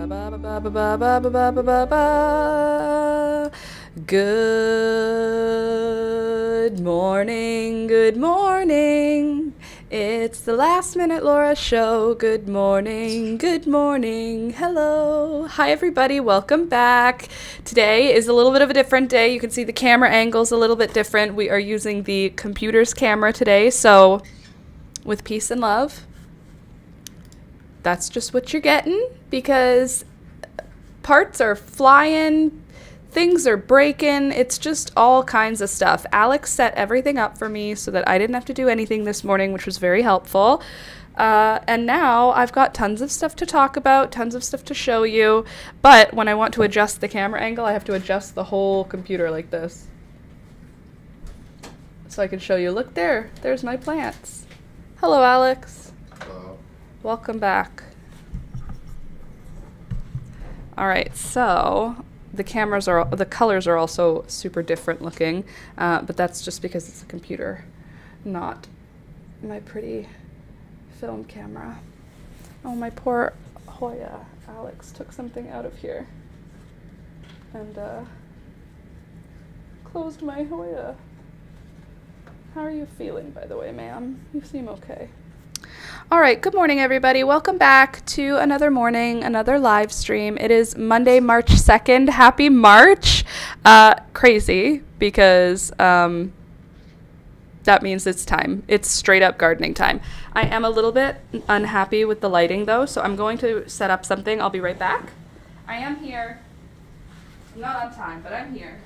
Good morning, good morning. It's the Last Minute Laura show. Good morning, good morning. Hello. Hi, everybody. Welcome back. Today is a little bit of a different day. You can see the camera angle's a little bit different. We are using the computer's camera today, so with peace and love. That's just what you're getting because parts are flying, things are breaking, it's just all kinds of stuff. Alex set everything up for me so that I didn't have to do anything this morning, which was very helpful. And now I've got tons of stuff to talk about, tons of stuff to show you, but when I want to adjust the camera angle, I have to adjust the whole computer like this. So I can show you, look there's my plants. Hello, Alex. Hello. Welcome back. All right, so the colors are also super different looking, but that's just because it's a computer, not my pretty film camera. Oh, my poor Hoya. Alex took something out of here and closed my Hoya. How are you feeling, by the way, ma'am? You seem okay. All right, good morning, everybody. Welcome back to another morning, another live stream. It is Monday, March 2nd. Happy March. Crazy, because that means it's time. It's straight up gardening time. I am a little bit unhappy with the lighting, though, so I'm going to set up something. I'll be right back. I am here. I'm not on time, but I'm here.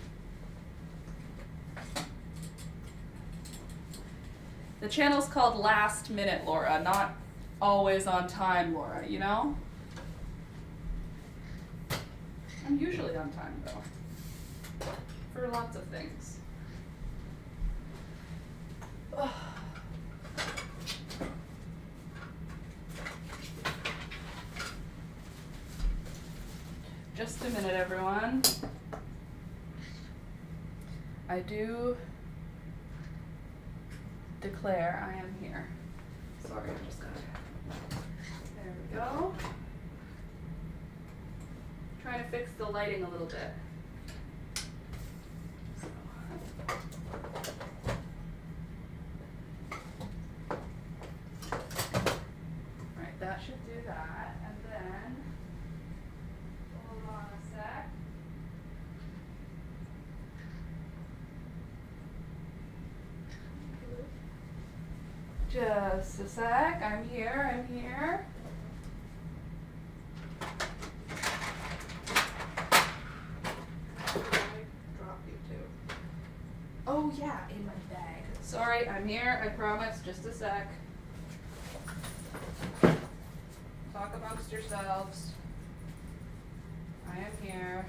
The channel's called Last Minute Laura, not always on time Laura, you know? I'm usually on time, though, for lots of things. Ugh. Just a minute, everyone. I do declare I am here. Sorry, I'm just gonna. There we go. Trying to fix the lighting a little bit. So. Right, that should do that. And then, hold on a sec. Just a sec. I'm here. I'm here. Where did I drop you to? Oh, yeah, in my bag. Sorry, I'm here. I promise. Just a sec. Talk amongst yourselves. I am here.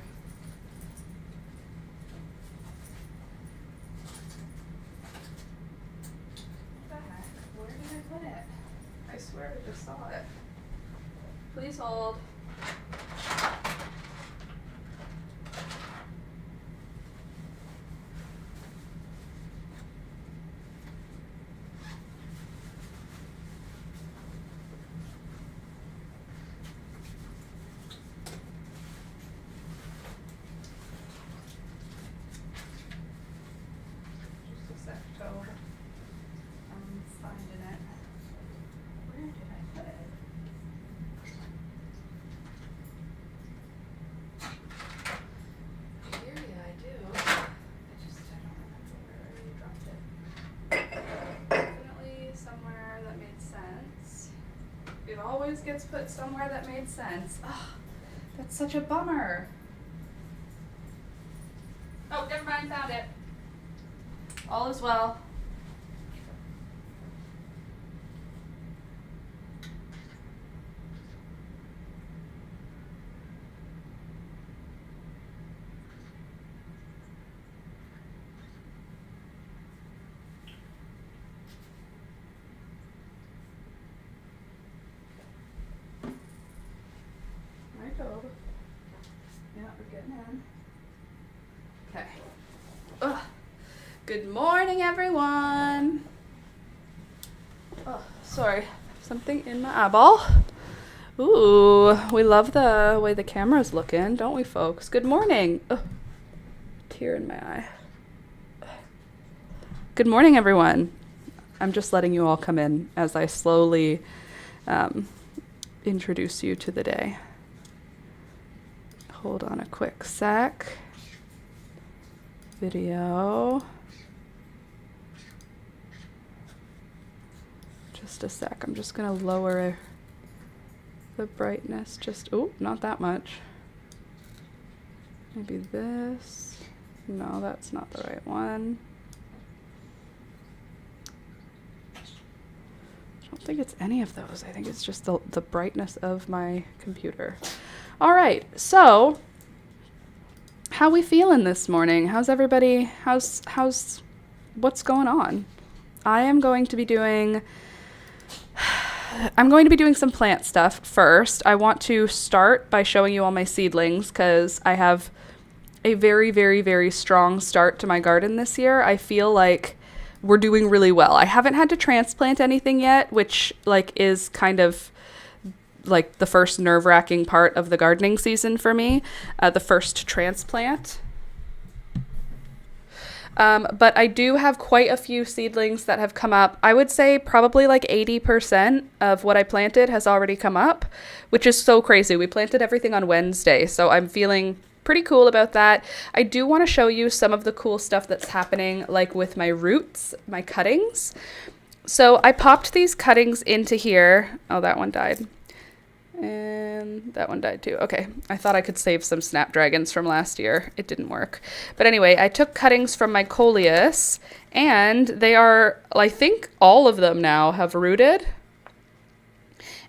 Where did I put it? I swear I just saw it. Please hold. Just a sec, Toad. I'm finding it. Where did I put it? Yeah, I do. I don't remember where I dropped it. Definitely somewhere that made sense. It always gets put somewhere that made sense. Ugh, that's such a bummer. Oh, never mind, found it. All is well. Yeah, we're getting in. Okay. Ugh. Good morning, everyone. Oh, sorry. Something in my eyeball. Ooh, we love the way the camera's looking, don't we, folks? Good morning. Ugh, tear in my eye. Good morning, everyone. I'm just letting you all come in as I slowly introduce you to the day. Hold on a quick sec. Video. Just a sec. I'm just going to lower the brightness just, oh, not that much. Maybe this. No, that's not the right one. I don't think it's any of those. I think it's just the brightness of my computer. All right, so how we feeling this morning? How's everybody? How's what's going on? I'm going to be doing some plant stuff first. I want to start by showing you all my seedlings because I have a very, very, very strong start to my garden this year. I feel like we're doing really well. I haven't had to transplant anything yet, which is kind of like the first nerve-wracking part of the gardening season for me, the first transplant. But I do have quite a few seedlings that have come up. I would say probably like 80% of what I planted has already come up, which is so crazy. We planted everything on Wednesday, so I'm feeling pretty cool about that. I do want to show you some of the cool stuff that's happening, like with my roots, my cuttings. So I popped these cuttings into here. Oh, that one died. And that one died too. Okay, I thought I could save some snapdragons from last year. It didn't work. But anyway, I took cuttings from my coleus, and they are, I think all of them now have rooted.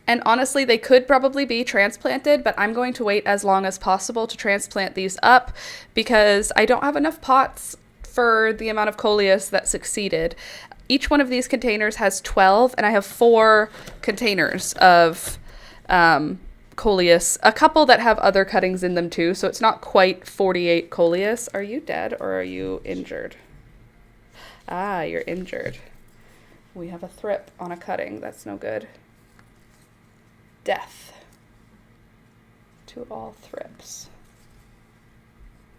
And honestly, they could probably be transplanted, but I'm going to wait as long as possible to transplant these up because I don't have enough pots for the amount of coleus that succeeded. Each one of these containers has 12, and I have 4 containers of coleus, a couple that have other cuttings in them too, so it's not quite 48 coleus. Are you dead or are you injured? Ah, you're injured. We have a thrip on a cutting. That's no good. Death to all thrips.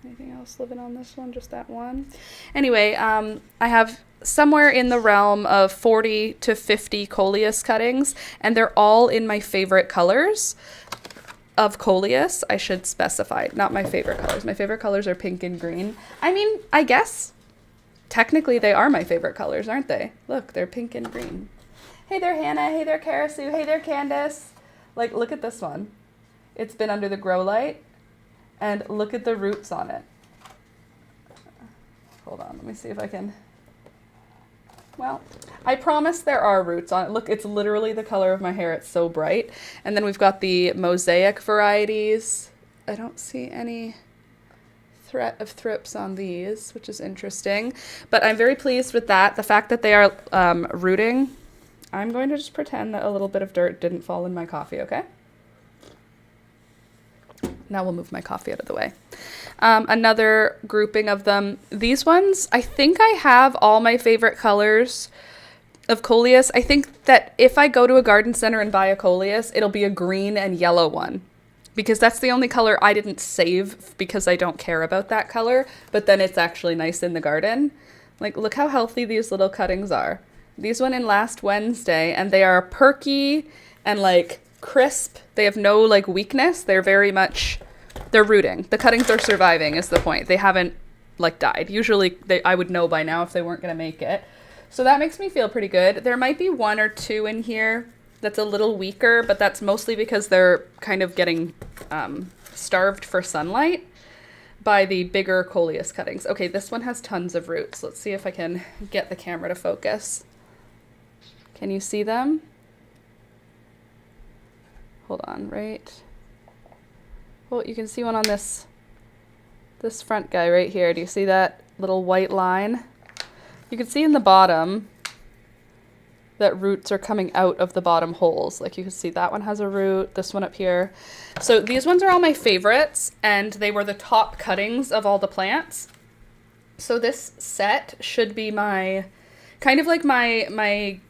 Anything else living on this one? Just that one? Anyway, I have somewhere in the realm of 40 to 50 coleus cuttings, and they're all in my favorite colors of coleus. I should specify, not my favorite colors. My favorite colors are pink and green. I mean, I guess technically they are my favorite colors, aren't they? Look, they're pink and green. Hey there, Hannah. Hey there, Karasu. Hey there, Candace. Like, look at this one. It's been under the grow light, and look at the roots on it. Hold on, let me see if I can. Well, I promise there are roots on it. Look, it's literally the color of my hair. It's so bright. And then we've got the mosaic varieties. I don't see any threat of thrips on these, which is interesting. But I'm very pleased with that. The fact that they are rooting. I'm going to just pretend that a little bit of dirt didn't fall in my coffee, okay? Now we'll move my coffee out of the way. Another grouping of them. These ones, I think I have all my favorite colors of coleus. I think that if I go to a garden center and buy a coleus, it'll be a green and yellow one. Because that's the only color I didn't save because I don't care about that color. But then it's actually nice in the garden. Like, look how healthy these little cuttings are. These went in last Wednesday, and they are perky and like crisp. They have no like weakness. They're very much, they're rooting. The cuttings are surviving is the point. They haven't like died. Usually I would know by now if they weren't going to make it. So that makes me feel pretty good. There might be 1 or 2 in here that's a little weaker, but that's mostly because they're kind of getting starved for sunlight by the bigger coleus cuttings. Okay, this one has tons of roots. Let's see if I can get the camera to focus. Can you see them? Hold on, right? Well, you can see one on this front guy right here. Do you see that little white line? You can see in the bottom that roots are coming out of the bottom holes. Like you can see that one has a root, this one up here. So these ones are all my favorites, and they were the top cuttings of all the plants. So this set should be my, kind of like my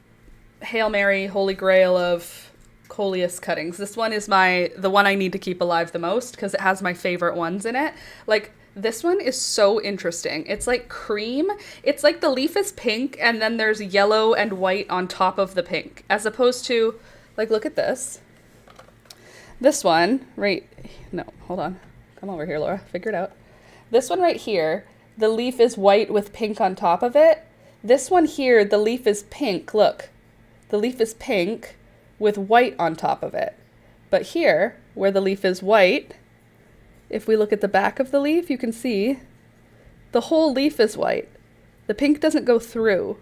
Hail Mary, Holy Grail of coleus cuttings. This one is the one I need to keep alive the most because it has my favorite ones in it. Like, this one is so interesting. It's like cream. It's like the leaf is pink and then there's yellow and white on top of the pink, as opposed to, like, look at this. This one, right, no, hold on. Come over here, Laura, figure it out. This one right here, the leaf is white with pink on top of it. This one here, the leaf is pink, look. The leaf is pink with white on top of it. But here, where the leaf is white, if we look at the back of the leaf, you can see the whole leaf is white. The pink doesn't go through.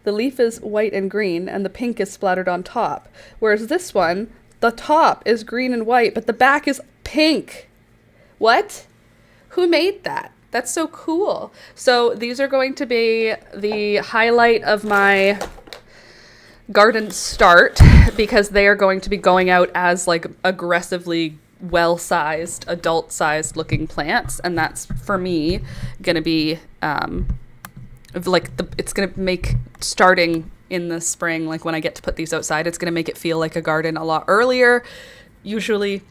The leaf is white and green, and the pink is splattered on top. Whereas this one, the top is green and white, but the back is pink. What? Who made that? That's so cool. So these are going to be the highlight of my garden start because they are going to be going out as like aggressively well-sized, adult-sized looking plants. And that's, for me, going to be it's going to make starting in the spring, like when I get to put these outside, it's going to make it feel like a garden a lot earlier. Usually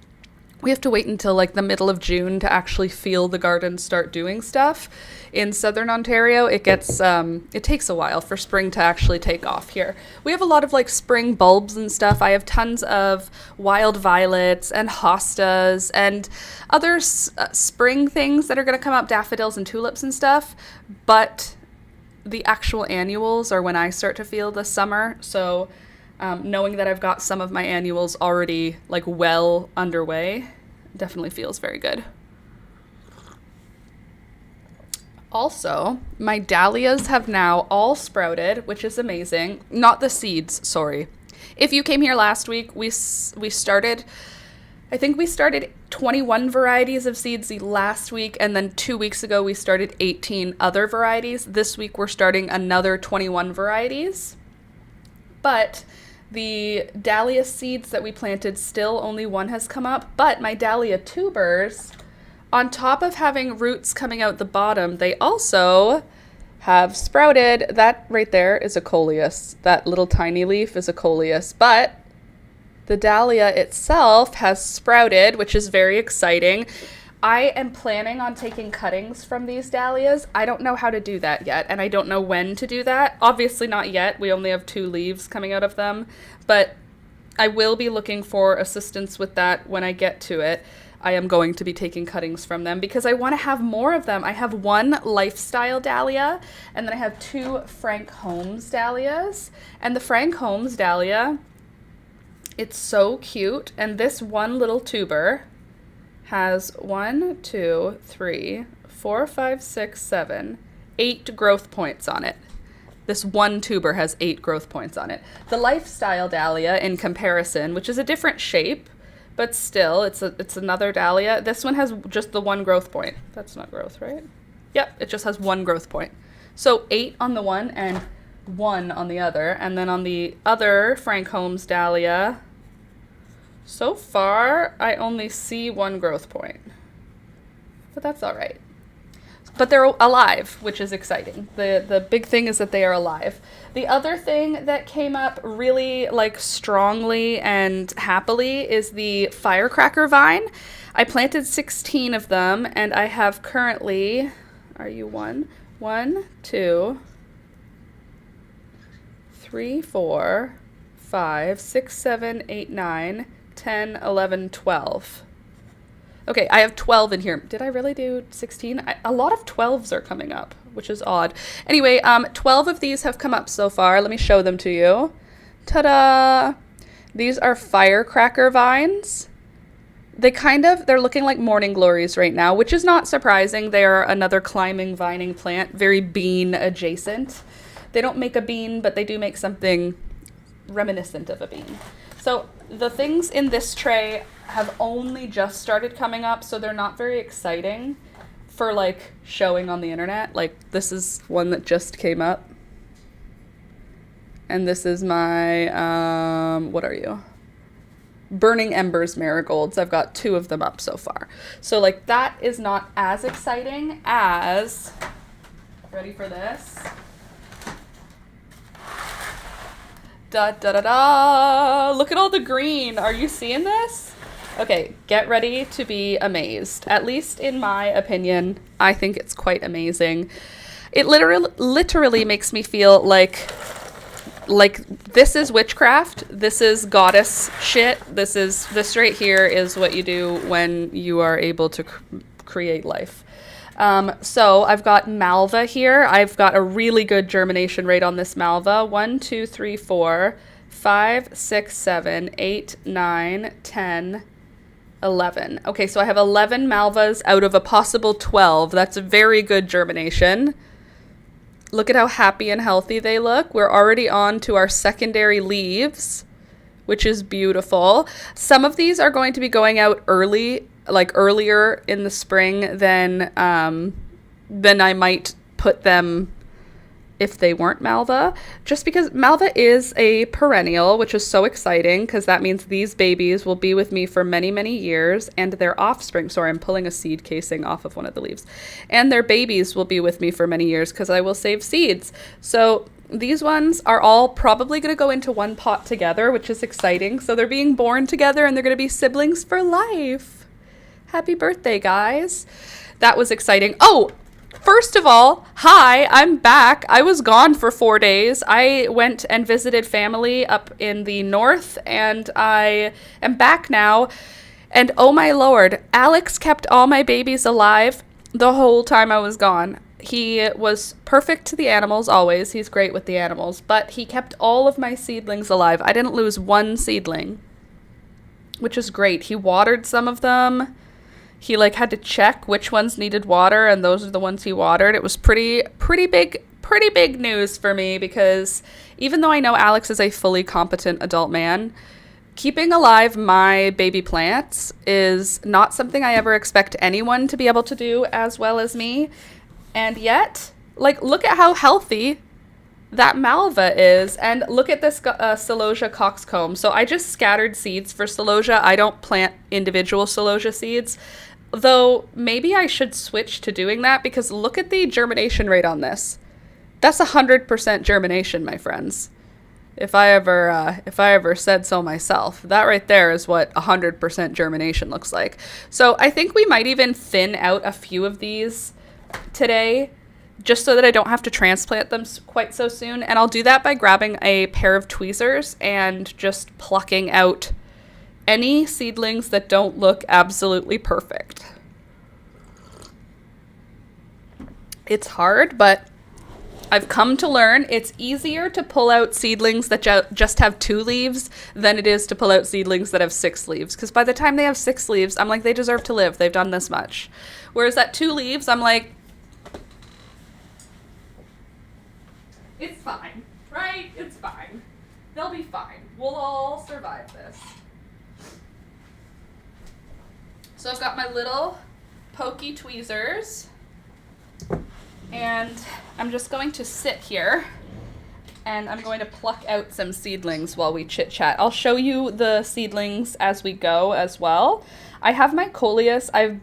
we have to wait until like the middle of June to actually feel the garden start doing stuff. In southern Ontario, it takes a while for spring to actually take off here. We have a lot of like spring bulbs and stuff. I have tons of wild violets and hostas and other spring things that are going to come up, daffodils and tulips and stuff. But the actual annuals are when I start to feel the summer. So knowing that I've got some of my annuals already like well underway definitely feels very good. Also, my dahlias have now all sprouted, which is amazing. Not the seeds, sorry. If you came here last week, we started 21 varieties of seeds last week, and then 2 weeks ago we started 18 other varieties. This week we're starting another 21 varieties. But the dahlia seeds that we planted, still only one has come up, but my dahlia tubers, on top of having roots coming out the bottom, they also have sprouted. That right there is a coleus. That little tiny leaf is a coleus, but the dahlia itself has sprouted, which is very exciting. I am planning on taking cuttings from these dahlias. I don't know how to do that yet, and I don't know when to do that. Obviously not yet. We only have 2 leaves coming out of them, but I will be looking for assistance with that when I get to it. I am going to be taking cuttings from them because I want to have more of them. I have 1 lifestyle dahlia, and then I have 2 Frank Holmes dahlias. And the Frank Holmes dahlia, it's so cute. And this one little tuber has 1, 2, 3, 4, 5, 6, 7, 8 growth points on it. This one tuber has 8 growth points on it. The lifestyle dahlia, in comparison, which is a different shape, but still, it's another dahlia. This one has just the 1 growth point. That's not growth, right? Yep, it just has 1 growth point. So 8 on the one and 1 on the other. And then on the other Frank Holmes dahlia, so far, I only see 1 growth point. But that's all right. But they're alive, which is exciting. The big thing is that they are alive. The other thing that came up really like strongly and happily is the firecracker vine. I planted 16 of them, and I have currently, are you 1, 2, 3, 4, 5, 6, 7, 8, 9, 10, 11, 12. Okay, I have 12 in here. Did I really do 16? A lot of 12s are coming up, which is odd. Anyway, 12 of these have come up so far. Let me show them to you. Ta-da! These are firecracker vines. They're looking like morning glories right now, which is not surprising. They are another climbing vining plant, very bean adjacent. They don't make a bean, but they do make something reminiscent of a bean. So the things in this tray have only just started coming up, so they're not very exciting for like showing on the internet. Like, this is one that just came up. And this is my, what are you? Burning Embers marigolds. I've got 2 of them up so far. So like that is not as exciting as, ready for this? Da da da da! Look at all the green. Are you seeing this? Okay, get ready to be amazed. At least in my opinion, I think it's quite amazing. It literally makes me feel like this is witchcraft. This is goddess shit. This right here is what you do when you are able to create life. So I've got malva here. I've got a really good germination rate on this malva. 1, 2, 3, 4, 5, 6, 7, 8, 9, 10, 11. Okay, so I have 11 malvas out of a possible 12. That's a very good germination. Look at how happy and healthy they look. We're already on to our secondary leaves, which is beautiful. Some of these are going to be going out early, like earlier in the spring than I might put them if they weren't malva, just because malva is a perennial, which is so exciting because that means these babies will be with me for many, many years, and their offspring, sorry, I'm pulling a seed casing off of one of the leaves, and their babies will be with me for many years because I will save seeds. So these ones are all probably going to go into one pot together, which is exciting. So they're being born together and they're going to be siblings for life. Happy birthday, guys. That was exciting. Oh, first of all, hi, I'm back. I was gone for 4 days. I went and visited family up in the north, and I am back now. And oh my lord, Alex kept all my babies alive the whole time I was gone. He was perfect to the animals always. He's great with the animals, but he kept all of my seedlings alive. I didn't lose one seedling, which is great. He watered some of them. He had to check which ones needed water, and those are the ones he watered. It was pretty big news for me, because even though I know Alex is a fully competent adult man, keeping alive my baby plants is not something I ever expect anyone to be able to do as well as me. And yet, look at how healthy that malva is, and look at this celosia coxcomb. So I just scattered seeds for celosia. I don't plant individual celosia seeds. Though maybe I should switch to doing that, because look at the germination rate on this. That's 100% germination, my friends. If I ever said so myself, that right there is what 100% germination looks like. So I think we might even thin out a few of these today, just so that I don't have to transplant them quite so soon. And I'll do that by grabbing a pair of tweezers and just plucking out any seedlings that don't look absolutely perfect. It's hard, but I've come to learn it's easier to pull out seedlings that just have 2 leaves than it is to pull out seedlings that have 6 leaves. Because by the time they have 6 leaves, I'm like, they deserve to live. They've done this much. Whereas at 2 leaves, I'm like, it's fine, right? It's fine. They'll be fine. We'll all survive this. So I've got my little pokey tweezers, and I'm just going to sit here and I'm going to pluck out some seedlings while we chit chat. I'll show you the seedlings as we go as well. I have my coleus. I've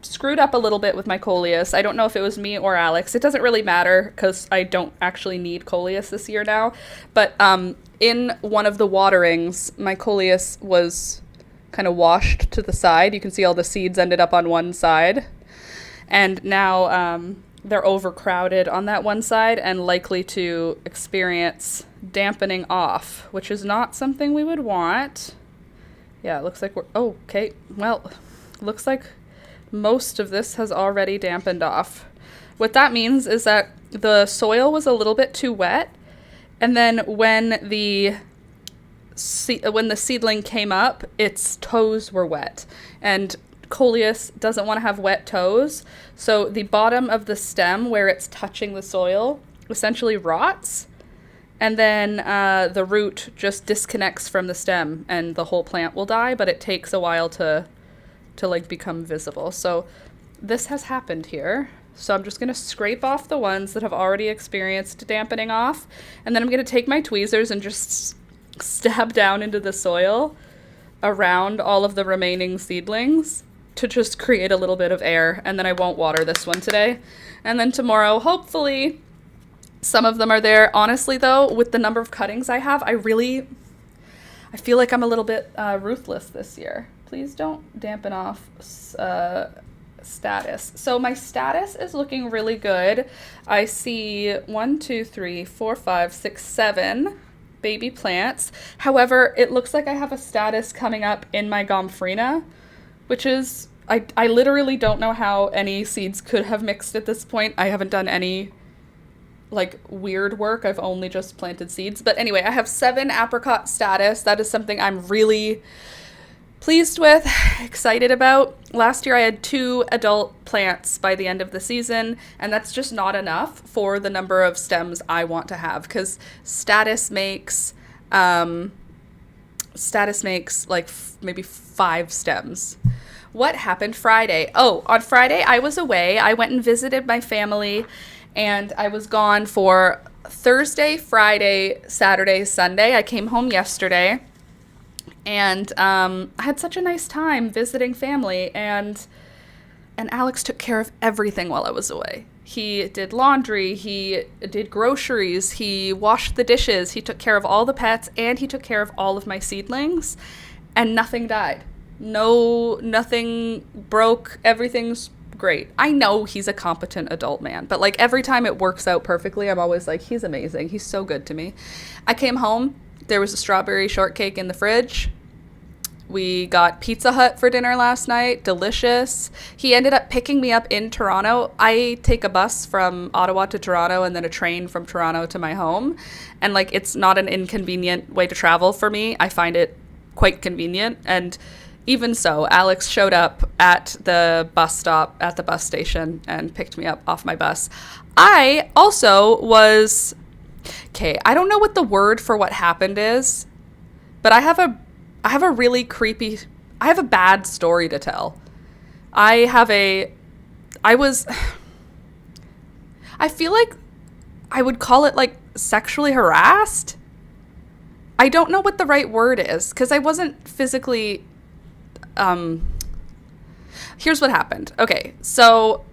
screwed up a little bit with my coleus. I don't know if it was me or Alex. It doesn't really matter because I don't actually need coleus this year now. But in one of the waterings, my coleus was kind of washed to the side. You can see all the seeds ended up on one side. And now they're overcrowded on that one side and likely to experience dampening off, which is not something we would want. Yeah, it looks like okay. Well, looks like most of this has already dampened off. What that means is that the soil was a little bit too wet, and then when the seedling came up, its toes were wet, and coleus doesn't want to have wet toes, so the bottom of the stem where it's touching the soil essentially rots, and then the root just disconnects from the stem and the whole plant will die, but it takes a while to become visible. So this has happened here. So I'm just going to scrape off the ones that have already experienced dampening off, and then I'm going to take my tweezers and just stab down into the soil around all of the remaining seedlings to just create a little bit of air, and then I won't water this one today. And then tomorrow, hopefully, Some of them are there. Honestly, though, with the number of cuttings I have, I feel like I'm a little bit ruthless this year. Please don't dampen off status. So my status is looking really good. I see 1, 2, 3, 4, 5, 6, 7 baby plants. However, it looks like I have a status coming up in my gomphrena, which is, I literally don't know how any seeds could have mixed at this point. I haven't done any like weird work. I've only just planted seeds. But anyway, I have 7 apricot status. That is something I'm really pleased with, excited about. Last year I had 2 adult plants by the end of the season, and that's just not enough for the number of stems I want to have, because status makes like maybe 5 stems. What happened Friday? Oh, on Friday I was away. I went and visited my family, and I was gone for Thursday, Friday, Saturday, Sunday. I came home yesterday, and I had such a nice time visiting family, and Alex took care of everything while I was away. He did laundry, he did groceries, he washed the dishes, he took care of all the pets, and he took care of all of my seedlings, and nothing died. Nothing broke, everything's great. I know he's a competent adult man, but like every time it works out perfectly, I'm always like, he's amazing. He's so good to me. I came home, there was a strawberry shortcake in the fridge. We got Pizza Hut for dinner last night, delicious. He ended up picking me up in Toronto. I take a bus from Ottawa to Toronto and then a train from Toronto to my home. And like, it's not an inconvenient way to travel for me. I find it quite convenient. And even so, Alex showed up at the bus stop, at the bus station, and picked me up off my bus. I also was, okay, I don't know what the word for what happened is, but I have a bad story to tell. I feel like I would call it like sexually harassed. I don't know what the right word is, because I wasn't physically, here's what happened. Okay, so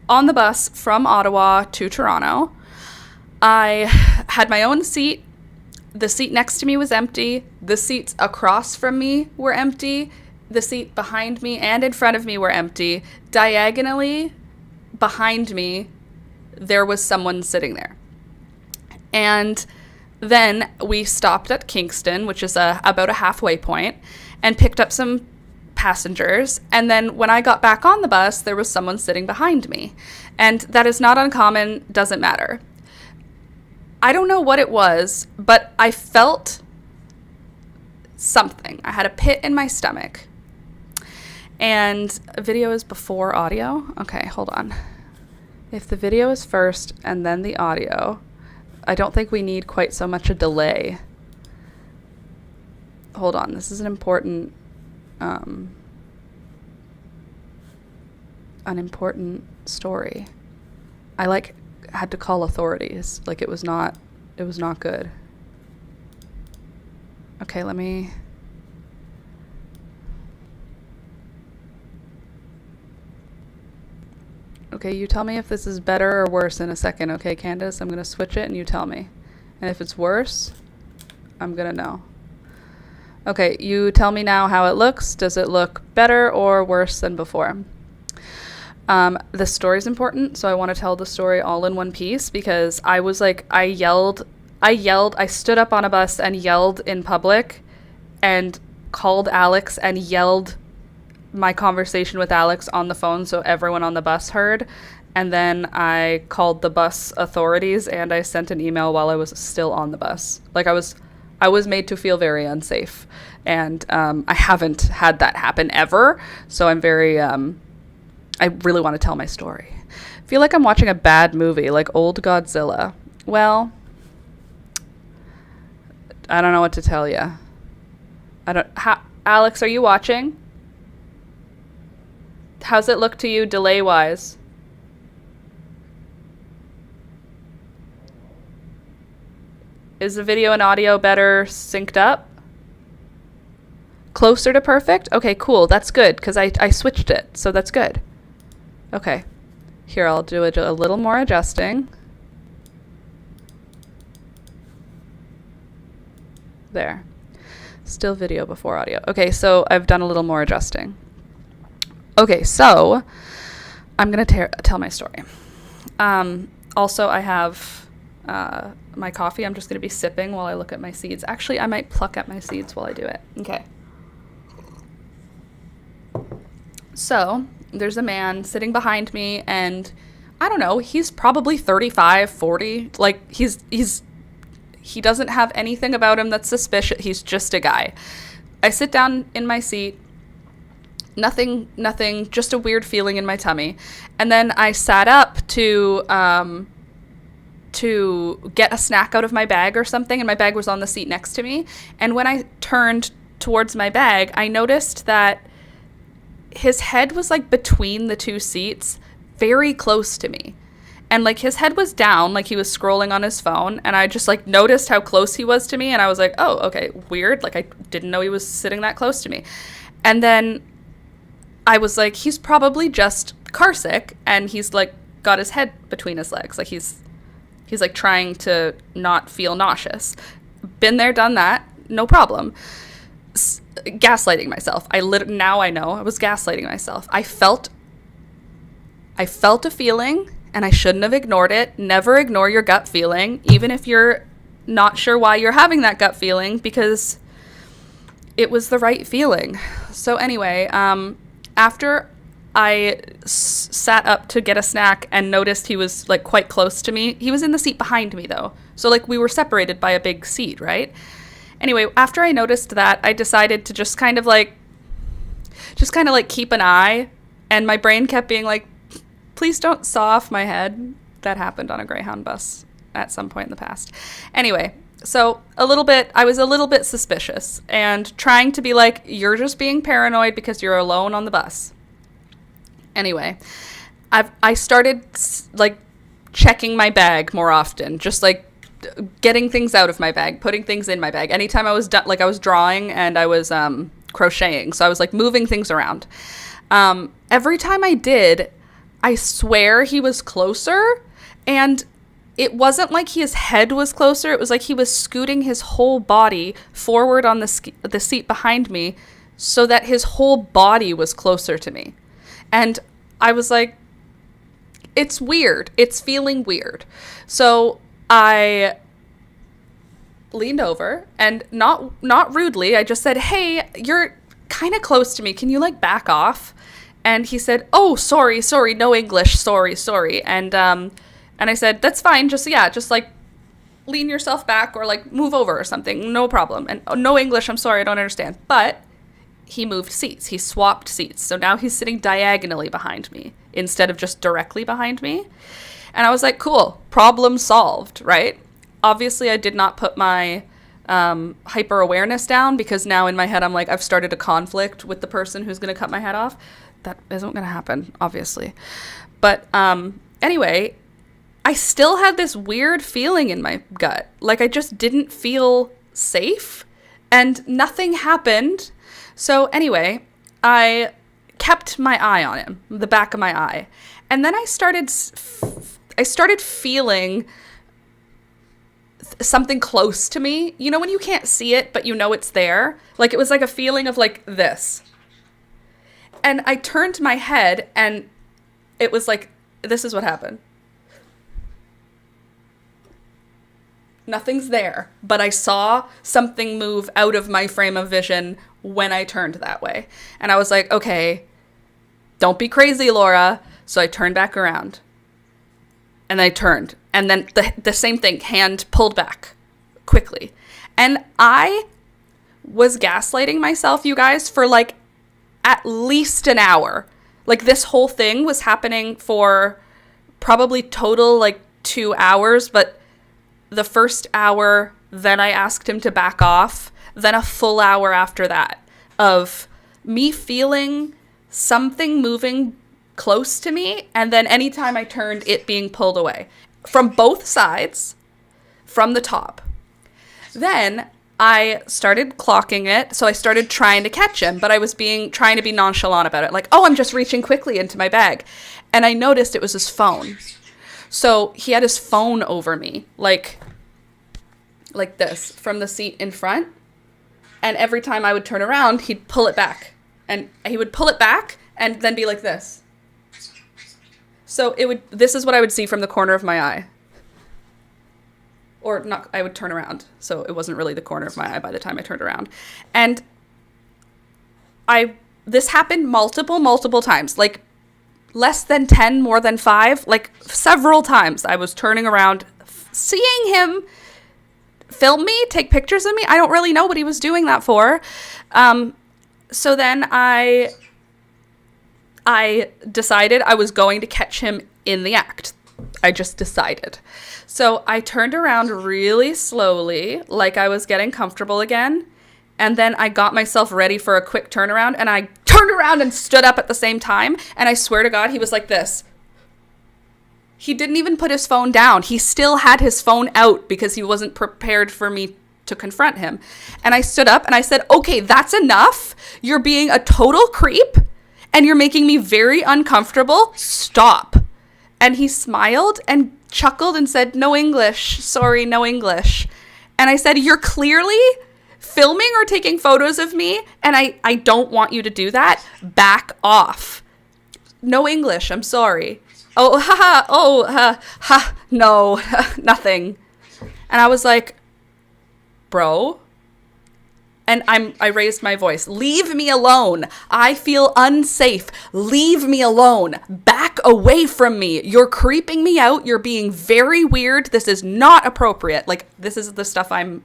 on the bus from Ottawa to Toronto, I had my own seat. The seat next to me was empty. The seats across from me were empty. The seat behind me and in front of me were empty. Diagonally behind me, there was someone sitting there. And then we stopped at Kingston, which is about a halfway point, and picked up some passengers. And then when I got back on the bus, there was someone sitting behind me. And that is not uncommon, doesn't matter. I don't know what it was, but I felt something. I had a pit in my stomach. And video is before audio. Okay, hold on. If the video is first and then the audio, I don't think we need quite so much a delay. Hold on, this is an important story. I had to call authorities. Like it was not good. Okay, let me. Okay, you tell me if this is better or worse in a second. Okay, Candace, I'm gonna switch it and you tell me. And if it's worse, I'm gonna know. Okay, you tell me now how it looks. Does it look better or worse than before? The story's important, so I want to tell the story all in one piece, because I was like, I stood up on a bus and yelled in public and called Alex and yelled my conversation with Alex on the phone so everyone on the bus heard. And then I called the bus authorities and I sent an email while I was still on the bus. Like I was made to feel very unsafe. And I haven't had that happen ever, so I'm very... I really want to tell my story. I feel like I'm watching a bad movie, like old Godzilla. Well, I don't know what to tell you. Alex, are you watching? How's it look to you delay-wise? Is the video and audio better synced up? Closer to perfect? Okay, cool. That's good, because I switched it, so that's good. Okay, here I'll do a little more adjusting. There. Still video before audio. Okay, so I've done a little more adjusting. Okay, so I'm going to tell my story. Also, I have my coffee. I'm just going to be sipping while I look at my seeds. Actually, I might pluck at my seeds while I do it. Okay. So there's a man sitting behind me, and I don't know, he's probably 35, 40. Like, he doesn't have anything about him that's suspicious. He's just a guy. I sit down in my seat. Nothing, just a weird feeling in my tummy. And then I sat up to get a snack out of my bag or something, and my bag was on the seat next to me. And when I turned towards my bag, I noticed that his head was like between the two seats, very close to me. And like his head was down, like he was scrolling on his phone, and I just like noticed how close he was to me, and I was like, oh, okay, weird. Like I didn't know he was sitting that close to me. And then I was like, he's probably just car sick, and he's like got his head between his legs. Like he's like trying to not feel nauseous. Been there, done that, no problem. Gaslighting myself. Now I know I was gaslighting myself. I felt a feeling, and I shouldn't have ignored it. Never ignore your gut feeling, even if you're not sure why you're having that gut feeling, because it was the right feeling. So anyway, after I sat up to get a snack and noticed he was like quite close to me. He was in the seat behind me though. So like we were separated by a big seat, right? Anyway, after I noticed that, I decided to just kind of like keep an eye, and my brain kept being like, please don't saw off my head. That happened on a Greyhound bus at some point in the past. Anyway, so I was a little bit suspicious and trying to be like, you're just being paranoid because you're alone on the bus. Anyway, I started like checking my bag more often, just like getting things out of my bag, putting things in my bag. Anytime I was done, like I was drawing and I was crocheting, so I was like moving things around. Every time I did, I swear he was closer, and it wasn't like his head was closer. It was like he was scooting his whole body forward on the seat behind me so that his whole body was closer to me. And I was like, it's weird. It's feeling weird. So I leaned over and not rudely, I just said, hey, you're kind of close to me. Can you like back off? And he said, oh, sorry, no English, sorry. And I said, that's fine. Just like lean yourself back or like move over or something. No problem. And no English. I'm sorry. I don't understand. But he moved seats. He swapped seats. So now he's sitting diagonally behind me instead of just directly behind me. And I was like, cool, problem solved, right? Obviously, I did not put my hyper awareness down, because now in my head, I'm like, I've started a conflict with the person who's going to cut my head off. That isn't going to happen, obviously. But anyway, I still had this weird feeling in my gut. Like I just didn't feel safe, and nothing happened. So anyway, I kept my eye on him, the back of my eye. And then I started feeling something close to me. You know when you can't see it, but you know it's there? Like it was like a feeling of like this. And I turned my head, and it was like, this is what happened. Nothing's there, but I saw something move out of my frame of vision when I turned that way. And I was like, okay, don't be crazy, Laura. So I turned back around. And I turned. And then the same thing, hand pulled back quickly. And I was gaslighting myself, you guys, for like at least an hour. Like this whole thing was happening for probably total like 2 hours, but the first hour, then I asked him to back off, then a full hour after that of me feeling something moving close to me, and then anytime I turned, it being pulled away from both sides, from the top. Then I started clocking it, so I started trying to catch him, but I was trying to be nonchalant about it, like, oh, I'm just reaching quickly into my bag. And I noticed it was his phone. So he had his phone over me, like this, from the seat in front. And every time I would turn around, he'd pull it back. And he would pull it back and then be like this. So this is what I would see from the corner of my eye. Or not, I would turn around. So it wasn't really the corner of my eye by the time I turned around. And this happened multiple times. Like less than 10, more than 5. Like several times I was turning around, seeing him film me, take pictures of me. I don't really know what he was doing that for. So then I decided I was going to catch him in the act. I just decided. So I turned around really slowly, like I was getting comfortable again. And then I got myself ready for a quick turnaround, and I turned around and stood up at the same time. And I swear to God, he was like this. He didn't even put his phone down. He still had his phone out because he wasn't prepared for me to confront him. And I stood up and I said, okay, that's enough. You're being a total creep and you're making me very uncomfortable. Stop. And he smiled and chuckled and said, no English. Sorry, no English. And I said, you're clearly filming or taking photos of me, and I don't want you to do that. Back off. No English. I'm sorry. Oh, haha. Oh, ha. No, nothing. And I was like, bro. And I raised my voice. Leave me alone. I feel unsafe. Leave me alone. Back away from me. You're creeping me out. You're being very weird. This is not appropriate. Like, this is the stuff I'm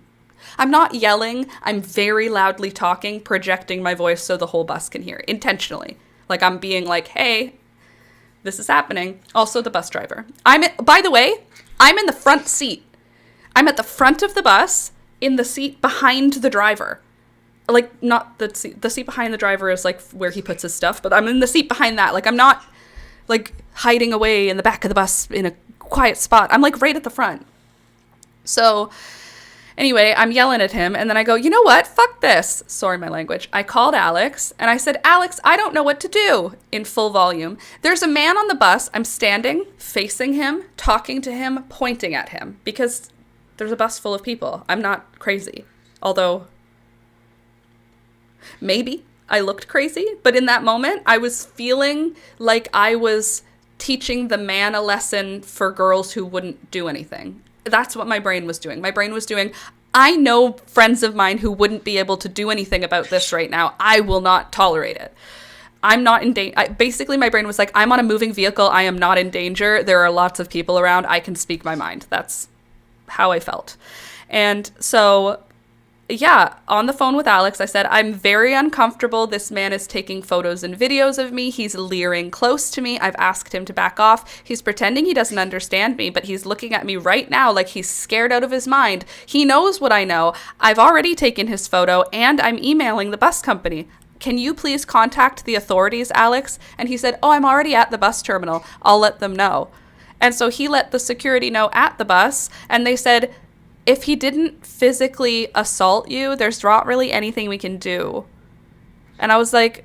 not yelling. I'm very loudly talking, projecting my voice so the whole bus can hear intentionally. Like, I'm being like, hey, this is happening. Also the bus driver. By the way, I'm in the front seat. I'm at the front of the bus in the seat behind the driver. Like, not the seat behind the driver is like where he puts his stuff, but I'm in the seat behind that. Like, I'm not like hiding away in the back of the bus in a quiet spot. I'm like right at the front. So anyway, I'm yelling at him, and then I go, you know what? Fuck this. Sorry, my language. I called Alex, and I said, Alex, I don't know what to do, in full volume. There's a man on the bus. I'm standing, facing him, talking to him, pointing at him, because there's a bus full of people. I'm not crazy. Although, maybe I looked crazy, but in that moment, I was feeling like I was teaching the man a lesson for girls who wouldn't do anything. That's what my brain was doing. My brain was doing, I know friends of mine who wouldn't be able to do anything about this right now. I will not tolerate it. I'm not in danger. Basically, my brain was like, I'm on a moving vehicle. I am not in danger. There are lots of people around. I can speak my mind. That's how I felt. And so, yeah, on the phone with Alex, I said, I'm very uncomfortable. This man is taking photos and videos of me. He's leering close to me. I've asked him to back off. He's pretending he doesn't understand me, but he's looking at me right now like he's scared out of his mind. He knows what I know. I've already taken his photo, and I'm emailing the bus company. Can you please contact the authorities, Alex? And he said, oh, I'm already at the bus terminal. I'll let them know. And so he let the security know at the bus, and they said, if he didn't physically assault you, there's not really anything we can do. And I was like,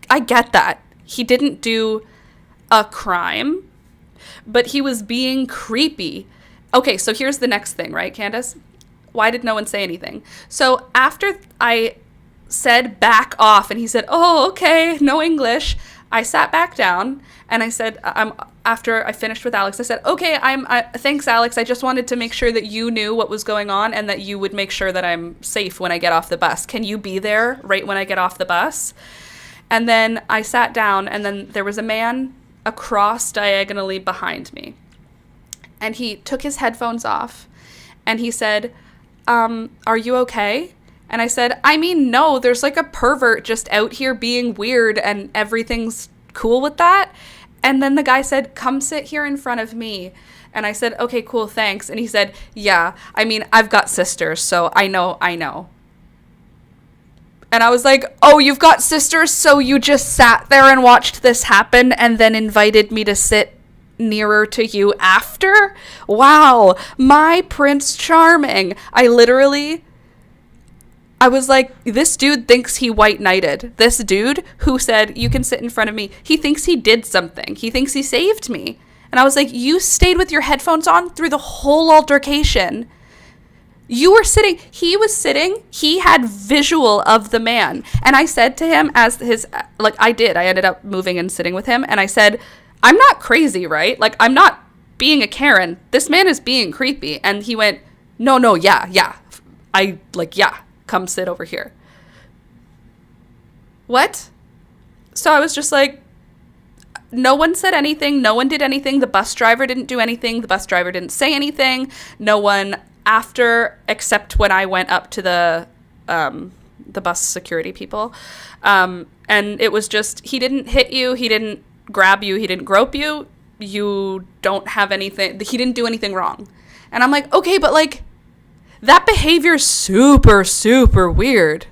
I get that. He didn't do a crime, but he was being creepy. Okay, so here's the next thing, right, Candace? Why did no one say anything? So after I said back off, and he said, oh, okay, no English, I sat back down, and I said, after I finished with Alex, I said, okay, thanks, Alex. I just wanted to make sure that you knew what was going on and that you would make sure that I'm safe when I get off the bus. Can you be there right when I get off the bus? And then I sat down, and then there was a man across diagonally behind me. And he took his headphones off, and he said, are you okay? And I said, I mean, no, there's like a pervert just out here being weird, and everything's cool with that. And then the guy said, come sit here in front of me. And I said, okay, cool, thanks. And he said, yeah, I mean, I've got sisters, so I know. And I was like, oh, you've got sisters, so you just sat there and watched this happen and then invited me to sit nearer to you after? Wow, my Prince Charming. I was like, this dude thinks he white knighted. This dude who said, you can sit in front of me, he thinks he did something. He thinks he saved me. And I was like, you stayed with your headphones on through the whole altercation. You were sitting, he was sitting, he had visual of the man. And I said to him as his, like I ended up moving and sitting with him. And I said, I'm not crazy, right? Like, I'm not being a Karen. This man is being creepy. And he went, no, yeah. Yeah, come sit over here. What? So I was just like, no one said anything. No one did anything. The bus driver didn't do anything. The bus driver didn't say anything. No one after, except when I went up to the bus security people. And it was just, he didn't hit you. He didn't grab you. He didn't grope you. You don't have anything. He didn't do anything wrong. And I'm like, okay, but like, that behavior is super, super weird.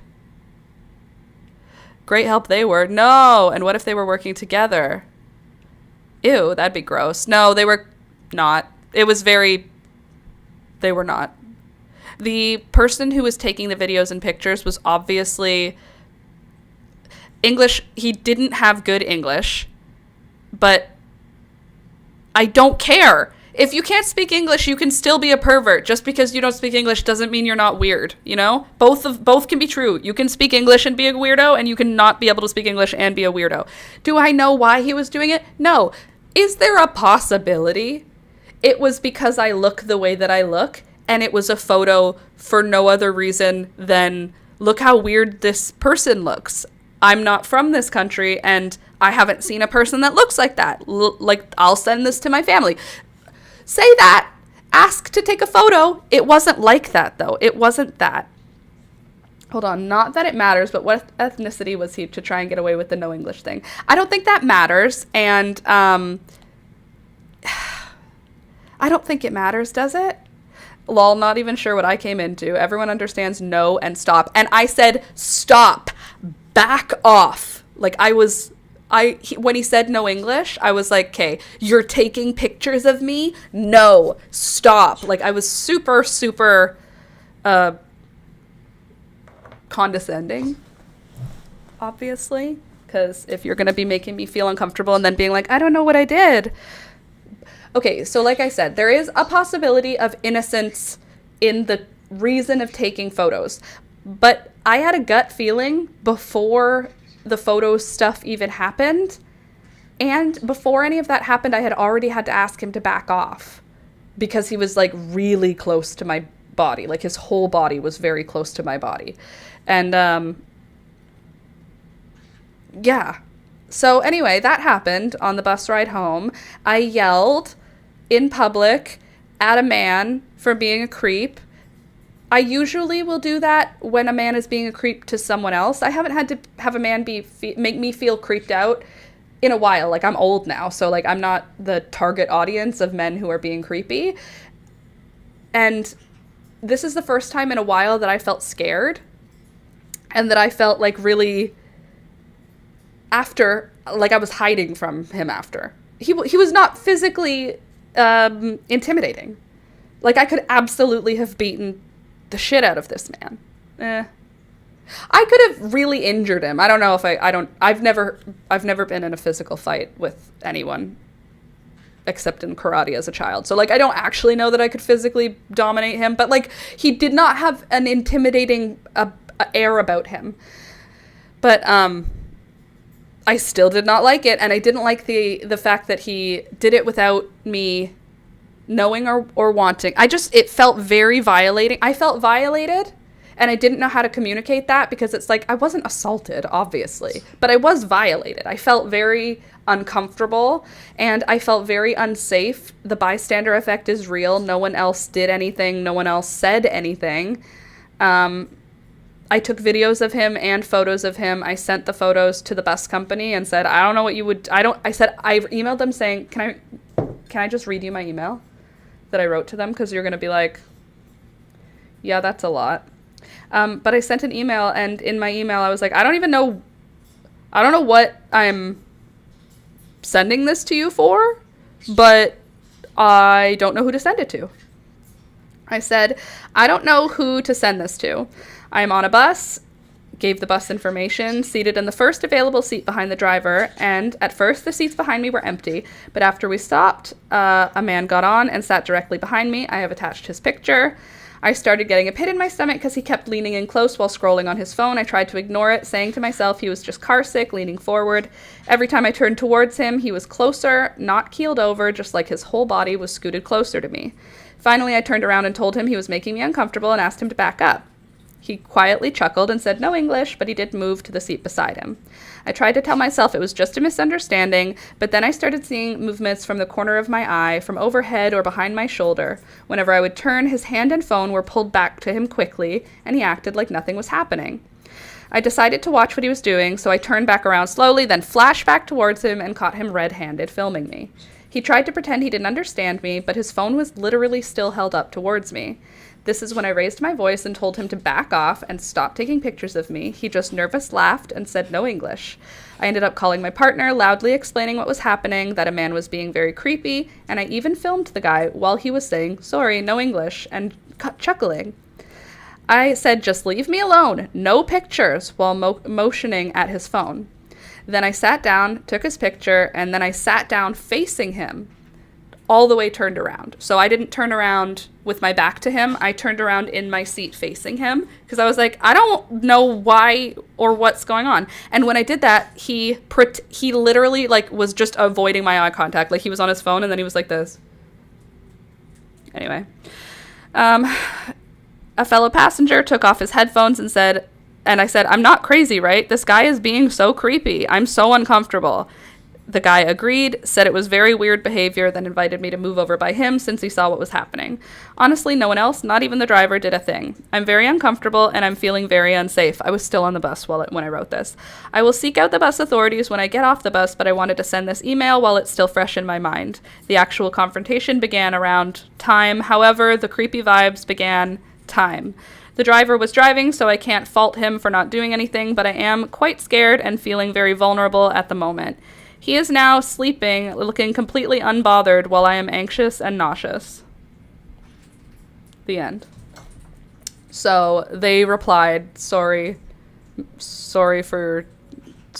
Great help they were. No. And what if they were working together? Ew, that'd be gross. No, they were not. They were not. The person who was taking the videos and pictures was obviously English. He didn't have good English, but I don't care. If you can't speak English, you can still be a pervert. Just because you don't speak English doesn't mean you're not weird, you know? Both can be true. You can speak English and be a weirdo, and you can not be able to speak English and be a weirdo. Do I know why he was doing it? No. Is there a possibility it was because I look the way that I look, and it was a photo for no other reason than, look how weird this person looks. I'm not from this country, and I haven't seen a person that looks like that. I'll send this to my family. Say that. Ask to take a photo. It wasn't like that, though. It wasn't that. Hold on. Not that it matters, but what ethnicity was he to try and get away with the no English thing? I don't think that matters, and I don't think it matters, does it? Lol, not even sure what I came into. Everyone understands no and stop. And I said, stop. Back off. Like, when he said no English, I was like, okay, you're taking pictures of me? No, stop. Like, I was super, super condescending, obviously, because if you're going to be making me feel uncomfortable and then being like, I don't know what I did. Okay, so like I said, there is a possibility of innocence in the reason of taking photos, but I had a gut feeling before the photo stuff even happened, and before any of that happened, I had already had to ask him to back off because he was like really close to my body. Like, his whole body was very close to my body. And yeah, so anyway, that happened on the bus ride home. I yelled in public at a man for being a creep. I usually will do that when a man is being a creep to someone else. I haven't had to have a man make me feel creeped out in a while. Like, I'm old now, so like I'm not the target audience of men who are being creepy. And this is the first time in a while that I felt scared, and that I felt like really after, like I was hiding from him after. He was not physically intimidating. Like, I could absolutely have beaten the shit out of this man. I could have really injured him. I don't know if I've never been in a physical fight with anyone except in karate as a child. So like, I don't actually know that I could physically dominate him, but like, he did not have an intimidating air about him. But I still did not like it, and I didn't like the fact that he did it without me knowing or wanting. It felt very violating. I felt violated, and I didn't know how to communicate that, because it's like, I wasn't assaulted, obviously, but I was violated. I felt very uncomfortable, and I felt very unsafe. The bystander effect is real. No one else did anything. No one else said anything. I took videos of him and photos of him. I sent the photos to the bus company and said, I don't know what you would, I emailed them saying, can I just read you my email that I wrote to them? Because you're going to be like, yeah, that's a lot. But I sent an email, and in my email, I was like, I don't know what I'm sending this to you for, but I don't know who to send it to. I said, I don't know who to send this to. I'm on a bus, gave the bus information, seated in the first available seat behind the driver, and at first the seats behind me were empty, but after we stopped, a man got on and sat directly behind me. I have attached his picture. I started getting a pit in my stomach because he kept leaning in close while scrolling on his phone. I tried to ignore it, saying to myself he was just car sick, leaning forward. Every time I turned towards him, he was closer, not keeled over, just like his whole body was scooted closer to me. Finally, I turned around and told him he was making me uncomfortable and asked him to back up. He quietly chuckled and said no English, but he did move to the seat beside him. I tried to tell myself it was just a misunderstanding, but then I started seeing movements from the corner of my eye, from overhead or behind my shoulder. Whenever I would turn, his hand and phone were pulled back to him quickly, and he acted like nothing was happening. I decided to watch what he was doing, so I turned back around slowly, then flashed back towards him and caught him red-handed filming me. He tried to pretend he didn't understand me, but his phone was literally still held up towards me. This is when I raised my voice and told him to back off and stop taking pictures of me. He just nervous laughed and said no English. I ended up calling my partner, loudly explaining what was happening, that a man was being very creepy, and I even filmed the guy while he was saying, sorry, no English, and chuckling. I said, just leave me alone, no pictures, while motioning at his phone. Then I sat down, took his picture, and then I sat down facing him, all the way turned around. So I didn't turn around with my back to him. I turned around in my seat facing him because I was like, I don't know why or what's going on. And when I did that, he literally like was just avoiding my eye contact. Like he was on his phone and then he was like this. Anyway, a fellow passenger took off his headphones and I said, I'm not crazy, right? This guy is being so creepy. I'm so uncomfortable. The guy agreed, said it was very weird behavior, then invited me to move over by him since he saw what was happening. Honestly, no one else, not even the driver, did a thing. I'm very uncomfortable and I'm feeling very unsafe. I was still on the bus when I wrote this. I will seek out the bus authorities when I get off the bus, but I wanted to send this email while it's still fresh in my mind. The actual confrontation began around time. However, the creepy vibes began time. The driver was driving, so I can't fault him for not doing anything, but I am quite scared and feeling very vulnerable at the moment. He is now sleeping, looking completely unbothered while I am anxious and nauseous. The end. So they replied, sorry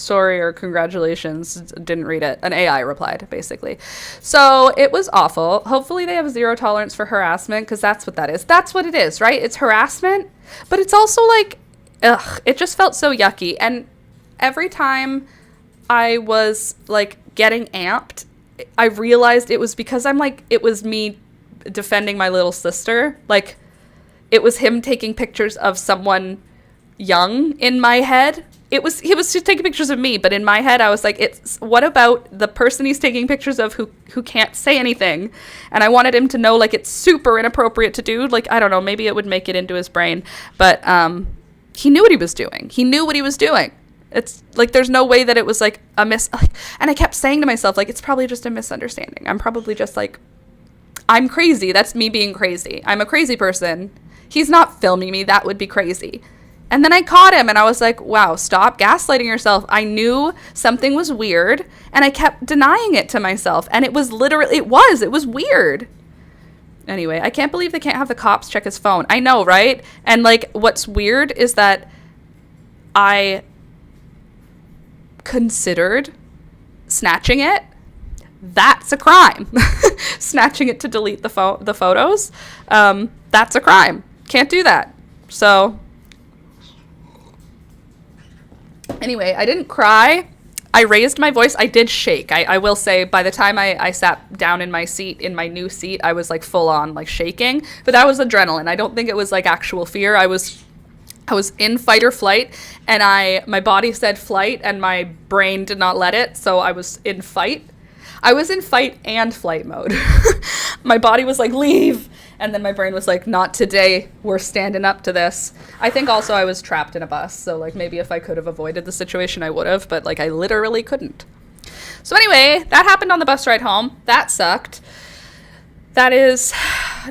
or congratulations. Didn't read it. An AI replied, basically. So it was awful. Hopefully they have zero tolerance for harassment, because that's what that is. That's what it is, right? It's harassment, but it's also like, it just felt so yucky. And every time I was like getting amped, I realized it was because it was me defending my little sister. Like it was him taking pictures of someone young in my head. He was just taking pictures of me, but in my head I was like, what about the person he's taking pictures of who can't say anything? And I wanted him to know like it's super inappropriate to do. Like, I don't know, maybe it would make it into his brain, but he knew what he was doing. He knew what he was doing. It's like, there's no way that it was like and I kept saying to myself, like, it's probably just a misunderstanding. I'm probably just like, I'm crazy. That's me being crazy. I'm a crazy person. He's not filming me. That would be crazy. And then I caught him and I was like, wow, stop gaslighting yourself. I knew something was weird and I kept denying it to myself. And it was weird. Anyway, I can't believe they can't have the cops check his phone. I know, right? And like, what's weird is that I considered snatching it. That's a crime. Snatching it to delete the photos. That's a crime. Can't do that. So anyway, I didn't cry. I raised my voice. I did shake. I will say by the time I sat down in my seat, in my new seat, I was like full on like shaking, but that was adrenaline. I don't think it was like actual fear. I was in fight or flight, and my body said flight and my brain did not let it. So I was in fight. I was in fight and flight mode. My body was like, leave. And then my brain was like, not today. We're standing up to this. I think also I was trapped in a bus. So like maybe if I could have avoided the situation, I would have. But like I literally couldn't. So anyway, that happened on the bus ride home. That sucked. That is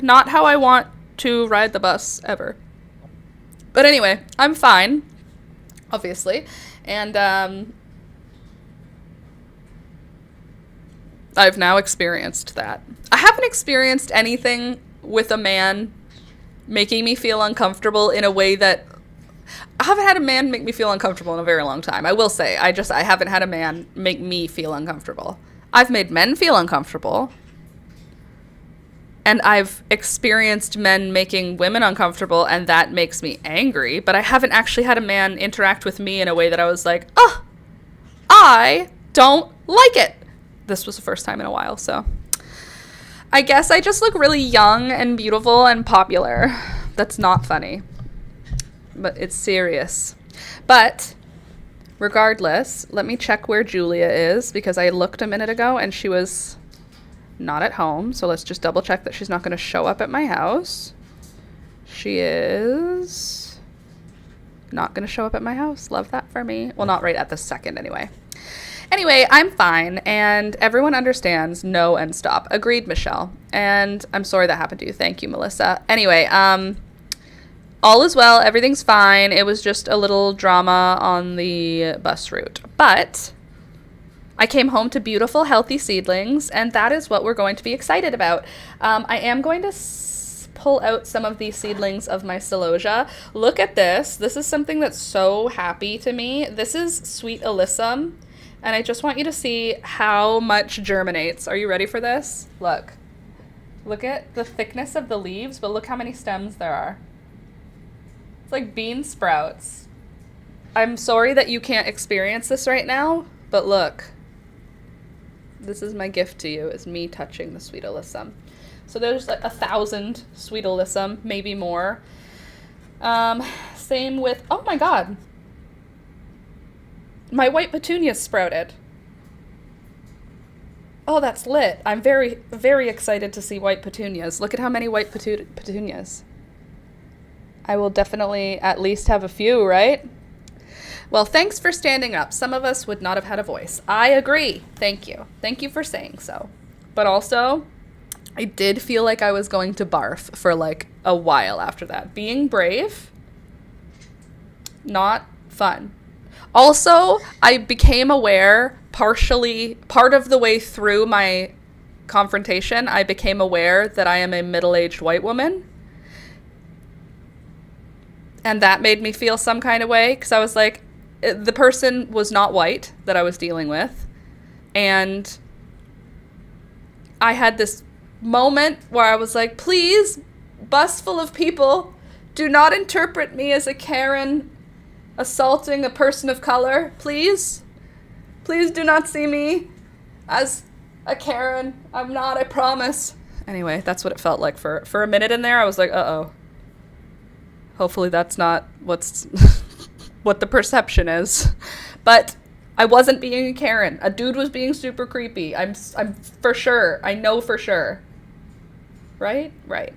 not how I want to ride the bus ever. But anyway, I'm fine, obviously. And I've now experienced that. I haven't experienced anything with a man making me feel uncomfortable in a way that I haven't had a man make me feel uncomfortable in a very long time. I will say, I haven't had a man make me feel uncomfortable. I've made men feel uncomfortable. And I've experienced men making women uncomfortable, and that makes me angry. But I haven't actually had a man interact with me in a way that I was like, oh, I don't like it. This was the first time in a while, so I guess I just look really young and beautiful and popular. That's not funny, but it's serious. But regardless, let me check where Julia is, because I looked a minute ago and she was not at home. So let's just double check that she's not going to show up at my house. She is not going to show up at my house. Love that for me. Well, not right at this second anyway. Anyway, I'm fine, and everyone understands no and stop. Agreed, Michelle. And I'm sorry that happened to you. Thank you, Melissa. Anyway, all is well. Everything's fine. It was just a little drama on the bus route. But I came home to beautiful, healthy seedlings, and that is what we're going to be excited about. I am going to pull out some of these seedlings of my celosia. Look at this. This is something that's so happy to me. This is Sweet Alyssum. And I just want you to see how much germinates. Are you ready for this? Look. Look at the thickness of the leaves, but look how many stems there are. It's like bean sprouts. I'm sorry that you can't experience this right now, but look. This is my gift to you, is me touching the Sweet Alyssum. So there's like 1,000 Sweet Alyssum, maybe more. Same with, oh my God. My white petunias sprouted. Oh, that's lit. I'm very, very excited to see white petunias. Look at how many white petunias. I will definitely at least have a few, right? Well, thanks for standing up. Some of us would not have had a voice. I agree. Thank you. Thank you for saying so. But also, I did feel like I was going to barf for like a while after that. Being brave, not fun. Also, I became aware part of the way through my confrontation, I became aware that I am a middle-aged white woman. And that made me feel some kind of way, because I was like, the person was not white that I was dealing with. And I had this moment where I was like, please, bus full of people, do not interpret me as a Karen assaulting a person of color, please. Please do not see me as a Karen. I'm not, I promise. Anyway, that's what it felt like for a minute in there. I was like, uh-oh. Hopefully that's not what's what the perception is. But I wasn't being a Karen. A dude was being super creepy. I'm for sure. I know for sure. Right? Right.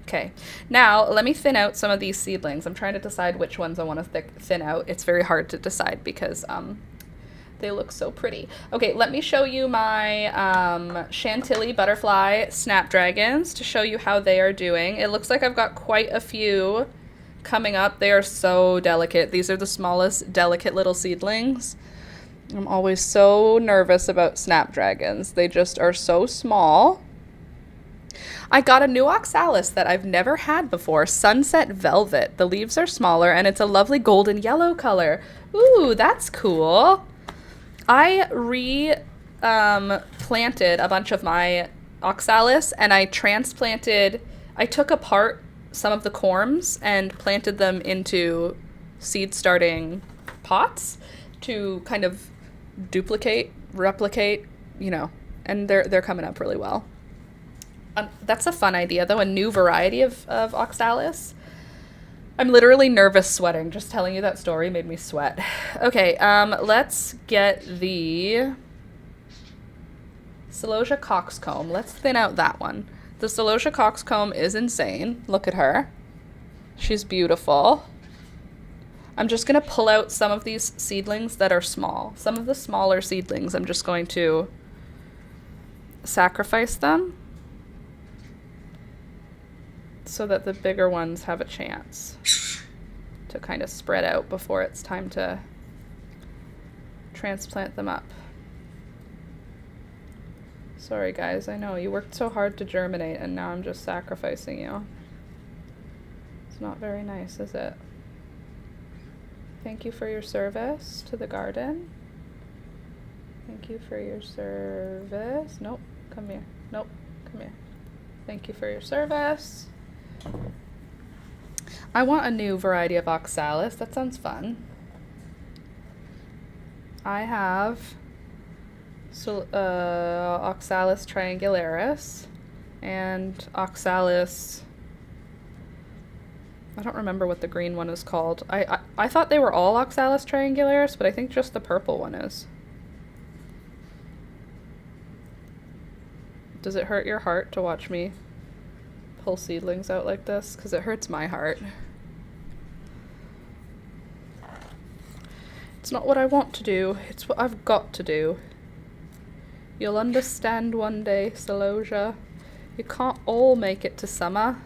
Okay, now let me thin out some of these seedlings. I'm trying to decide which ones I want to thin out. It's very hard to decide because they look so pretty. Okay, let me show you my Chantilly butterfly snapdragons to show you how they are doing. It looks like I've got quite a few coming up. They are so delicate. These are the smallest, delicate little seedlings. I'm always so nervous about snapdragons. They just are so small. I got a new oxalis that I've never had before, Sunset Velvet. The leaves are smaller, and it's a lovely golden yellow color. Ooh, that's cool. I planted a bunch of my oxalis, and I took apart some of the corms and planted them into seed-starting pots to kind of replicate, and they're coming up really well. That's a fun idea, though, a new variety of oxalis. I'm literally nervous sweating. Just telling you that story made me sweat. Okay, let's get the Celosia coxcomb. Let's thin out that one. The Celosia coxcomb is insane. Look at her. She's beautiful. I'm just going to pull out some of these seedlings that are small. Some of the smaller seedlings, I'm just going to sacrifice them so that the bigger ones have a chance to kind of spread out before it's time to transplant them up. Sorry guys, I know you worked so hard to germinate and now I'm just sacrificing you. It's not very nice, is it? Thank you for your service to the garden. Thank you for your service. Nope, come here. Nope, come here. Thank you for your service. I want a new variety of oxalis. That sounds fun. I have Oxalis triangularis and Oxalis. I don't remember what the green one is called. I thought they were all Oxalis triangularis, but I think just the purple one is. Does it hurt your heart to watch me pull seedlings out like this? Because it hurts my heart. It's not what I want to do, it's what I've got to do. You'll understand one day, Celosia. You can't all make it to summer.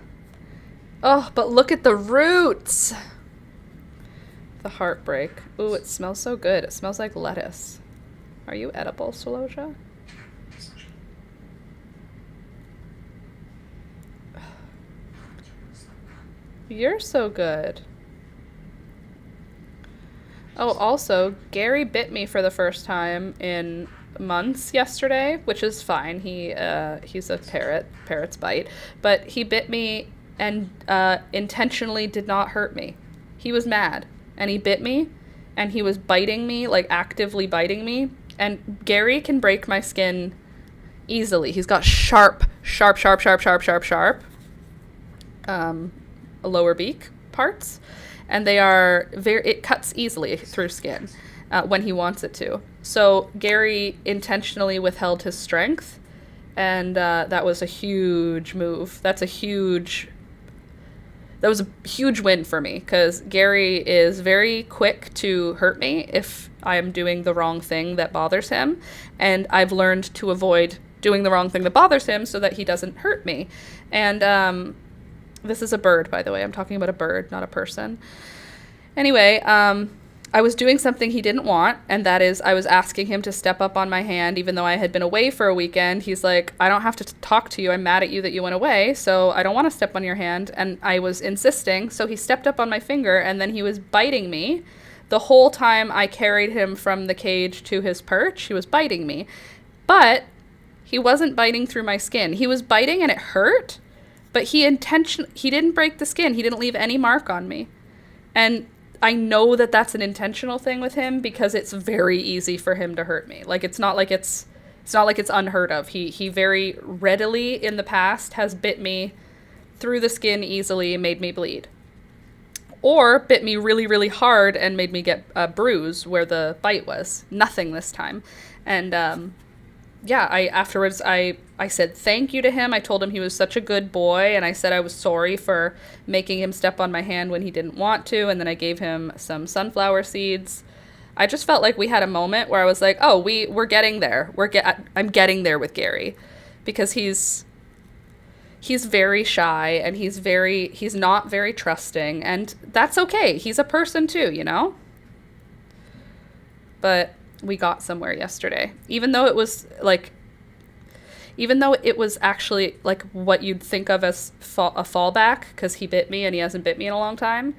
Oh, but look at the roots! The heartbreak. Ooh, it smells so good. It smells like lettuce. Are you edible, Celosia? You're so good. Oh, also, Gary bit me for the first time in months yesterday, which is fine. He's a parrot. Parrots bite. But he bit me and intentionally did not hurt me. He was mad, and he bit me, and he was biting me, like actively biting me. And Gary can break my skin easily. He's got sharp lower beak parts, and they are it cuts easily through skin when he wants it to. So Gary intentionally withheld his strength, and that was a huge move. That was a huge win for me, because Gary is very quick to hurt me if I am doing the wrong thing that bothers him, and I've learned to avoid doing the wrong thing that bothers him so that he doesn't hurt me. And this is a bird, by the way. I'm talking about a bird, not a person. Anyway, I was doing something he didn't want, and that is I was asking him to step up on my hand, even though I had been away for a weekend. He's like, I don't have to talk to you. I'm mad at you that you went away, so I don't want to step on your hand. And I was insisting, so he stepped up on my finger, and then he was biting me. The whole time I carried him from the cage to his perch, he was biting me. But he wasn't biting through my skin. He was biting, and it hurt, but he didn't break the skin. He didn't leave any mark on me. And I know that that's an intentional thing with him, because it's very easy for him to hurt me. Like, it's not like it's unheard of. He very readily in the past has bit me through the skin easily and made me bleed. Or bit me really, really hard and made me get a bruise where the bite was. Nothing this time. And afterwards I said thank you to him. I told him he was such a good boy, and I said I was sorry for making him step on my hand when he didn't want to, and then I gave him some sunflower seeds. I just felt like we had a moment where I was like, oh, we're getting there. I'm getting there with Gary, because he's very shy, and he's not very trusting, and that's okay. He's a person too, you know? But we got somewhere yesterday, even though it was actually like what you'd think of as a fallback, because he bit me and he hasn't bit me in a long time.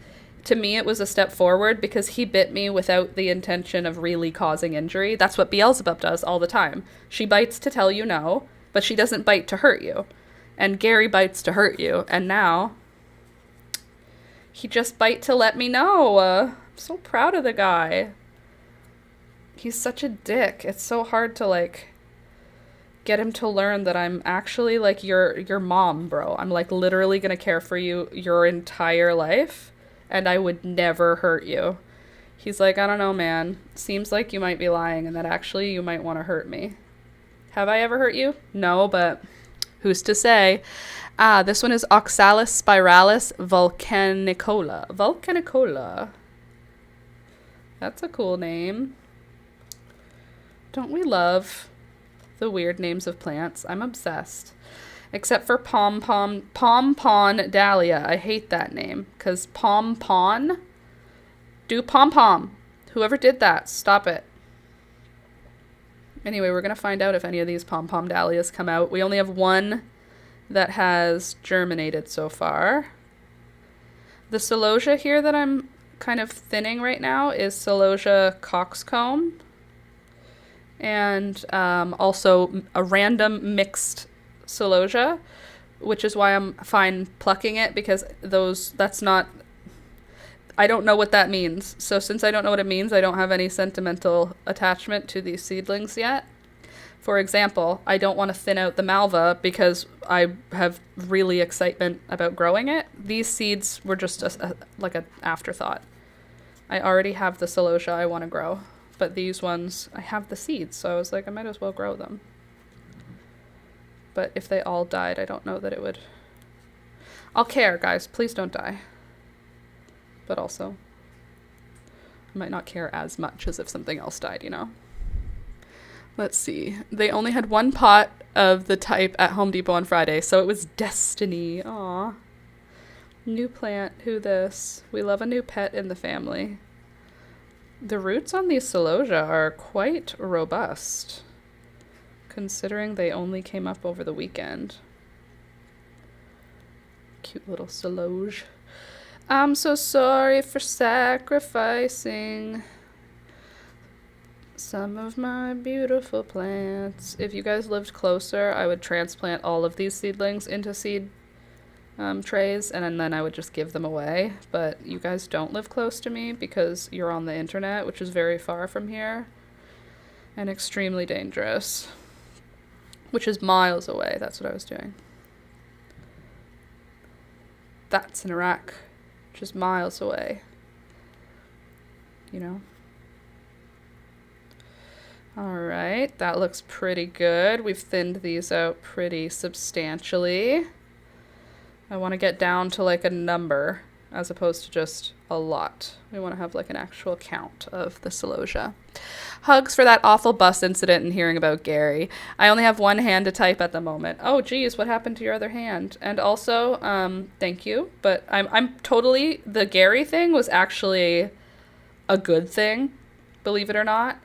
To me, it was a step forward, because he bit me without the intention of really causing injury. That's what Beelzebub does all the time. She bites to tell you no, but she doesn't bite to hurt you. And Gary bites to hurt you, and now he just bite to let me know. I'm so proud of the guy. He's such a dick. It's so hard to, like, get him to learn that I'm actually, like, your mom, bro. I'm, like, literally gonna care for you your entire life, and I would never hurt you. He's like, I don't know, man. Seems like you might be lying, and that actually you might want to hurt me. Have I ever hurt you? No, but who's to say? This one is Oxalis spiralis volcanicola. Volcanicola. That's a cool name. Don't we love the weird names of plants? I'm obsessed. Except for Pompon Dahlia. I hate that name. Because Pompon? Do pom-pom. Whoever did that, stop it. Anyway, we're going to find out if any of these pom-pom dahlias come out. We only have one that has germinated so far. The celosia here that I'm kind of thinning right now is Celosia coxcomb. And also a random mixed celosia, which is why I'm fine plucking it, because I don't know what that means. So since I don't know what it means, I don't have any sentimental attachment to these seedlings yet. For example, I don't want to thin out the malva because I have really excitement about growing it. These seeds were just like an afterthought. I already have the celosia I want to grow, but these ones, I have the seeds, so I was like, I might as well grow them. But if they all died, I don't know that it would... I'll care, guys. Please don't die. But also, I might not care as much as if something else died, you know? Let's see. They only had one pot of the type at Home Depot on Friday, so it was Destiny. Aw. New plant. Who this? We love a new pet in the family. The roots on these celosia are quite robust, considering they only came up over the weekend. Cute little celosia. I'm so sorry for sacrificing some of my beautiful plants. If you guys lived closer, I would transplant all of these seedlings into seed trays, and then I would just give them away. But you guys don't live close to me because you're on the internet, which is very far from here and extremely dangerous, which is miles away. That's what I was doing. That's in Iraq, which is miles away, you know? All right, that looks pretty good. We've thinned these out pretty substantially. I want to get down to like a number as opposed to just a lot. We want to have like an actual count of the celosia. Hugs for that awful bus incident and hearing about Gary. I only have one hand to type at the moment. Oh geez, what happened to your other hand? And also, thank you, but I'm totally, the Gary thing was actually a good thing, believe it or not.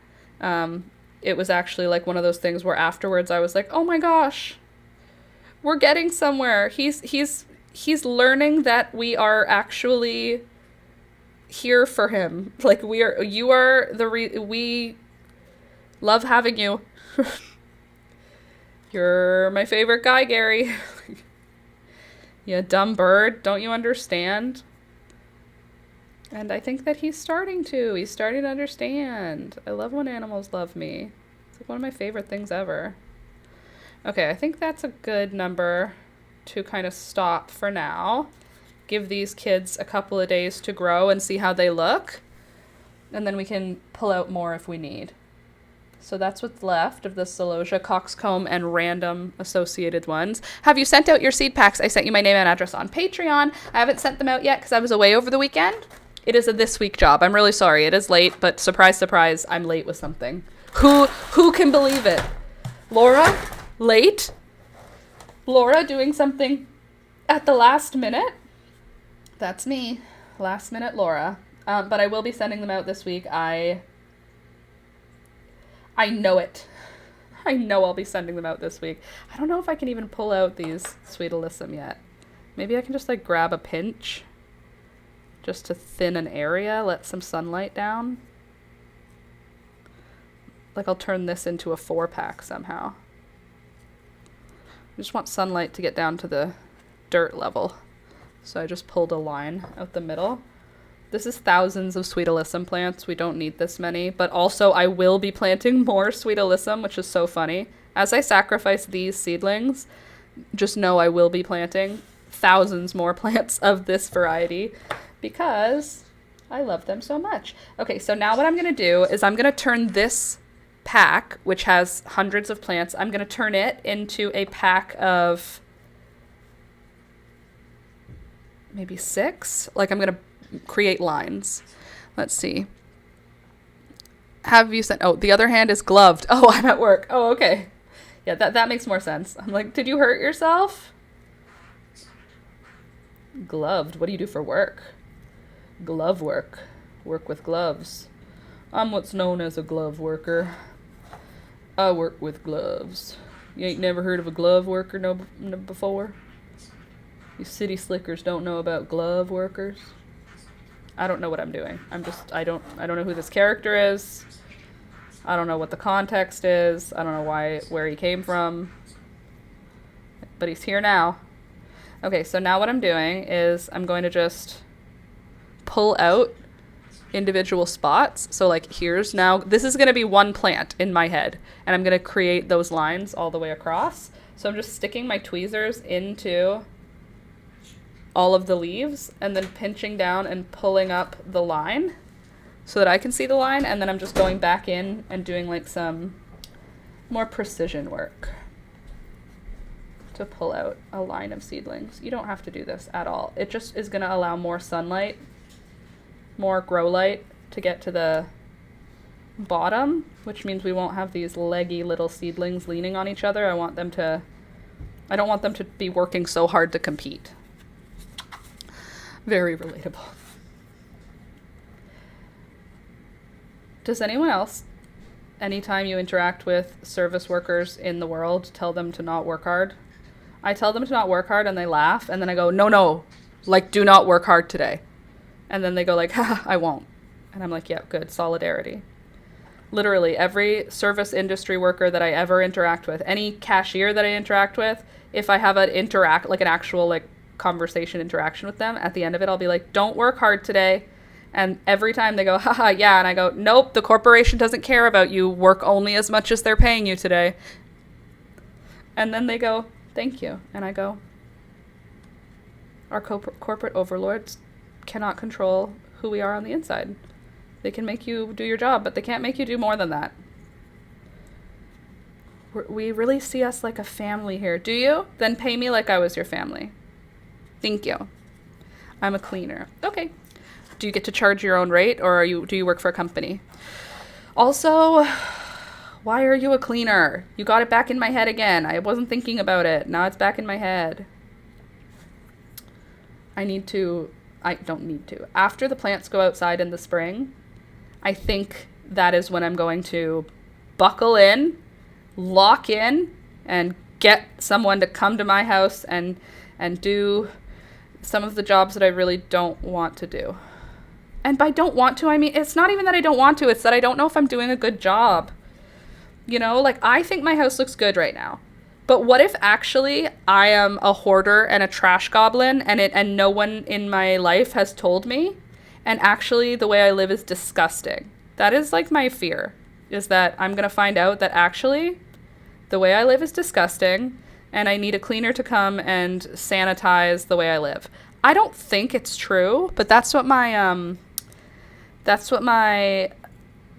It was actually like one of those things where afterwards I was like, oh my gosh, we're getting somewhere. He's learning that we are actually here for him. Like we love having you. You're my favorite guy, Gary. You dumb bird. Don't you understand? And I think that he's starting to. He's starting to understand. I love when animals love me. It's like one of my favorite things ever. Okay, I think that's a good number to kind of stop for now. Give these kids a couple of days to grow and see how they look. And then we can pull out more if we need. So that's what's left of the celosia, coxcomb, and random associated ones. Have you sent out your seed packs? I sent you my name and address on Patreon. I haven't sent them out yet because I was away over the weekend. It is a this week job. I'm really sorry. It is late, but surprise, surprise, I'm late with something. Who can believe it? Laura? Late? Laura doing something at the last minute? That's me. Last minute Laura. But I will be sending them out this week. I know it. I know I'll be sending them out this week. I don't know if I can even pull out these Sweet Alyssum yet. Maybe I can just like grab a pinch just to thin an area, let some sunlight down. Like I'll turn this into a 4-pack somehow. I just want sunlight to get down to the dirt level. So I just pulled a line out the middle. This is thousands of Sweet Alyssum plants. We don't need this many, but also I will be planting more Sweet Alyssum, which is so funny. As I sacrifice these seedlings, just know I will be planting thousands more plants of this variety because I love them so much. Okay, so now what I'm going to do is I'm going to turn this pack, which has hundreds of plants, I'm going to turn it into a pack of maybe 6. Like I'm going to create lines. Let's see. Have you sent... Oh, the other hand is gloved. Oh, I'm at work. Oh, okay. Yeah, that makes more sense. I'm like, did you hurt yourself? Gloved. What do you do for work? Glove work. Work with gloves. I'm what's known as a glove worker. I work with gloves. You ain't never heard of a glove worker no before? You city slickers don't know about glove workers? I don't know what I'm doing. I don't know who this character is. I don't know what the context is. I don't know where he came from. But he's here now. Okay, so now what I'm doing is I'm going to just pull out individual spots. So like here's now, this is going to be one plant in my head, and I'm going to create those lines all the way across. So I'm just sticking my tweezers into all of the leaves and then pinching down and pulling up the line so that I can see the line, and then I'm just going back in and doing like some more precision work to pull out a line of seedlings. You don't have to do this at all. It just is going to allow more sunlight, more grow light to get to the bottom, which means we won't have these leggy little seedlings leaning on each other. I don't want them to be working so hard to compete. Very relatable. Does anyone else, anytime you interact with service workers in the world, tell them to not work hard? I tell them to not work hard and they laugh, and then I go, no, like, do not work hard today. And then they go like, ha, I won't. And I'm like, yeah, good, solidarity. Literally every service industry worker that I ever interact with, any cashier that I interact with, if I have an actual like conversation interaction with them, at the end of it, I'll be like, don't work hard today. And every time they go, haha, yeah. And I go, nope, the corporation doesn't care about you. Work only as much as they're paying you today. And then they go, thank you. And I go, our corporate overlords cannot control who we are on the inside. They can make you do your job, but they can't make you do more than that. We really see us like a family here. Do you? Then pay me like I was your family. Thank you. I'm a cleaner. Okay. Do you get to charge your own rate, or do you work for a company? Also, why are you a cleaner? You got it back in my head again. I wasn't thinking about it. Now it's back in my head. I don't need to. After the plants go outside in the spring, I think that is when I'm going to buckle in, lock in, and get someone to come to my house and do some of the jobs that I really don't want to do. And by don't want to, I mean, it's not even that I don't want to, it's that I don't know if I'm doing a good job. You know, like, I think my house looks good right now. But what if actually I am a hoarder and a trash goblin and no one in my life has told me, and actually the way I live is disgusting? That is like my fear, is that I'm going to find out that actually the way I live is disgusting and I need a cleaner to come and sanitize the way I live. I don't think it's true, but that's what my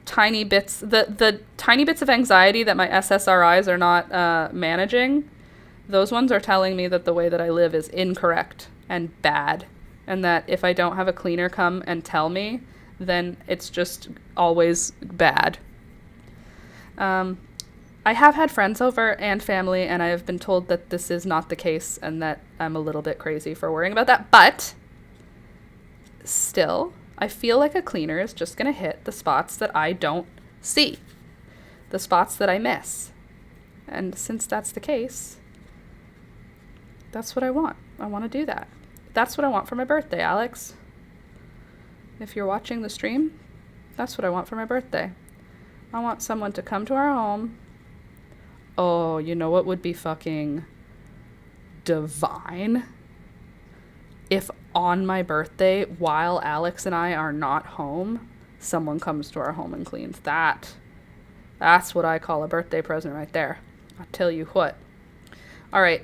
tiny bits, the tiny bits of anxiety that my SSRIs are not managing, those ones are telling me that the way that I live is incorrect and bad, and that if I don't have a cleaner come and tell me, then it's just always bad. I have had friends over and family, and I have been told that this is not the case and that I'm a little bit crazy for worrying about that, but still, I feel like a cleaner is just going to hit the spots that I don't see, the spots that I miss. And since that's the case, that's what I want. I want to do that. That's what I want for my birthday, Alex. If you're watching the stream, that's what I want for my birthday. I want someone to come to our home. Oh, you know what would be fucking divine? If on my birthday, while Alex and I are not home, someone comes to our home and cleans. That's what I call a birthday present right there. I'll tell you what. All right,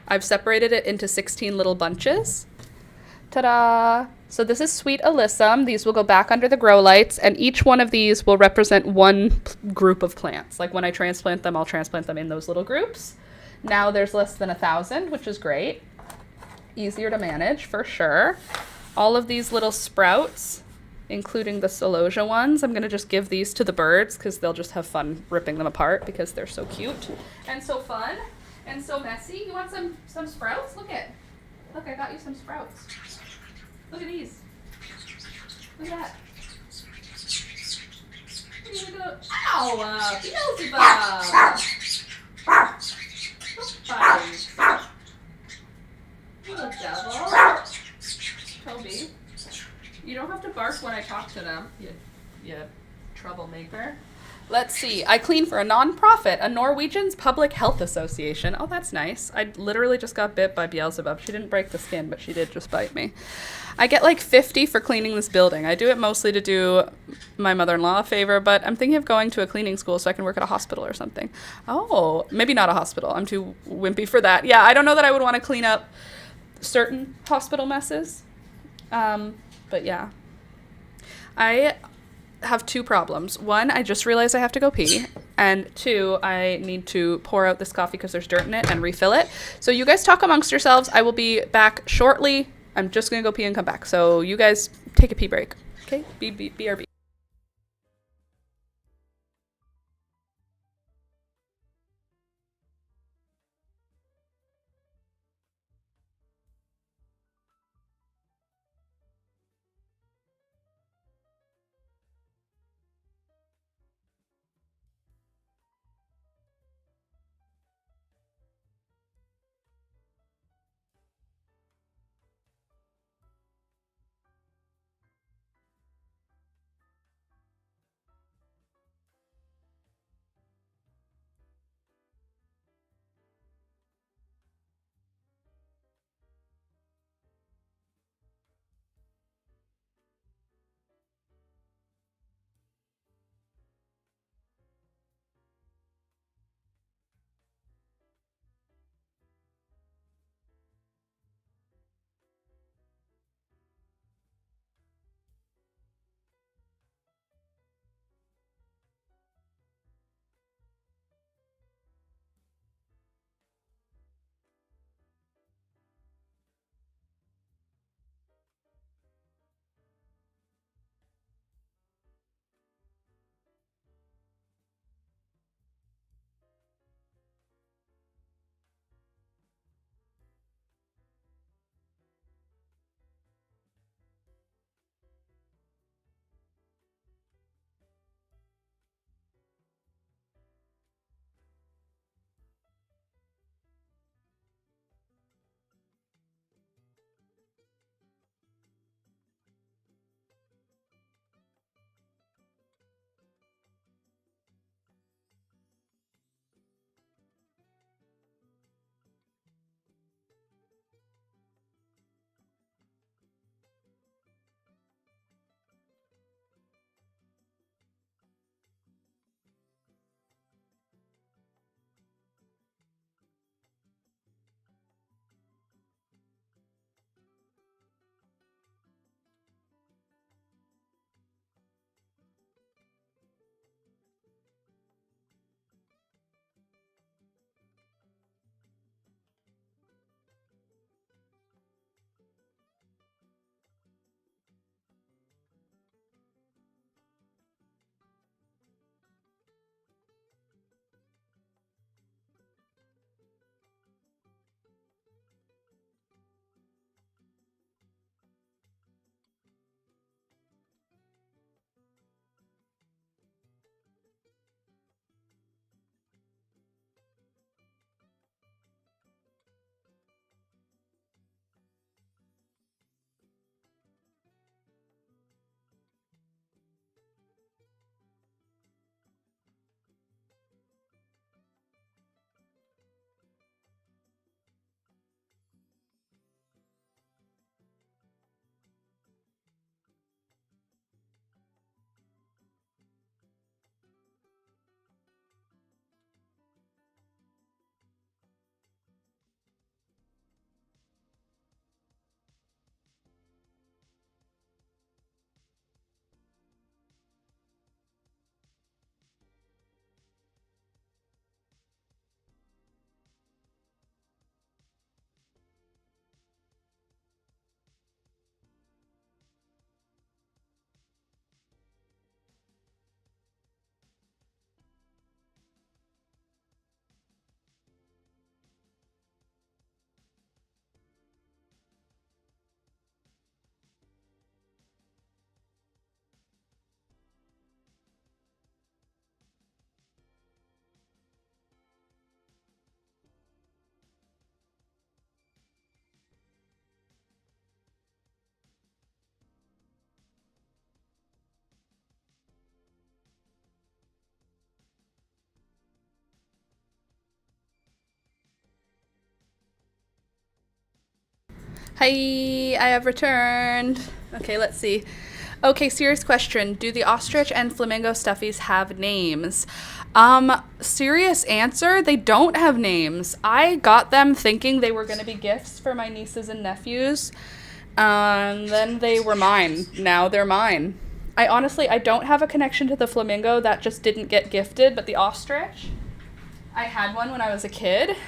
I've separated it into 16 little bunches. Ta-da! So this is Sweet Alyssum. These will go back under the grow lights, and each one of these will represent one group of plants. Like when I transplant them, I'll transplant them in those little groups. Now there's less than 1,000, which is great. Easier to manage for sure. All of these little sprouts, including the celosia ones, I'm going to just give these to the birds because they'll just have fun ripping them apart because they're so cute and so fun and so messy. You want some sprouts? Look, I got you some sprouts. Look at these. Look at that. Look at those. Ow! Beelzebub! Bye. Little devil. Toby. You don't have to bark when I talk to them, you troublemaker. Let's see. I clean for a nonprofit, a Norwegian's Public Health Association. Oh, that's nice. I literally just got bit by Beelzebub. She didn't break the skin, but she did just bite me. I get like 50 for cleaning this building. I do it mostly to do my mother-in-law a favor, but I'm thinking of going to a cleaning school so I can work at a hospital or something. Oh, maybe not a hospital. I'm too wimpy for that. Yeah, I don't know that I would want to clean up certain hospital messes. But yeah. I have two problems. One, I just realized I have to go pee. And two, I need to pour out this coffee because there's dirt in it and refill it. So you guys talk amongst yourselves. I will be back shortly. I'm just going to go pee and come back. So you guys take a pee break. Okay? BRB. Hi, I have returned. Okay, let's see. Okay, serious question. Do the ostrich and flamingo stuffies have names? Serious answer, they don't have names. I got them thinking they were going to be gifts for my nieces and nephews. Then they were mine. Now they're mine. I don't have a connection to the flamingo. That just didn't get gifted, but the ostrich, I had one when I was a kid.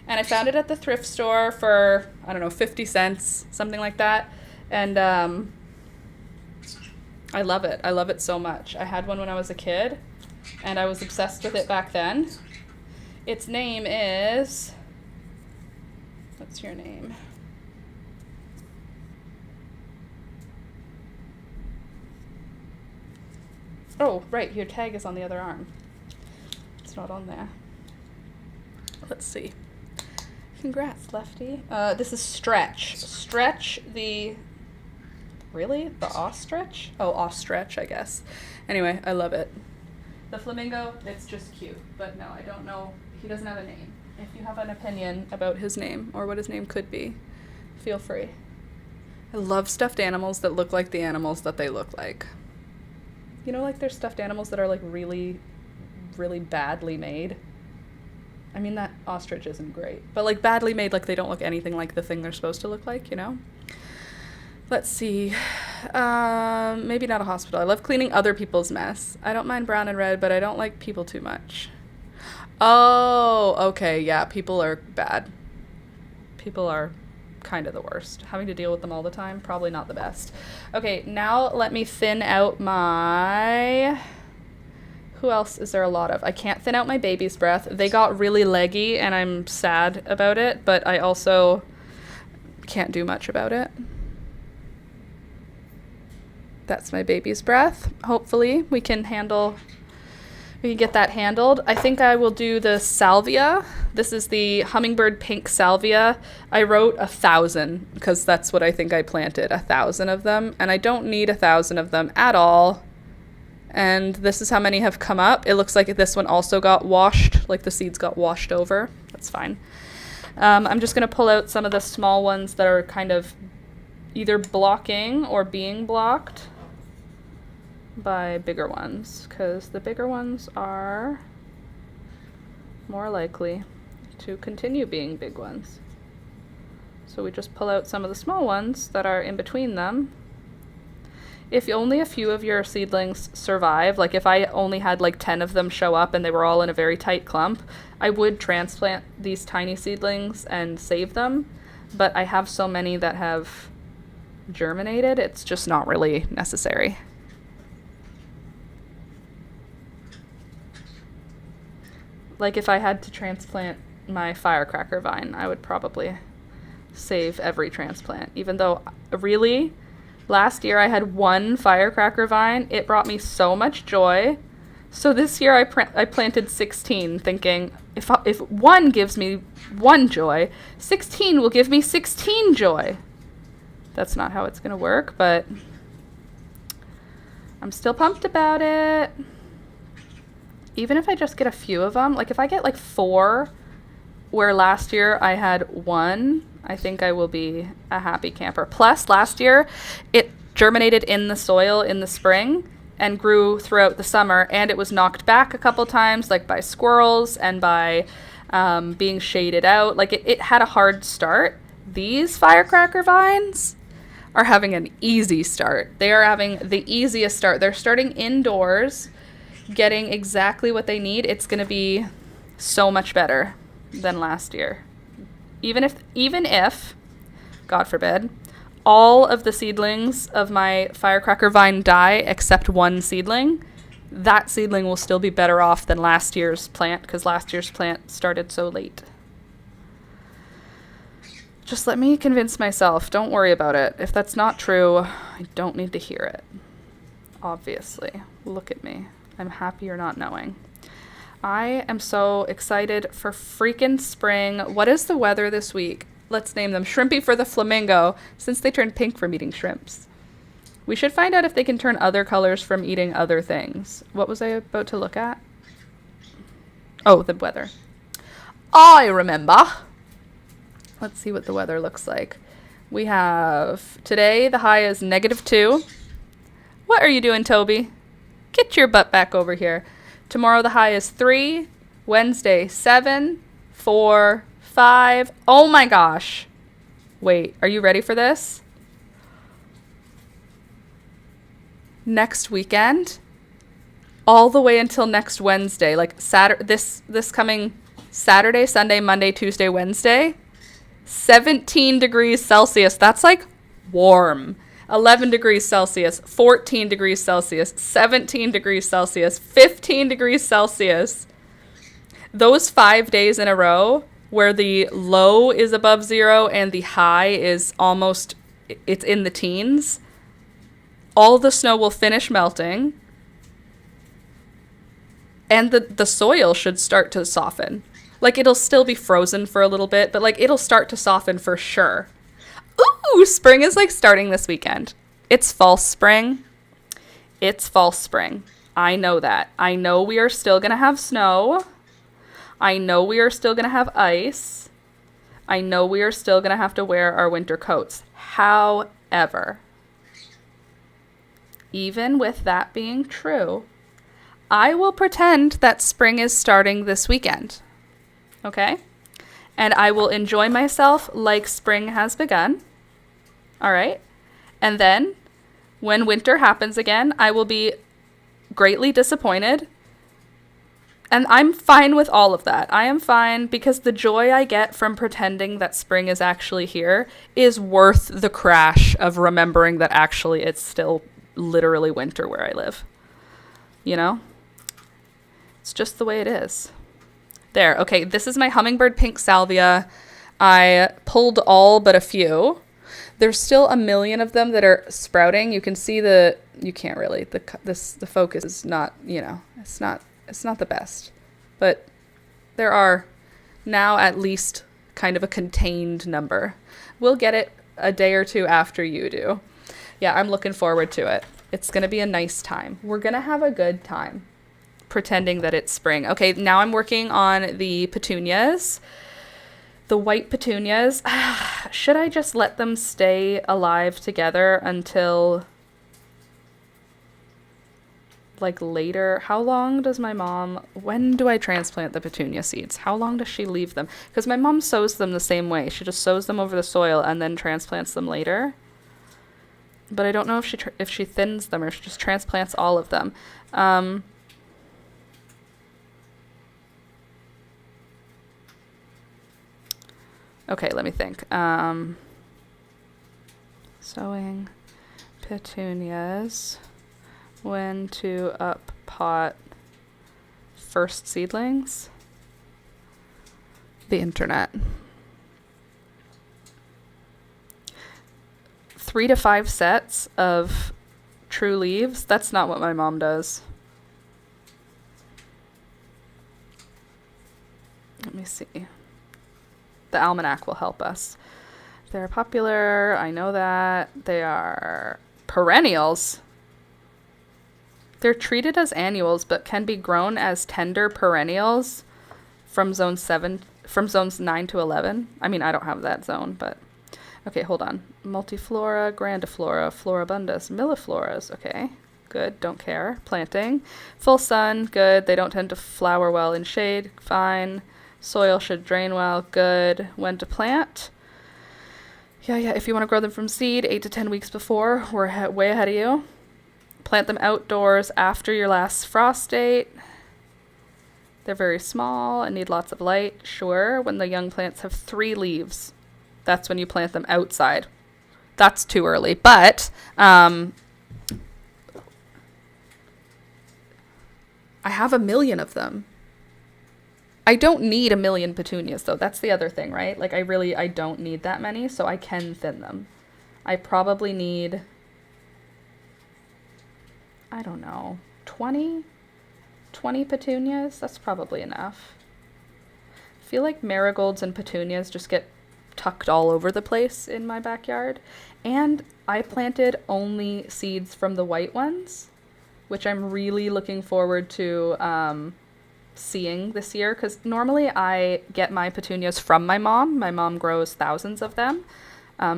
And I found it at the thrift store for, I don't know, 50 cents, something like that. And I love it. I love it so much. I had one when I was a kid, and I was obsessed with it back then. Its name is... What's your name? Oh, right. Your tag is on the other arm. It's not on there. Let's see. Congrats, Lefty. This is Stretch. Stretch the... Really? The ostrich? Oh, ostrich, I guess. Anyway, I love it. The flamingo, it's just cute. But no, I don't know. He doesn't have a name. If you have an opinion about his name or what his name could be, feel free. I love stuffed animals that look like the animals that they look like. You know, like there's stuffed animals that are like really, really badly made. I mean, that ostrich isn't great, but like badly made, like they don't look anything like the thing they're supposed to look like, you know? Let's see. Maybe not a hospital. I love cleaning other people's mess. I don't mind brown and red, but I don't like people too much. Oh, okay. Yeah, people are bad. People are kind of the worst. Having to deal with them all the time, probably not the best. Okay, now let me thin out my... Who else is there a lot of? I can't thin out my baby's breath. They got really leggy, and I'm sad about it, but I also can't do much about it. That's my baby's breath. Hopefully we can get that handled. I think I will do the salvia. This is the hummingbird pink salvia. I wrote 1,000 because that's what I think I planted, 1,000 of them, and I don't need 1,000 of them at all. And this is how many have come up. It looks like this one also got washed, like the seeds got washed over. That's fine. I'm just going to pull out some of the small ones that are kind of either blocking or being blocked by bigger ones, because the bigger ones are more likely to continue being big ones. So we just pull out some of the small ones that are in between them. If only a few of your seedlings survive, like if I only had like 10 of them show up and they were all in a very tight clump, I would transplant these tiny seedlings and save them, but I have so many that have germinated, it's just not really necessary. Like if I had to transplant my firecracker vine, I would probably save every transplant, even though really... Last year I had one firecracker vine. It brought me so much joy. So this year I planted 16, thinking if one gives me one joy, 16 will give me 16 joy. That's not how it's going to work, but I'm still pumped about it. Even if I just get a few of them, like if I get like 4, where last year I had 1, I think I will be a happy camper. Plus, last year, it germinated in the soil in the spring and grew throughout the summer, and it was knocked back a couple times, like by squirrels and by being shaded out. Like, it had a hard start. These firecracker vines are having an easy start. They are having the easiest start. They're starting indoors, getting exactly what they need. It's going to be so much better than last year. Even if, God forbid, all of the seedlings of my firecracker vine die except one seedling, that seedling will still be better off than last year's plant, because last year's plant started so late. Just let me convince myself. Don't worry about it. If that's not true, I don't need to hear it. Obviously. Look at me. I'm happy you're not knowing. I am so excited for freaking spring. What is the weather this week? Let's name them. Shrimpy for the flamingo, since they turned pink from eating shrimps. We should find out if they can turn other colors from eating other things. What was I about to look at? Oh, the weather. I remember. Let's see what the weather looks like. We have today the high is -2. What are you doing, Toby? Get your butt back over here. Tomorrow the high is 3. Wednesday 7, 4, 5. Oh my gosh. Wait, are you ready for this? Next weekend, all the way until next Wednesday, like Saturday, this coming Saturday, Sunday, Monday, Tuesday, Wednesday, 17 degrees Celsius. That's like warm. 11 degrees Celsius, 14 degrees Celsius, 17 degrees Celsius, 15 degrees Celsius. Those 5 days in a row where the low is above 0 and the high is almost, it's in the teens, all the snow will finish melting and the soil should start to soften. Like, it'll still be frozen for a little bit, but like it'll start to soften for sure. Ooh, spring is like starting this weekend. It's false spring. It's false spring. I know that. I know we are still going to have snow. I know we are still going to have ice. I know we are still going to have to wear our winter coats. However, even with that being true, I will pretend that spring is starting this weekend. Okay? And I will enjoy myself like spring has begun. All right? And then, when winter happens again, I will be greatly disappointed. And I'm fine with all of that. I am fine because the joy I get from pretending that spring is actually here is worth the crash of remembering that actually it's still literally winter where I live. You know? It's just the way it is. There. Okay, this is my hummingbird pink salvia. I pulled all but a few. There's still a million of them that are sprouting. You can see you can't really, the focus is not, it's not the best. But there are now at least kind of a contained number. We'll get it a day or two after you do. Yeah, I'm looking forward to it. It's going to be a nice time. We're going to have a good time pretending that it's spring. Okay, now I'm working on the petunias. The white petunias. Should I just let them stay alive together until like later? How long does when do I transplant the petunia seeds? How long does she leave them? Because my mom sows them the same way. She just sows them over the soil and then transplants them later. But I don't know if she thins them or if she just transplants all of them. Okay, let me think. Sowing petunias. When to up pot first seedlings. The internet. 3 to 5 sets of true leaves. That's not what my mom does. Let me see. The almanac will help us. They're popular. I know that. They are perennials. They're treated as annuals, but can be grown as tender perennials from zones 9 to 11. I mean, I don't have that zone, but okay, hold on. Multiflora, grandiflora, floribundus, millifloras. Okay, good. Don't care. Planting. Full sun. Good. They don't tend to flower well in shade. Fine. Soil should drain well. Good. When to plant? Yeah. If you want to grow them from seed, 8 to 10 weeks before, we're way ahead of you. Plant them outdoors after your last frost date. They're very small and need lots of light. Sure. When the young plants have 3 leaves, that's when you plant them outside. That's too early. But I have 1 million of them. I don't need 1 million petunias, though. That's the other thing, right? Like, I don't need that many, so I can thin them. I probably need, I don't know, 20 petunias? That's probably enough. I feel like marigolds and petunias just get tucked all over the place in my backyard. And I planted only seeds from the white ones, which I'm really looking forward to seeing this year, because normally I get my petunias from my mom. My mom grows thousands of them.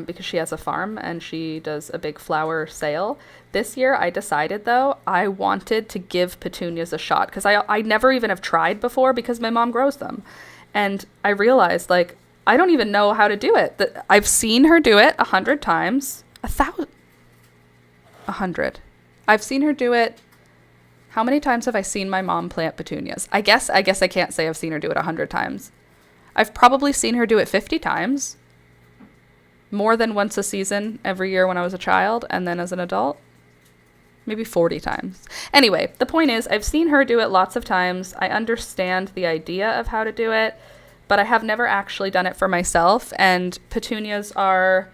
because she has a farm and she does a big flower sale. This year I decided, though, I wanted to give petunias a shot because I never even have tried before because my mom grows them. And I realized, like, I don't even know how to do it. I've seen her do it 100 times. 100. I've seen her do it. How many times have I seen my mom plant petunias? I guess I can't say I've seen her do it 100 times. I've probably seen her do it 50 times. More than once a season every year when I was a child, and then as an adult, maybe 40 times. Anyway, the point is, I've seen her do it lots of times. I understand the idea of how to do it, but I have never actually done it for myself, and petunias are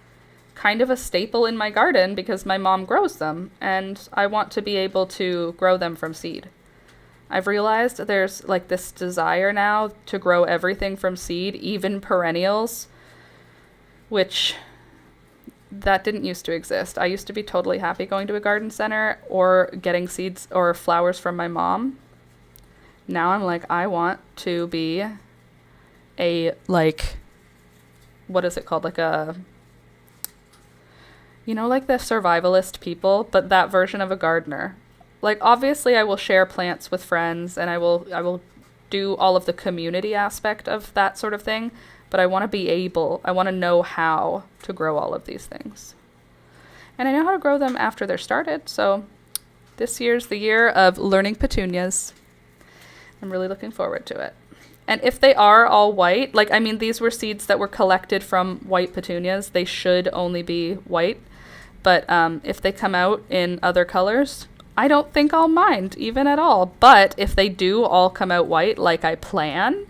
kind of a staple in my garden because my mom grows them, and I want to be able to grow them from seed. I've realized there's like this desire now to grow everything from seed, even perennials, which that didn't used to exist. I used to be totally happy going to a garden center or getting seeds or flowers from my mom. Now I'm like, I want to be a, like, what is it called? Like a, you know, like the survivalist people, but that version of a gardener. Like, obviously I will share plants with friends and I will do all of the community aspect of that sort of thing. But I want to know how to grow all of these things. And I know how to grow them after they're started. So this year's the year of learning petunias. I'm really looking forward to it. And if they are all white, like, I mean, these were seeds that were collected from white petunias. They should only be white. But if they come out in other colors, I don't think I'll mind even at all. But if they do all come out white like I plan,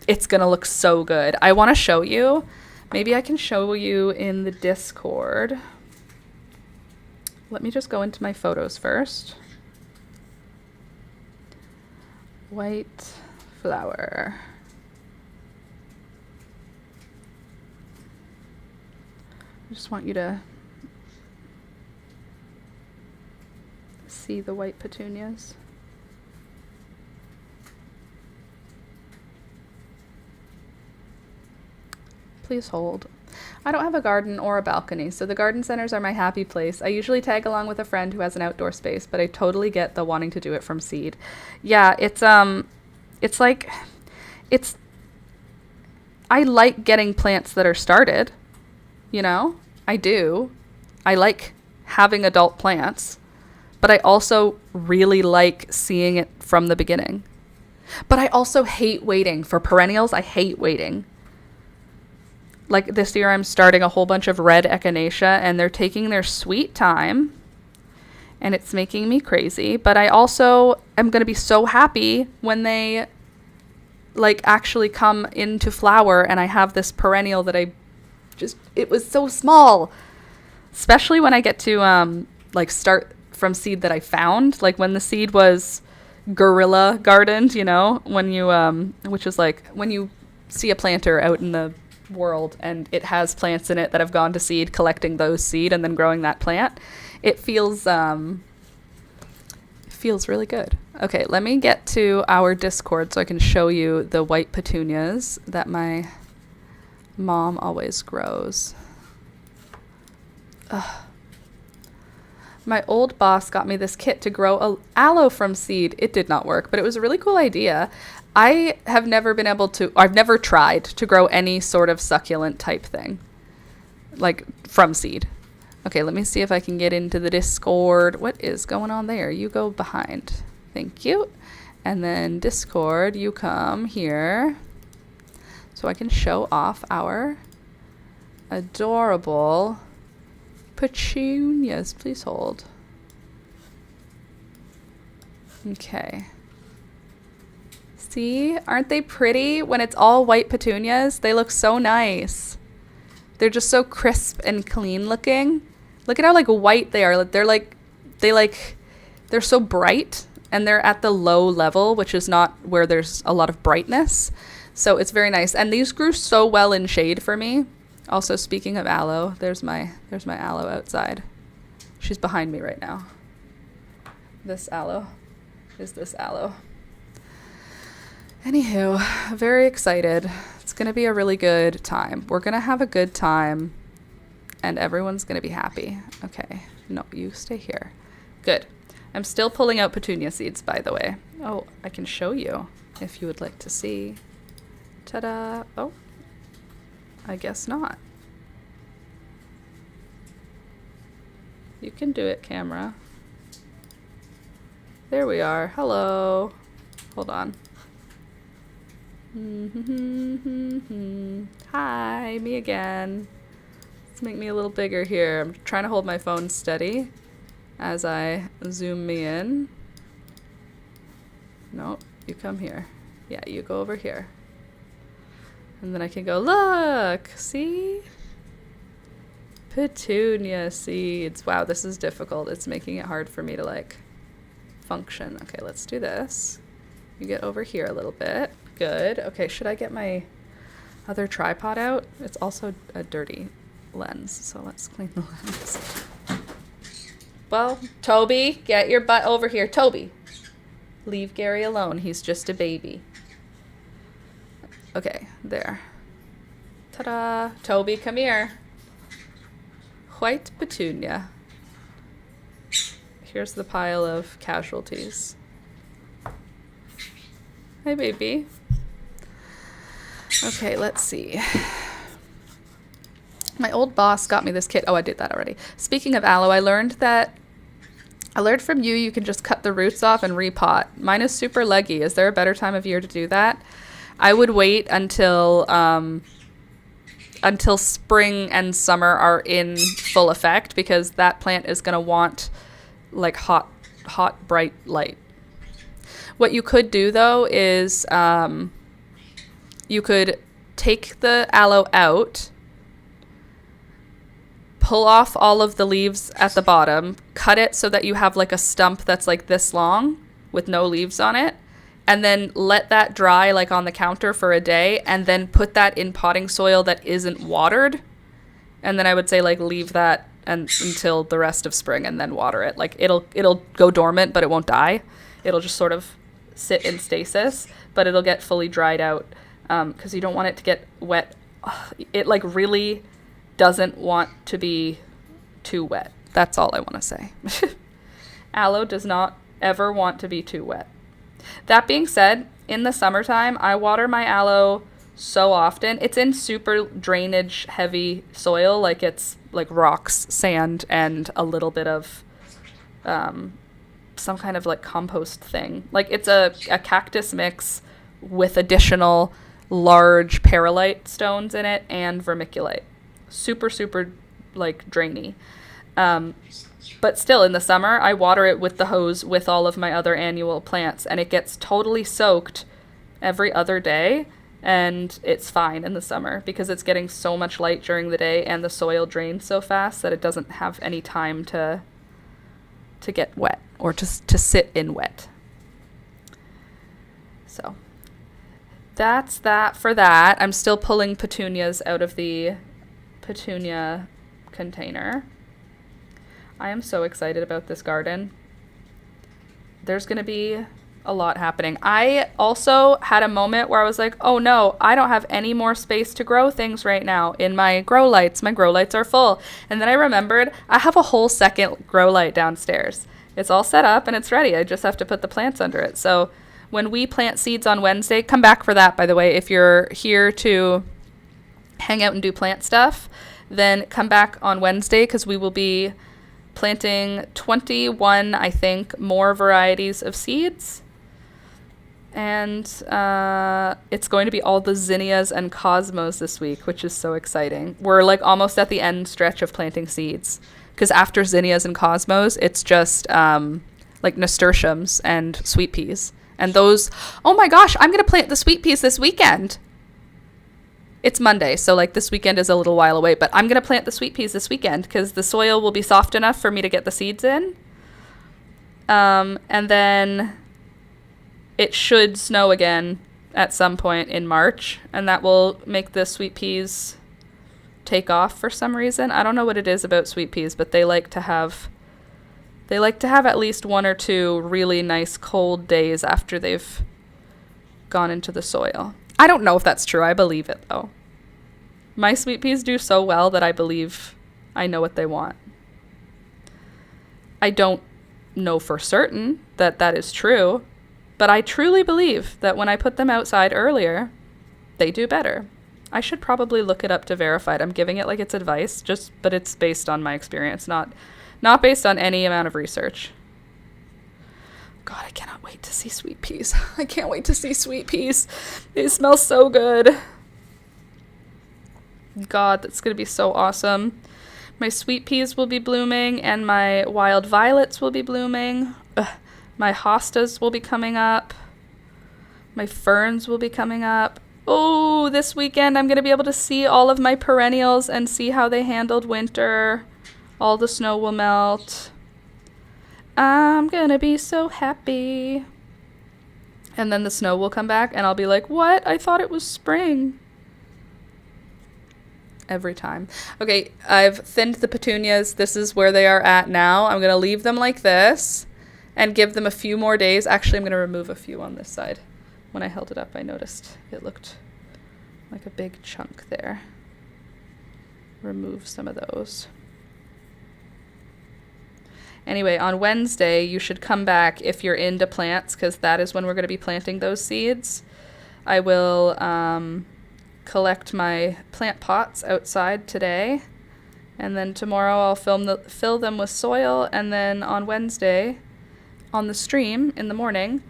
it's going to look so good. I want to show you. Maybe I can show you in the Discord. Let me just go into my photos first. White flower. I just want you to see the white petunias. Please hold. I don't have a garden or a balcony, so the garden centers are my happy place. I usually tag along with a friend who has an outdoor space, but I totally get the wanting to do it from seed. Yeah, I like getting plants that are started, you know? I do. I like having adult plants, but I also really like seeing it from the beginning. But I also hate waiting. For perennials, I hate waiting. Like this year, I'm starting a whole bunch of red echinacea, and they're taking their sweet time, and it's making me crazy. But I also am going to be so happy when they, like, actually come into flower, and I have this perennial that it was so small. Especially when I get to, like, start from seed that I found. Like, when the seed was guerrilla gardened, you know, when you, which is like when you see a planter out in the world and it has plants in it that have gone to seed, collecting those seed and then growing that plant, it feels really good. Okay, let me get to our Discord so I can show you the white petunias that my mom always grows. Ugh. My old boss got me this kit to grow aloe from seed. It did not work, but it was a really cool idea. I've never tried to grow any sort of succulent type thing, like from seed. Okay, let me see if I can get into the Discord. What is going on there? You go behind. Thank you. And then Discord, you come here so I can show off our adorable petunias. Please hold. Okay. See, aren't they pretty? When it's all white petunias, they look so nice. They're just so crisp and clean looking. Look at how like white they are. They're so bright, and they're at the low level, which is not where there's a lot of brightness. So it's very nice. And these grew so well in shade for me. Also, speaking of aloe, there's my aloe outside. She's behind me right now. This aloe is this aloe. Anywho, very excited. It's going to be a really good time. We're going to have a good time and everyone's going to be happy. Okay. No, you stay here. Good. I'm still pulling out petunia seeds, by the way. Oh, I can show you if you would like to see. Ta-da. Oh, I guess not. You can do it, camera. There we are. Hello. Hold on. Hi, me again. Let's make me a little bigger here. I'm trying to hold my phone steady as I zoom me in. No, you come here. Yeah, you go over here. And then I can go, look, see? Petunia seeds. Wow, this is difficult. It's making it hard for me to like function. Okay, let's do this. You get over here a little bit. Good. Okay, should I get my other tripod out? It's also a dirty lens, so let's clean the lens. Well, Toby, get your butt over here. Toby, leave Gary alone. He's just a baby. Okay, there. Ta-da. Toby, come here. White petunia. Here's the pile of casualties. Hi, baby. Okay, let's see. My old boss got me this kit. Oh, I did that already. Speaking of aloe, I learned from you can just cut the roots off and repot. Mine is super leggy. Is there a better time of year to do that? I would wait until spring and summer are in full effect, because that plant is going to want like hot, bright light. What you could do though is you could take the aloe out, pull off all of the leaves at the bottom, cut it so that you have like a stump that's like this long with no leaves on it, and then let that dry like on the counter for a day, and then put that in potting soil that isn't watered. And then I would say like leave that until the rest of spring and then water it. Like it'll go dormant, but it won't die. It'll just sort of sit in stasis, but it'll get fully dried out, because you don't want it to get wet. It like really doesn't want to be too wet. That's all I want to say. Aloe does not ever want to be too wet. That being said, in the summertime, I water my aloe so often. It's in super drainage heavy soil, like it's like rocks, sand, and a little bit of some kind of like compost thing. Like it's a cactus mix with additional large perlite stones in it and vermiculite. Super like drainy. But still, in the summer, I water it with the hose with all of my other annual plants, and it gets totally soaked every other day, and it's fine in the summer because it's getting so much light during the day, and the soil drains so fast that it doesn't have any time to get wet or to sit in wet. So that's that for that. I'm still pulling petunias out of the petunia container. I am so excited about this garden. There's going to be a lot happening. I also had a moment where I was like, oh no, I don't have any more space to grow things right now in my grow lights. My grow lights are full. And then I remembered I have a whole second grow light downstairs. It's all set up and it's ready. I just have to put the plants under it. So when we plant seeds on Wednesday, come back for that, by the way. If you're here to hang out and do plant stuff, then come back on Wednesday, because we will be planting 21, I think, more varieties of seeds. And it's going to be all the zinnias and cosmos this week, which is so exciting. We're like almost at the end stretch of planting seeds, because after zinnias and cosmos, it's just like nasturtiums and sweet peas. And those, oh my gosh, I'm going to plant the sweet peas this weekend. It's Monday, so like this weekend is a little while away, but I'm going to plant the sweet peas this weekend because the soil will be soft enough for me to get the seeds in. And then it should snow again at some point in March, and that will make the sweet peas take off for some reason. I don't know what it is about sweet peas, but they like to have at least 1 or 2 really nice cold days after they've gone into the soil. I don't know if that's true. I believe it, though. My sweet peas do so well that I believe I know what they want. I don't know for certain that that is true, but I truly believe that when I put them outside earlier, they do better. I should probably look it up to verify it. I'm giving it like it's advice, but it's based on my experience, not based on any amount of research. God, I cannot wait to see sweet peas. I can't wait to see sweet peas. They smell so good. God, that's going to be so awesome. My sweet peas will be blooming and my wild violets will be blooming. My hostas will be coming up. My ferns will be coming up. Oh, this weekend I'm going to be able to see all of my perennials and see how they handled winter. All the snow will melt. I'm going to be so happy. And then the snow will come back and I'll be like, what? I thought it was spring. Every time. Okay, I've thinned the petunias. This is where they are at now. I'm going to leave them like this and give them a few more days. Actually, I'm going to remove a few on this side. When I held it up, I noticed it looked like a big chunk there. Remove some of those. Anyway, on Wednesday, you should come back if you're into plants, because that is when we're going to be planting those seeds. I will collect my plant pots outside today, and then tomorrow I'll fill them with soil, and then on Wednesday, on the stream in the morning,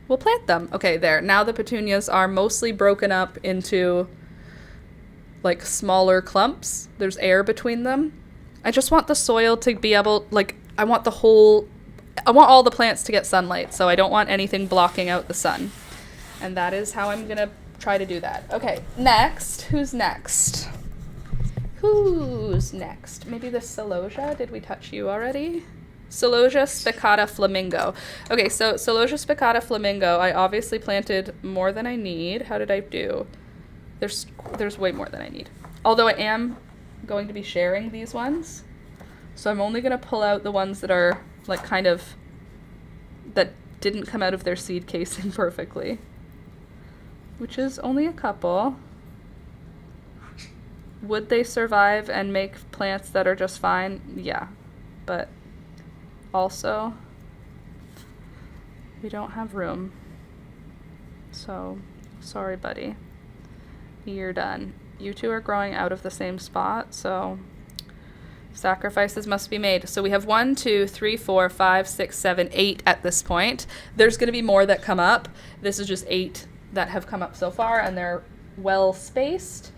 we'll plant them. Okay, there. Now the petunias are mostly broken up into like smaller clumps. There's air between them. I just want the soil to be able, like, I want all the plants to get sunlight, so I don't want anything blocking out the sun. And that is how I'm gonna try to do that. Okay, next. Who's next? Maybe the celosia? Did we touch you already? Celosia spicata flamingo. Okay, so Celosia spicata flamingo, I obviously planted more than I need. How did I do? There's way more than I need. Although I am going to be sharing these ones. So I'm only going to pull out the ones that are like kind of, that didn't come out of their seed casing perfectly. Which is only a couple. Would they survive and make plants that are just fine? Yeah, but also, we don't have room. So, sorry, buddy. You're done. You two are growing out of the same spot, so sacrifices must be made. So we have 1, 2, 3, 4, 5, 6, 7, 8 at this point. There's going to be more that come up. This is just 8 that have come up so far, and they're well spaced.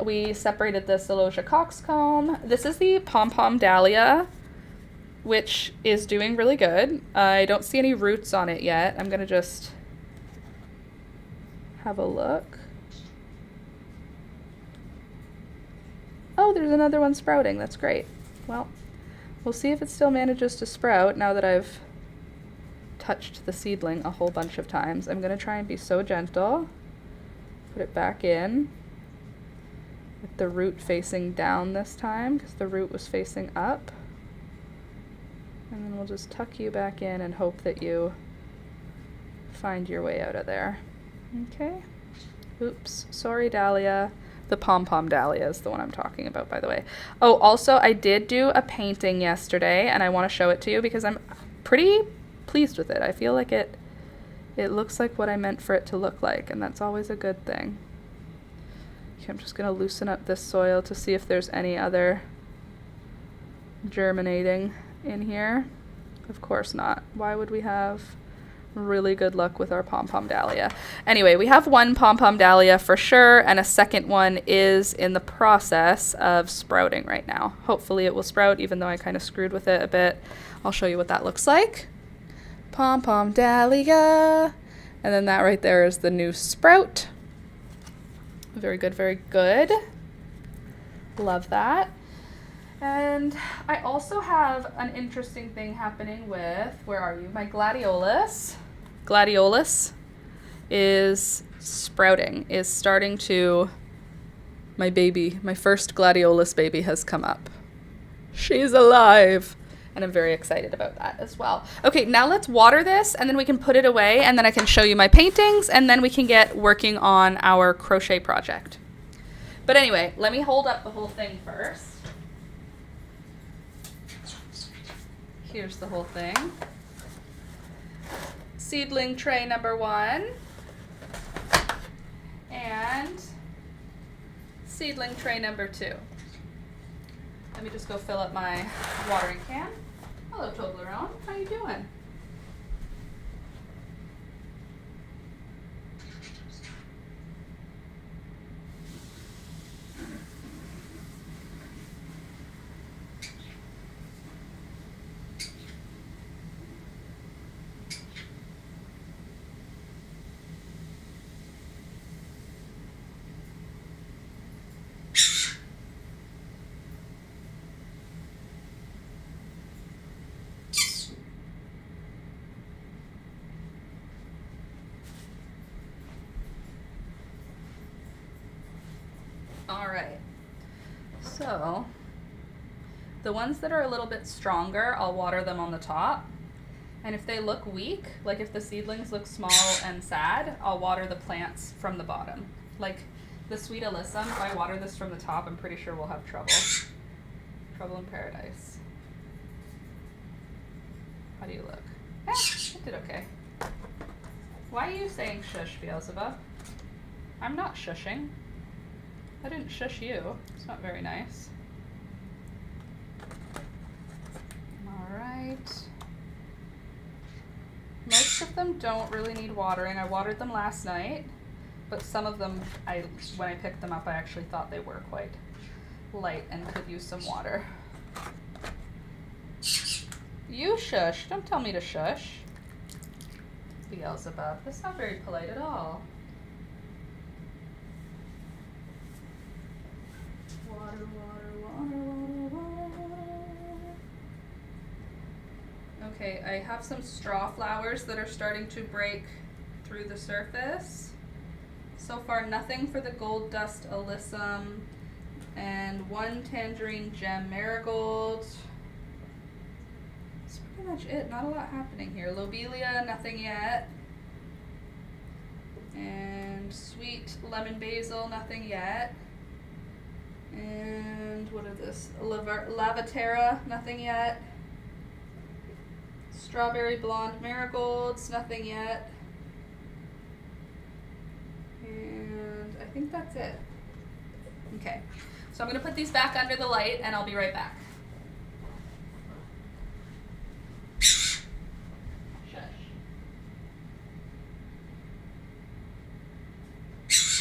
We separated the Celosia coxcomb. This is the pom-pom dahlia, which is doing really good. I don't see any roots on it yet. I'm going to just have a look. Oh, there's another one sprouting. That's great. Well, we'll see if it still manages to sprout now that I've touched the seedling a whole bunch of times. I'm going to try and be so gentle. Put it back in with the root facing down this time because the root was facing up. And then we'll just tuck you back in and hope that you find your way out of there. Okay. Oops. Sorry, dahlia. The pom-pom dahlia is the one I'm talking about, by the way. Oh, also, I did do a painting yesterday, and I want to show it to you because I'm pretty pleased with it. I feel like it looks like what I meant for it to look like, and that's always a good thing. Okay, I'm just going to loosen up this soil to see if there's any other germinating in here. Of course not. Why would we have really good luck with our pom-pom dahlia? Anyway, we have one pom-pom dahlia for sure, and a second one is in the process of sprouting right now. Hopefully it will sprout, even though I kind of screwed with it a bit. I'll show you what that looks like. Pom-pom dahlia. And then that right there is the new sprout. Very good, very good. Love that. And I also have an interesting thing happening with, where are you? My gladiolus. Gladiolus is sprouting, is starting to, my baby, my first gladiolus baby has come up. She's alive. and I'm very excited about that as well. Okay, now let's water this, and then we can put it away, and then I can show you my paintings, and then we can get working on our crochet project. But anyway, let me hold up the whole thing first. Here's the whole thing. Seedling tray number 1. And seedling tray number 2. Let me just go fill up my watering can. Hello, Toblerone. How you doing? All right, so the ones that are a little bit stronger, I'll water them on the top. And if they look weak, like if the seedlings look small and sad, I'll water the plants from the bottom. Like the Sweet Alyssum, if I water this from the top, I'm pretty sure we'll have trouble. Trouble in paradise. How do you look? I did okay. Why are you saying shush, Beelzebub? I'm not shushing. I didn't shush you. It's not very nice. All right. Most of them don't really need watering. I watered them last night, but some of them, when I picked them up, I actually thought they were quite light and could use some water. You shush. Don't tell me to shush. Beelzebub. That's not very polite at all. Water, water, water, water, water. Okay, I have some straw flowers that are starting to break through the surface. So far, nothing for the gold dust alyssum, and 1 tangerine gem marigold. That's pretty much it. Not a lot happening here. Lobelia, nothing yet. And sweet lemon basil, nothing yet. And what is this? Lavaterra, nothing yet. Strawberry blonde marigolds, nothing yet. And I think that's it. Okay, so I'm gonna put these back under the light and I'll be right back. Shush. Shush.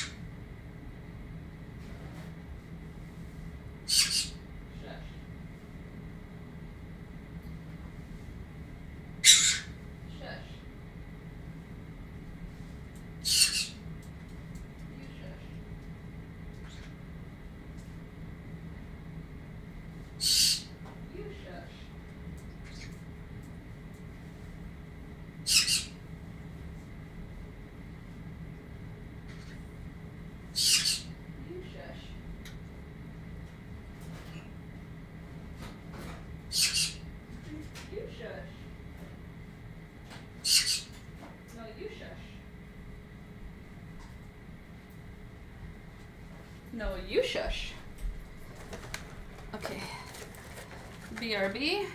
No, you shush. Okay. BRB.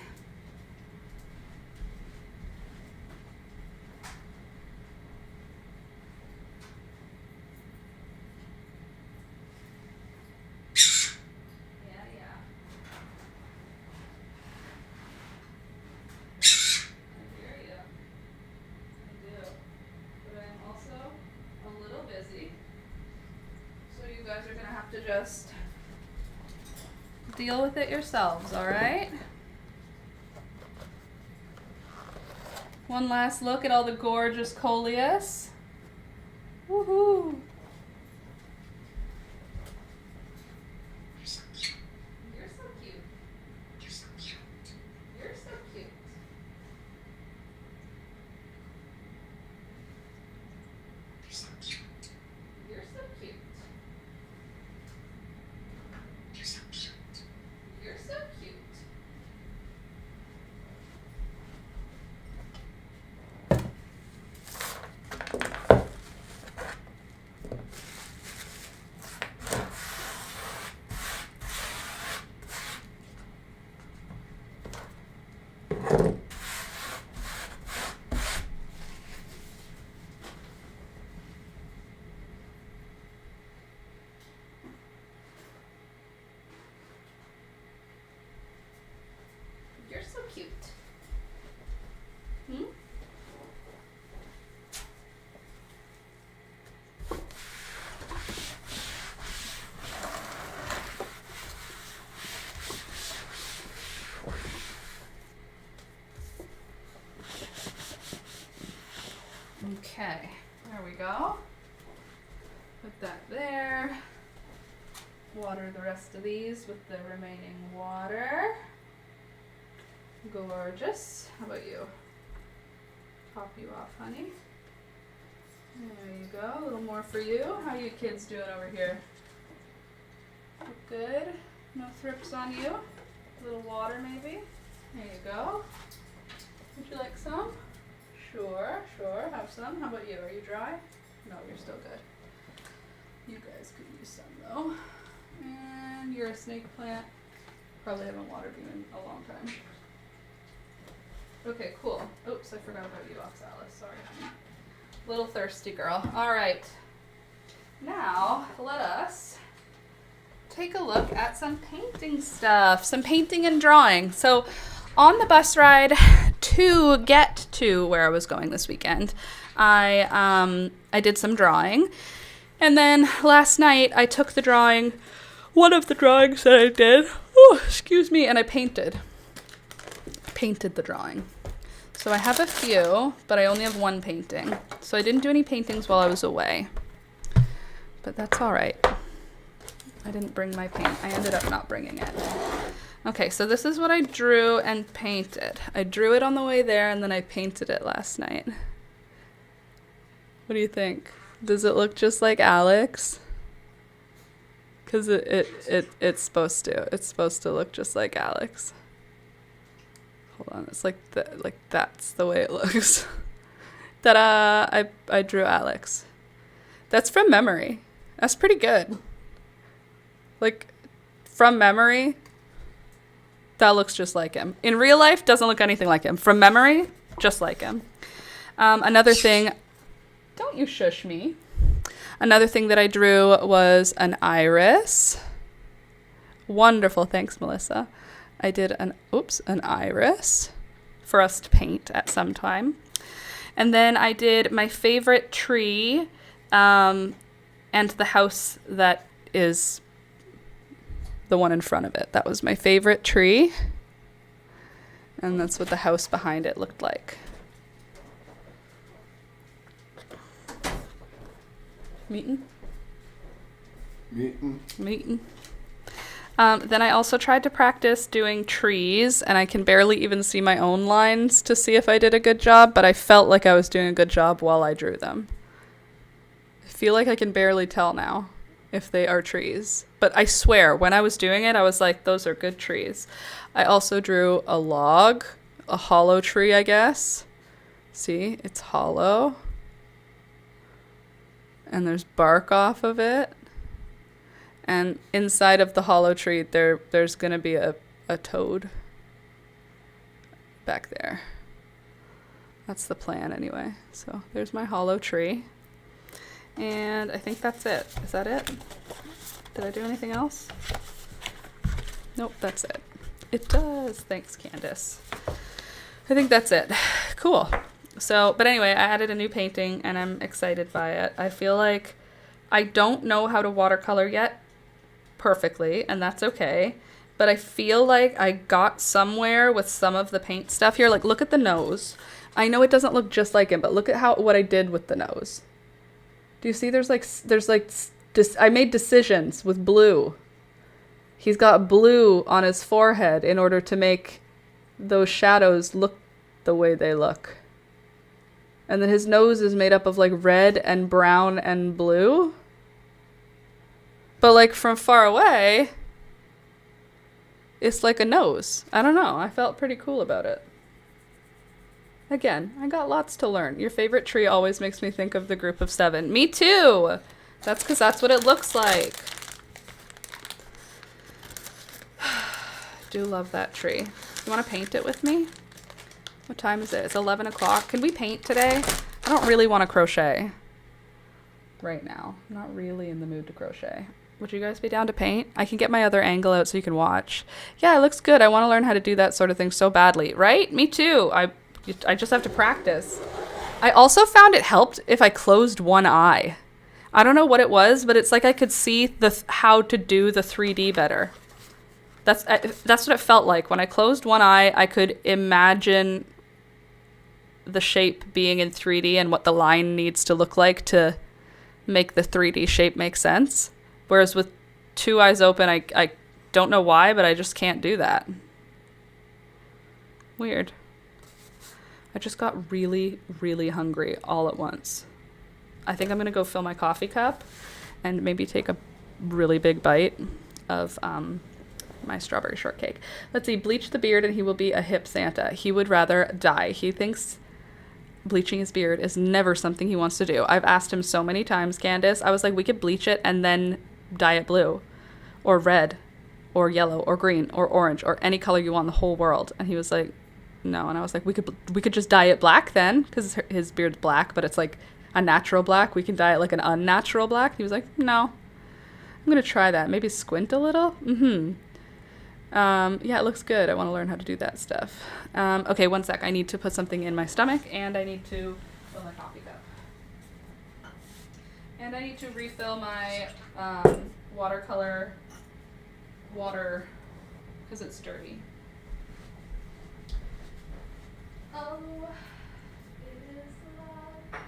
You guys are gonna have to just deal with it yourselves, all right? One last look at all the gorgeous coleus. Woohoo! You're so cute. You're so cute. You're so cute. You're so cute. You're so cute. You're so cute. You're so cute. You're so cute. Okay, there we go. Put that there. Water the rest of these with the remaining water. Gorgeous. How about you? Top you off, honey. There you go. A little more for you. How are you kids doing over here? Good. No thrips on you. A little water maybe. There you go. Would you like some? Sure, sure. Have some. How about you? Are you dry? No, you're still good. You guys could use some though. And you're a snake plant. Probably haven't watered you in a long time. Okay, cool. Oops, I forgot about you, Oxalis. Sorry, honey. Little thirsty girl. All right. Now, let us take a look at some painting stuff. Some painting and drawing. So, on the bus ride to get to where I was going this weekend, I did some drawing. And then last night, I took the drawing, one of the drawings that I did, excuse me, and I painted the drawing. So I have a few, but I only have one painting. So I didn't do any paintings while I was away. But that's all right. I didn't bring my paint. I ended up not bringing it. Okay, so this is what I drew and painted. I drew it on the way there, and then I painted it last night. What do you think? Does it look just like Alex? Because it's supposed to. It's supposed to look just like Alex. Hold on, it's like that's the way it looks. Ta-da! I drew Alex. That's from memory. That's pretty good. Like, from memory, that looks just like him. In real life, doesn't look anything like him. From memory, just like him. Another thing, don't you shush me. Another thing that I drew was an iris. Wonderful, thanks, Melissa. I did an iris for us to paint at some time. And then I did my favorite tree and the house that is the one in front of it. That was my favorite tree. And that's what the house behind it looked like. Meetin'? Meetin'. Then I also tried to practice doing trees, and I can barely even see my own lines to see if I did a good job, but I felt like I was doing a good job while I drew them. I feel like I can barely tell now if they are trees. But I swear, when I was doing it, I was like, those are good trees. I also drew a log, a hollow tree, I guess. See, it's hollow. And there's bark off of it. And inside of the hollow tree, there's going to be a toad back there. That's the plan anyway. So there's my hollow tree. And I think that's it. Is that it? Did I do anything else? Nope, that's it. It does. Thanks, Candace. I think that's it. Cool. So, but anyway, I added a new painting and I'm excited by it. I feel like I don't know how to watercolor yet perfectly, and that's okay. But I feel like I got somewhere with some of the paint stuff here. Like, look at the nose. I know it doesn't look just like him, but look at what I did with the nose. Do you see I made decisions with blue. He's got blue on his forehead in order to make those shadows look the way they look. And then his nose is made up of like red and brown and blue. But like from far away, it's like a nose. I don't know. I felt pretty cool about it. Again, I got lots to learn. Your favorite tree always makes me think of the group of 7. Me too. That's because that's what it looks like. Do love that tree. You want to paint it with me? What time is it? It's 11 o'clock. Can we paint today? I don't really want to crochet right now. I'm not really in the mood to crochet. Would you guys be down to paint? I can get my other angle out so you can watch. Yeah, it looks good. I want to learn how to do that sort of thing so badly. Right? Me too. I just have to practice. I also found it helped if I closed one eye. I don't know what it was, but it's like I could see how to do the 3D better. That's what it felt like. When I closed one eye, I could imagine the shape being in 3D and what the line needs to look like to make the 3D shape make sense. Whereas with two eyes open, I don't know why, but I just can't do that. Weird. I just got really, really hungry all at once. I think I'm going to go fill my coffee cup and maybe take a really big bite of my strawberry shortcake. Let's see. Bleach the beard and he will be a hip Santa. He would rather die. He thinks bleaching his beard is never something he wants to do. I've asked him so many times, Candace. I was like, we could bleach it and then dye it blue or red or yellow or green or orange or any color you want in the whole world. And he was like, no. And I was like, we could just dye it black then, because his beard's black, but it's like a natural black. We can dye it like an unnatural black. He was like, no. I'm going to try that. Maybe squint a little. Yeah, it looks good. I want to learn how to do that stuff. Okay, one sec. I need to put something in my stomach, and I need to fill my coffee cup. And I need to refill my watercolor water because it's dirty. Oh, it is love.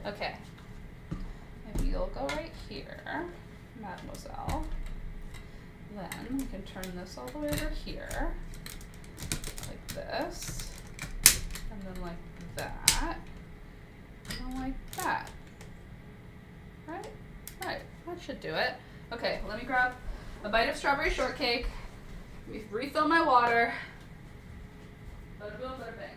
Okay, maybe you'll go right here, mademoiselle. Then we can turn this all the way over here, like this, and then like that, and then like that. Right? Right, that should do it. Okay, let me grab a bite of strawberry shortcake, refill my water. Bada boom, bada bang.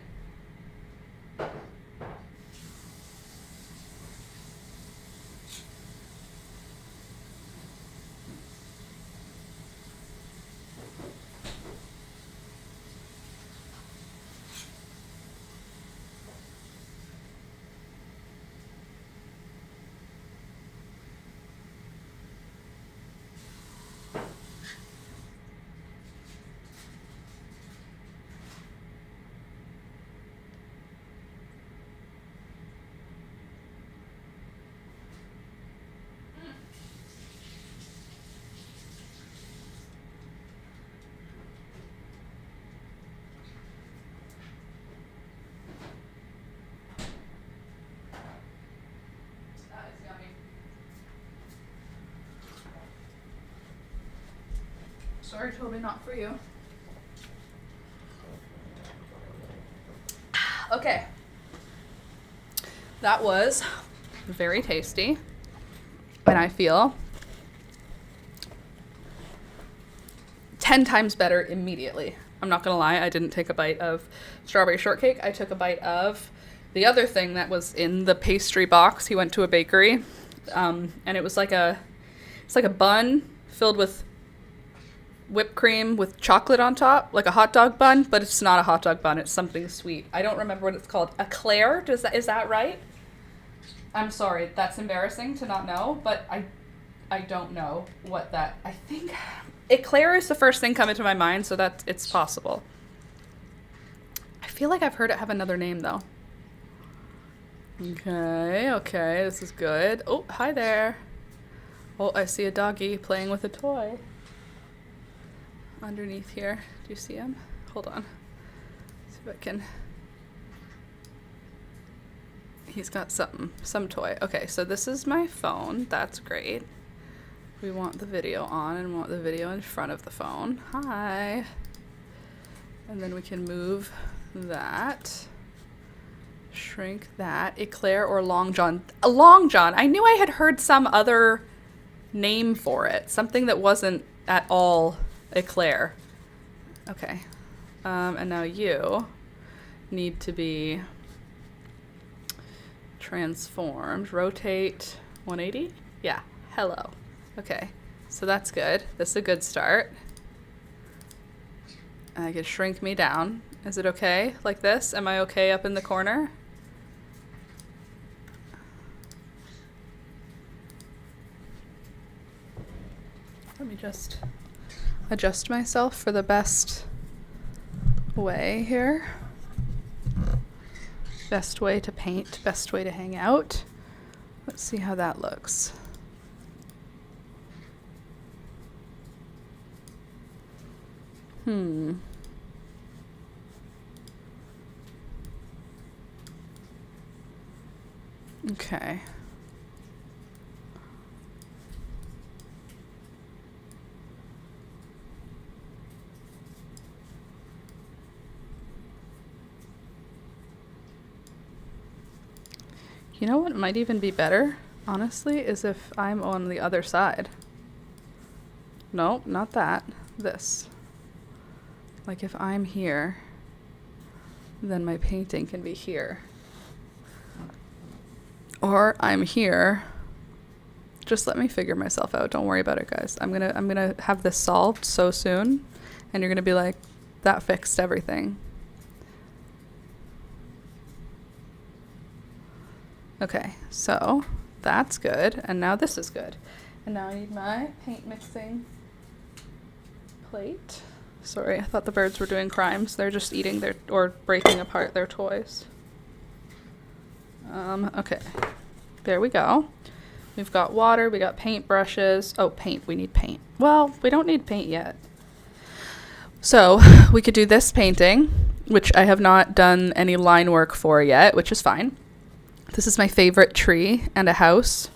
Sorry, Toby, not for you. Okay. That was very tasty. And I feel 10 times better immediately. I'm not gonna lie, I didn't take a bite of strawberry shortcake. I took a bite of the other thing that was in the pastry box. He went to a bakery, and it was like it's like a bun filled with whipped cream with chocolate on top, like a hot dog bun, but it's not a hot dog bun. It's something sweet. I don't remember what it's called. Eclair? Is that right? I'm sorry. That's embarrassing to not know, but I don't know what that. I think eclair is the first thing coming to my mind, so that it's possible. I feel like I've heard it have another name though. Okay, this is good. Oh, hi there. Oh, I see a doggy playing with a toy underneath here. Do you see him? Hold on. See if I can. He's got some toy. Okay, so this is my phone. That's great. We want the video on and want the video in front of the phone. Hi. And then we can move that. Shrink that. Eclair or Long John. Long John. I knew I had heard some other name for it. Something that wasn't at all eclair. Okay. And now you need to be transformed. Rotate 180? Yeah. Hello. Okay. So that's good. This is a good start. I can shrink me down. Is it okay like this? Am I okay up in the corner? Let me just adjust myself for the best way here. Best way to paint, best way to hang out. Let's see how that looks. Okay. You know what might even be better, honestly, is if I'm on the other side. No, not that. This. Like if I'm here, then my painting can be here. Or I'm here. Just let me figure myself out. Don't worry about it, guys. I'm gonna have this solved so soon, and you're gonna be like, that fixed everything. Okay, so that's good, and now this is good. And now I need my paint mixing plate. Sorry, I thought the birds were doing crimes. They're just eating their, or breaking apart their toys. Okay, there we go. We've got water, we got paint brushes. Oh, paint, we need paint. Well, we don't need paint yet. So we could do this painting, which I have not done any line work for yet, which is fine. This is my favorite tree and a house.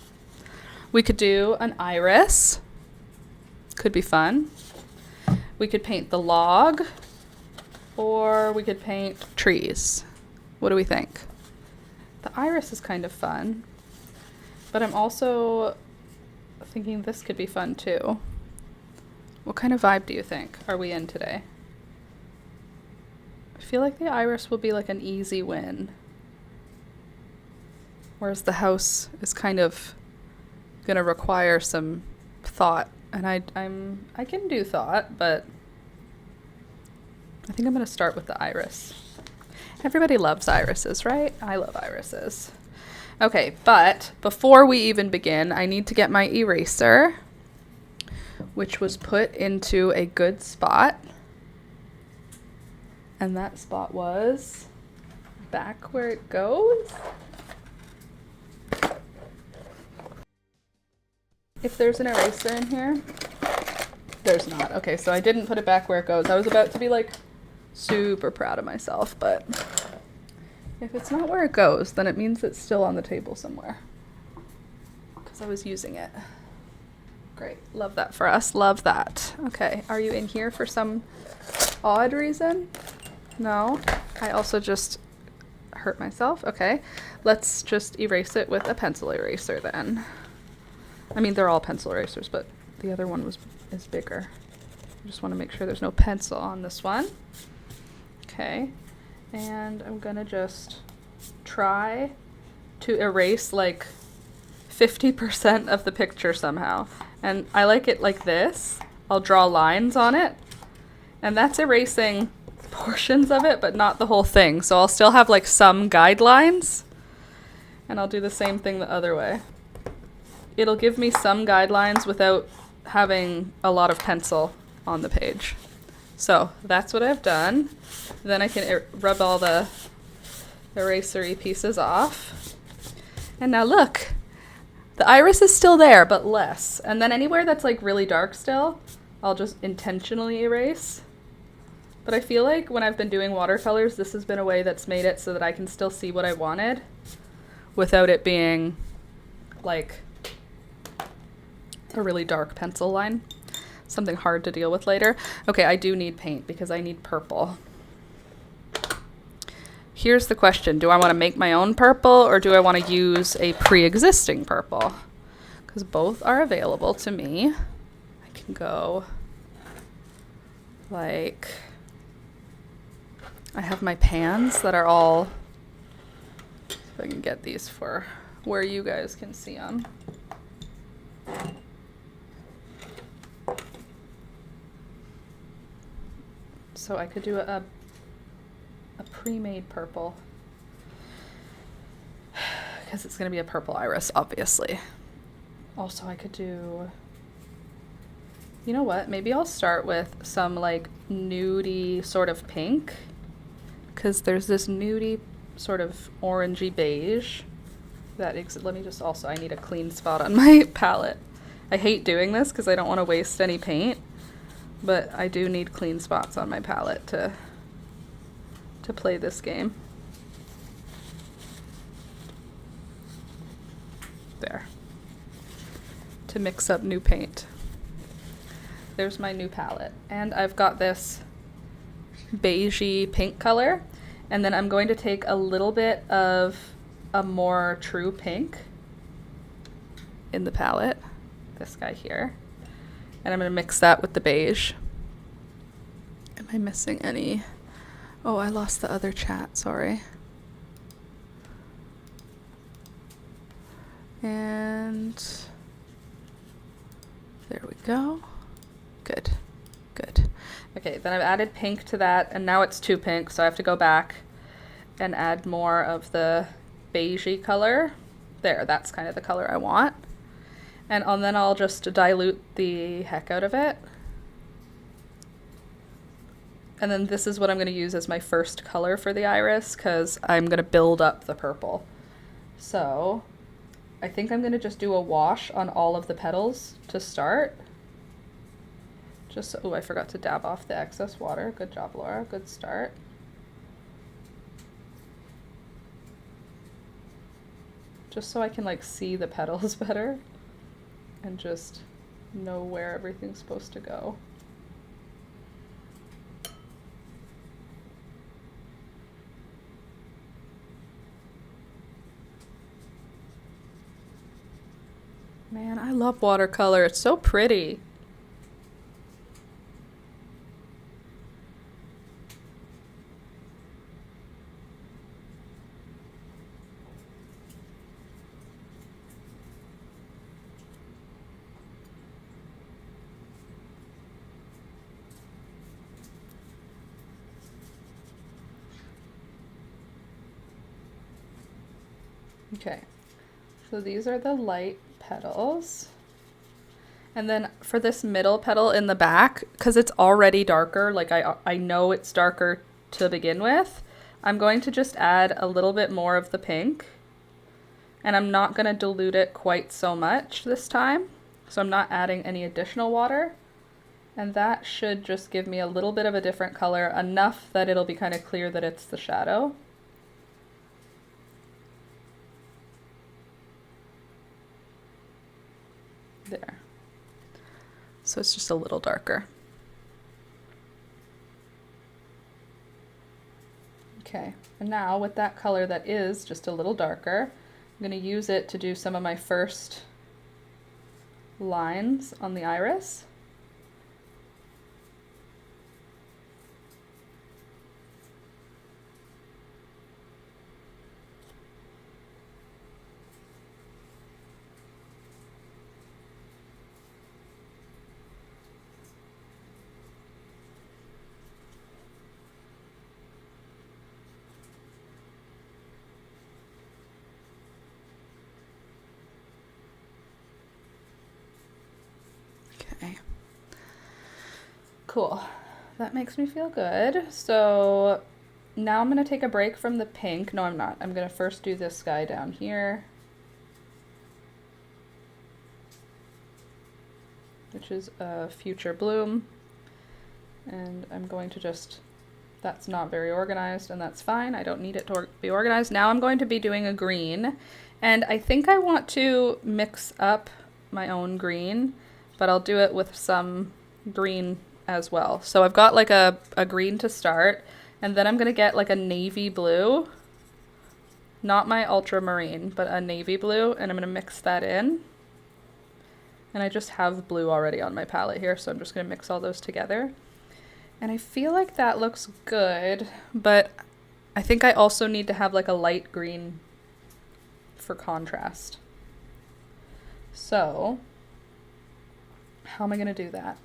We could do an iris. Could be fun. We could paint the log, or we could paint trees. What do we think? The iris is kind of fun, but I'm also thinking this could be fun too. What kind of vibe do you think are we in today? I feel like the iris will be like an easy win, whereas the house is kind of gonna require some thought, and I can do thought, but I think I'm gonna start with the iris. Everybody loves irises, right? I love irises. Okay, but before we even begin, I need to get my eraser, which was put into a good spot. And that spot was back where it goes. If there's an eraser in here, there's not. Okay, so I didn't put it back where it goes. I was about to be like super proud of myself, but if it's not where it goes, then it means it's still on the table somewhere, because I was using it. Great, love that for us, love that. Okay, are you in here for some odd reason? No, I also just hurt myself. Okay, let's just erase it with a pencil eraser then. I mean, they're all pencil erasers, but the other one is bigger. I just want to make sure there's no pencil on this one. Okay, and I'm gonna just try to erase like 50% of the picture somehow. And I like it like this. I'll draw lines on it, and that's erasing portions of it, but not the whole thing. So I'll still have like some guidelines, and I'll do the same thing the other way. It'll give me some guidelines without having a lot of pencil on the page. So that's what I've done. Then I can rub all the eraser-y pieces off. And now look, the iris is still there, but less. And then anywhere that's like really dark still, I'll just intentionally erase. But I feel like when I've been doing watercolors, this has been a way that's made it so that I can still see what I wanted without it being like a really dark pencil line. Something hard to deal with later. Okay, I do need paint because I need purple. Here's the question. Do I want to make my own purple, or do I want to use a pre-existing purple? Because both are available to me. I can go like, I have my pans that are all, if I can get these for where you guys can see them. So I could do a pre-made purple. Because it's going to be a purple iris, obviously. Also, I could do... You know what? Maybe I'll start with some like nudie sort of pink. Because there's this nudie sort of orangey beige. Let me just also... I need a clean spot on my palette. I hate doing this because I don't want to waste any paint. But I do need clean spots on my palette to play this game. There. To mix up new paint. There's my new palette. And I've got this beigey pink color. And then I'm going to take a little bit of a more true pink in the palette. This guy here. And I'm going to mix that with the beige. Am I missing any? Oh, I lost the other chat, sorry. And there we go. Good, good. Okay, then I've added pink to that, and now it's too pink, so I have to go back and add more of the beigey color. There, that's kind of the color I want. And then I'll just dilute the heck out of it. And then this is what I'm going to use as my first color for the iris, because I'm going to build up the purple. So I think I'm going to just do a wash on all of the petals to start. Just, oh, I forgot to dab off the excess water. Good job, Laura. Good start. Just so I can like see the petals better and just know where everything's supposed to go. Man, I love watercolor. It's so pretty. Okay, so these are the light petals. And then for this middle petal in the back, because it's already darker, like I know it's darker to begin with, I'm going to just add a little bit more of the pink. And I'm not going to dilute it quite so much this time. So I'm not adding any additional water. And that should just give me a little bit of a different color, enough that it'll be kind of clear that it's the shadow. There. So it's just a little darker. Okay, and now with that color that is just a little darker, I'm going to use it to do some of my first lines on the iris. Cool. That makes me feel good. So now I'm going to take a break from the pink. No, I'm not. I'm going to first do this guy down here, which is a future bloom. And I'm going to just, that's not very organized, and that's fine. I don't need it to be organized. Now I'm going to be doing a green. And I think I want to mix up my own green, but I'll do it with some green as well. So I've got like a green to start, and then I'm going to get like a navy blue, not my ultramarine, but a navy blue, and I'm going to mix that in. And I just have blue already on my palette here, so I'm just going to mix all those together. And I feel like that looks good, but I think I also need to have like a light green for contrast. So how am I going to do that?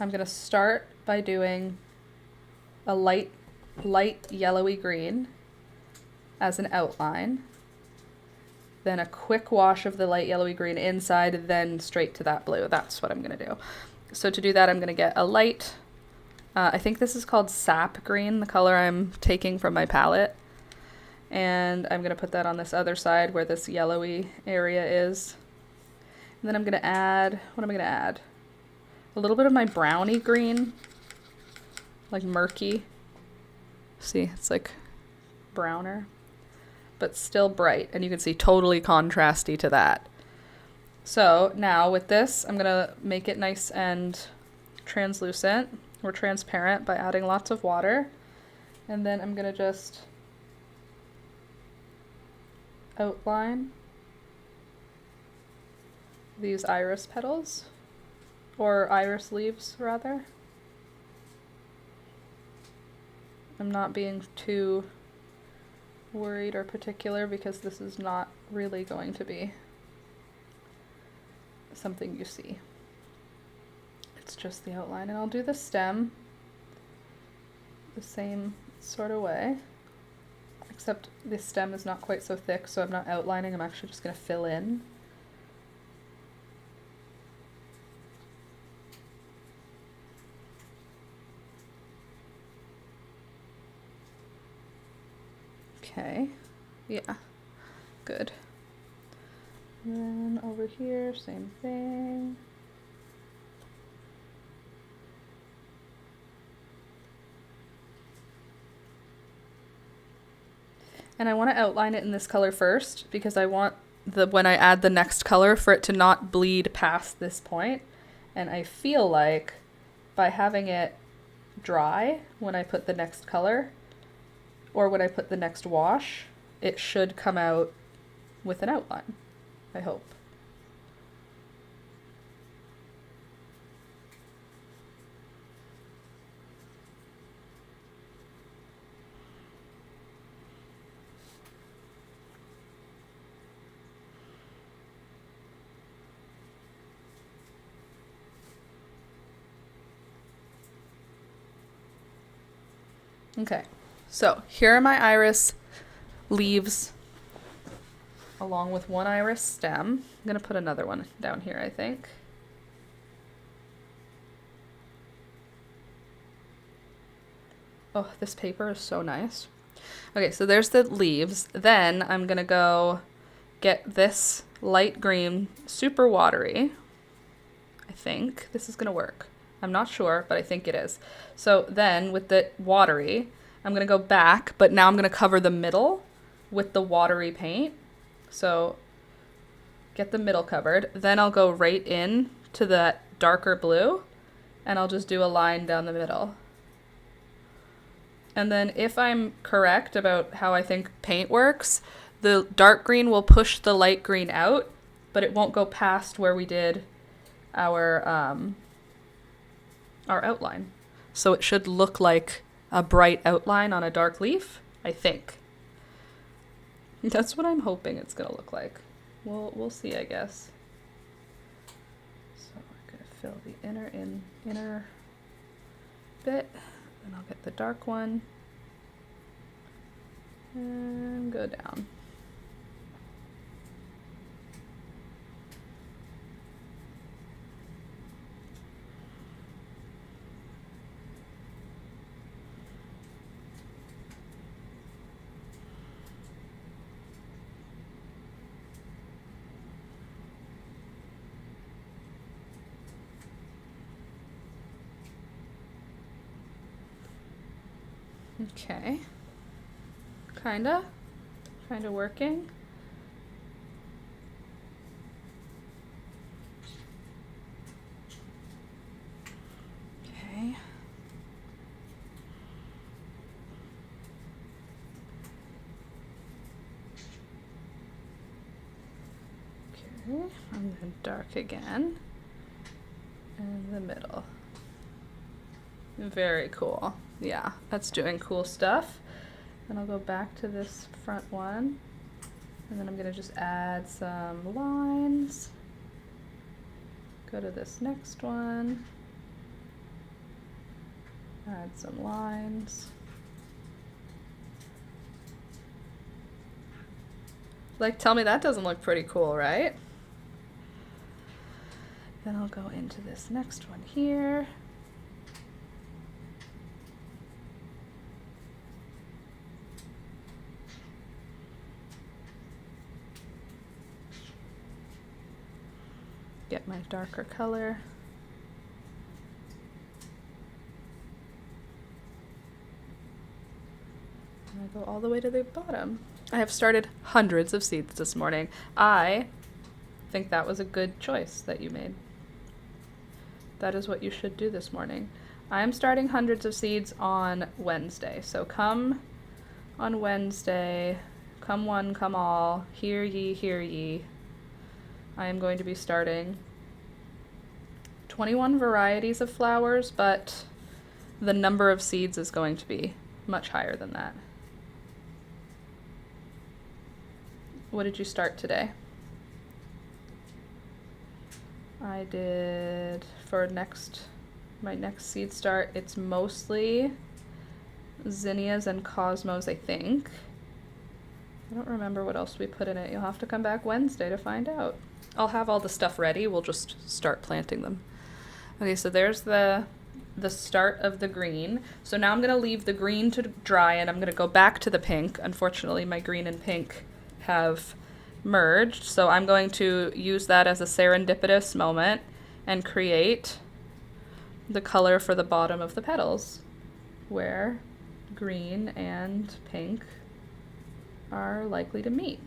I'm going to start by doing a light yellowy green as an outline, then a quick wash of the light yellowy green inside, then straight to that blue. That's what I'm gonna do. So to do that, I'm gonna get a light, I think this is called sap green, the color I'm taking from my palette. And I'm gonna put that on this other side where this yellowy area is. And then I'm gonna add, what am I gonna add? A little bit of my brownie green, like murky. See, it's like browner, but still bright. And you can see totally contrasty to that. So now with this, I'm gonna make it nice and translucent or transparent by adding lots of water. And then I'm gonna just outline these iris petals, or iris leaves rather. I'm not being too worried or particular because this is not really going to be something you see. It's just the outline, and I'll do the stem the same sort of way, except the stem is not quite so thick, so I'm not outlining, I'm actually just going to fill in. Okay, yeah, good. And then over here, same thing. And I want to outline it in this color first because I want when I add the next color for it to not bleed past this point. And I feel like by having it dry when I put the next color, or when I put the next wash, it should come out with an outline, I hope. Okay, so here are my iris leaves along with one iris stem. I'm gonna put another one down here, I think. Oh, this paper is so nice. Okay, so there's the leaves. Then I'm gonna go get this light green, super watery. I think this is gonna work. I'm not sure, but I think it is. So then with the watery, I'm gonna go back, but now I'm gonna cover the middle with the watery paint. So get the middle covered. Then I'll go right in to that darker blue and I'll just do a line down the middle. And then if I'm correct about how I think paint works, the dark green will push the light green out, but it won't go past where we did our outline. So it should look like a bright outline on a dark leaf, I think. That's what I'm hoping it's gonna look like. We'll see, I guess. So we're gonna fill the inner bit, and I'll get the dark one and go down. Okay, kinda working. Okay. Okay, and then dark again, and the middle. Very cool. Yeah, that's doing cool stuff. Then I'll go back to this front one, and then I'm gonna just add some lines. Go to this next one. Add some lines. Like, tell me that doesn't look pretty cool, right? Then I'll go into this next one here. Get my darker color. And I go all the way to the bottom. I have started hundreds of seeds this morning. I think that was a good choice that you made. That is what you should do this morning. I am starting hundreds of seeds on Wednesday. So come on Wednesday, come one, come all, hear ye, hear ye. I am going to be starting 21 varieties of flowers, but the number of seeds is going to be much higher than that. What did you start today? I did, for my next seed start, it's mostly zinnias and cosmos, I think. I don't remember what else we put in it. You'll have to come back Wednesday to find out. I'll have all the stuff ready. We'll just start planting them. Okay, so there's the start of the green. So now I'm going to leave the green to dry, and I'm going to go back to the pink. Unfortunately, my green and pink have merged, so I'm going to use that as a serendipitous moment and create the color for the bottom of the petals, where green and pink are likely to meet.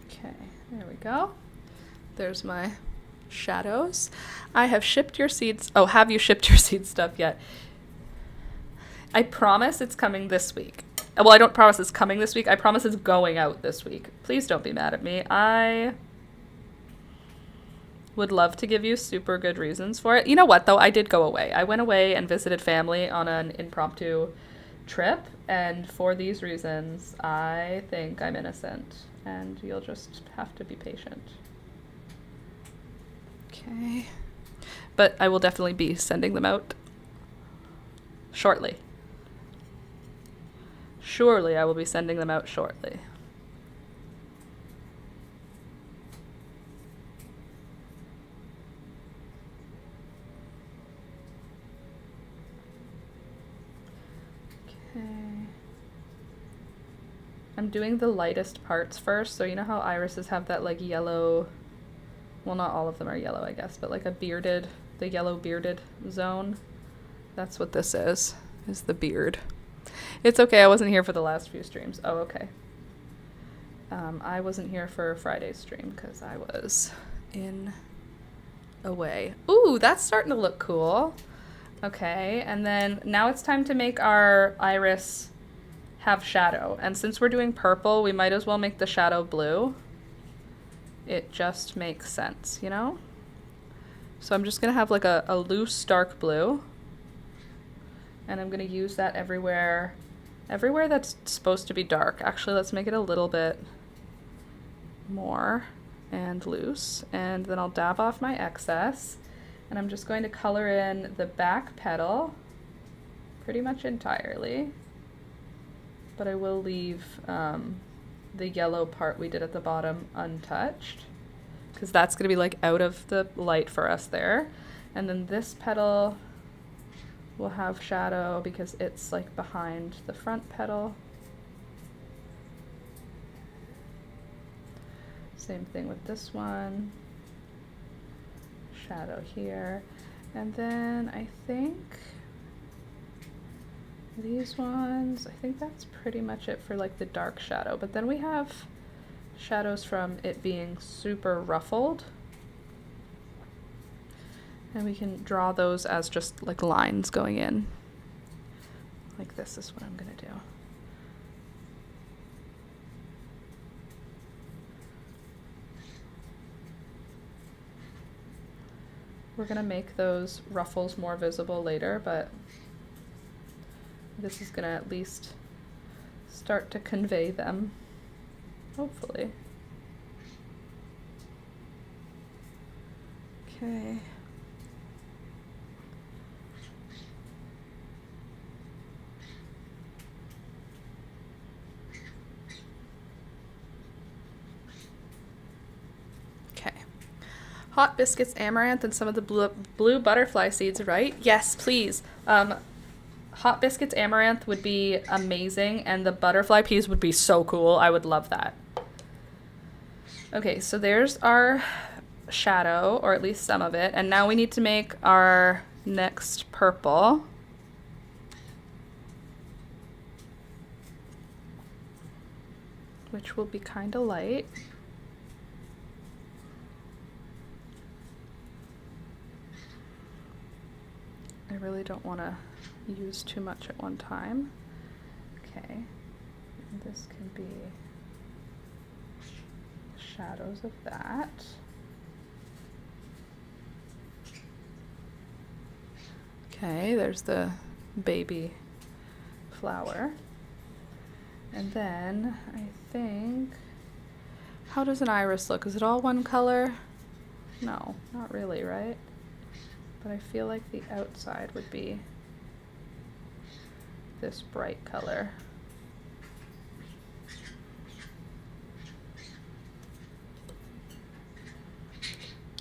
Okay, there we go. There's my shadows. I have shipped your seeds. Oh, have you shipped your seed stuff yet? I promise it's coming this week. Well, I don't promise it's coming this week. I promise it's going out this week. Please don't be mad at me. I would love to give you super good reasons for it. You know what, though? I did go away. I went away and visited family on an impromptu trip, and for these reasons, I think I'm innocent, and you'll just have to be patient. Okay. But I will definitely be sending them out shortly. Surely I will be sending them out shortly. Okay. I'm doing the lightest parts first, so you know how irises have that like yellow, well, not all of them are yellow, I guess, but like the yellow bearded zone. That's what this is the beard. It's okay, I wasn't here for the last few streams. Oh, okay. I wasn't here for Friday's stream because I was away. Ooh, that's starting to look cool. Okay, and then now it's time to make our iris have shadow. And since we're doing purple, we might as well make the shadow blue. It just makes sense, you know? So I'm just gonna have like a loose dark blue. And I'm gonna use that everywhere that's supposed to be dark. Actually, let's make it a little bit more and loose. And then I'll dab off my excess. And I'm just going to color in the back petal pretty much entirely. But I will leave the yellow part we did at the bottom untouched, because that's gonna be like out of the light for us there. And then this petal will have shadow because it's like behind the front petal. Same thing with this one. Shadow here. And then I think these ones, I think that's pretty much it for like the dark shadow. But then we have shadows from it being super ruffled. And we can draw those as just like lines going in. Like this is what I'm gonna do. We're gonna make those ruffles more visible later, but this is gonna at least start to convey them, hopefully. Okay. Okay. Hot biscuits, amaranth, and some of the blue butterfly seeds, right? Yes, please. Hot biscuits, amaranth would be amazing, and the butterfly peas would be so cool. I would love that. Okay, so there's our shadow, or at least some of it, and now we need to make our next purple. Which will be kind of light. I really don't want to use too much at one time. Okay, and this can be shadows of that. Okay, there's the baby flower. And then I think, how does an iris look? Is it all one color? No, not really, right? But I feel like the outside would be this bright color.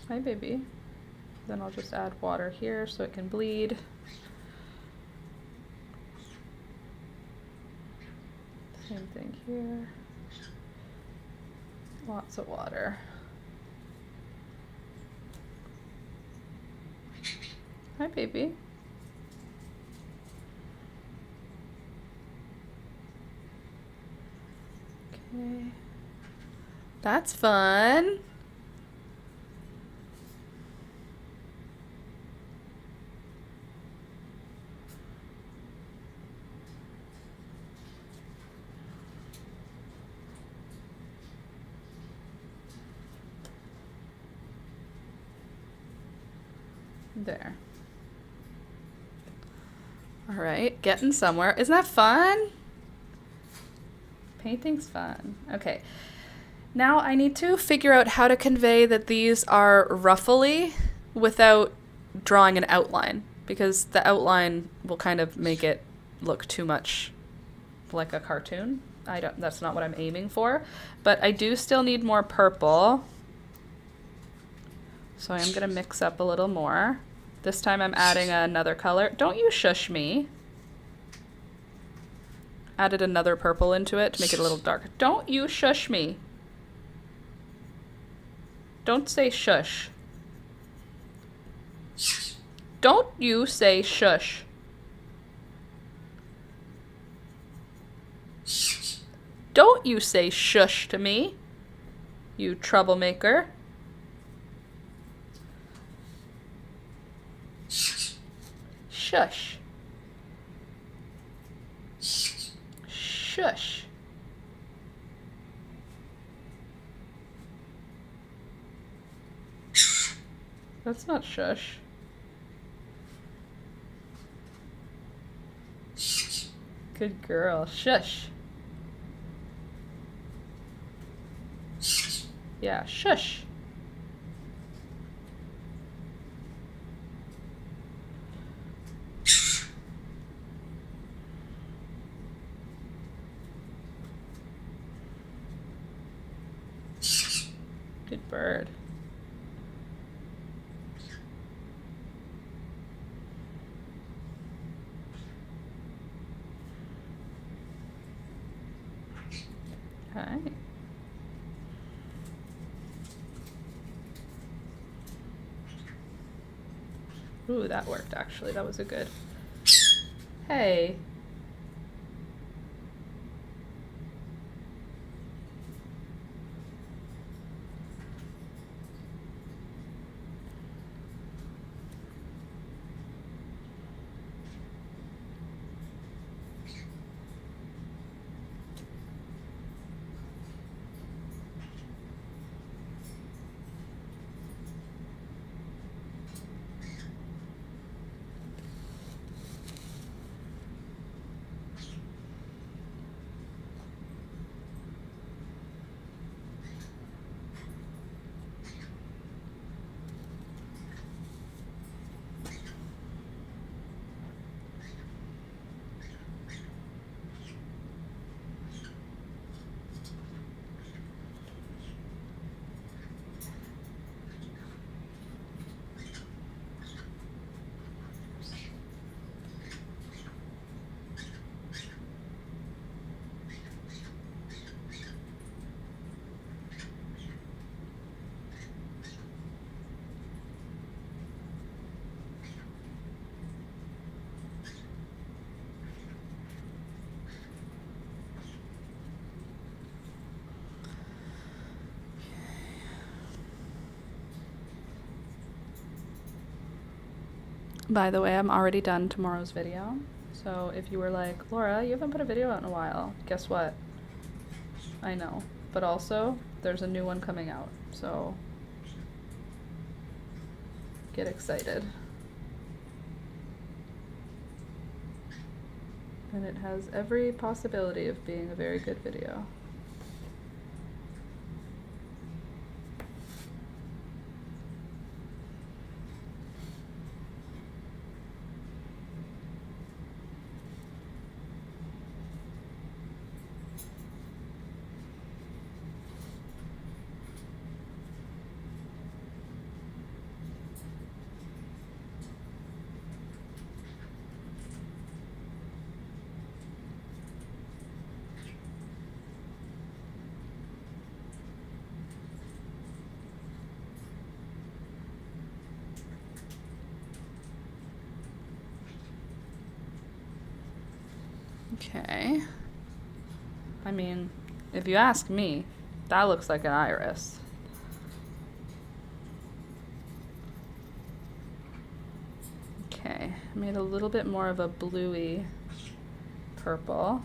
Hi, baby. Then I'll just add water here so it can bleed. Same thing here. Lots of water. Hi, baby. Okay. That's fun. There. All right, getting somewhere. Isn't that fun? Painting's fun. Okay. Now I need to figure out how to convey that these are ruffly without drawing an outline, because the outline will kind of make it look too much like a cartoon. That's not what I'm aiming for, but I do still need more purple. So I am going to mix up a little more. This time I'm adding another color. Don't you shush me. Added another purple into it to make it a little darker. Don't you shush me. Don't say shush. Don't you say shush. Don't you say shush to me, you troublemaker. Shush. Shush. That's not shush. Good girl. Shush. Yeah, shush. Good bird. Hi. Ooh, that worked actually. That was a good. Hey. By the way, I'm already done tomorrow's video. So if you were like, Laura, you haven't put a video out in a while, guess what? I know. But also, there's a new one coming out. So get excited. And it has every possibility of being a very good video. Okay. I mean, if you ask me, that looks like an iris. Okay, I made a little bit more of a bluey purple.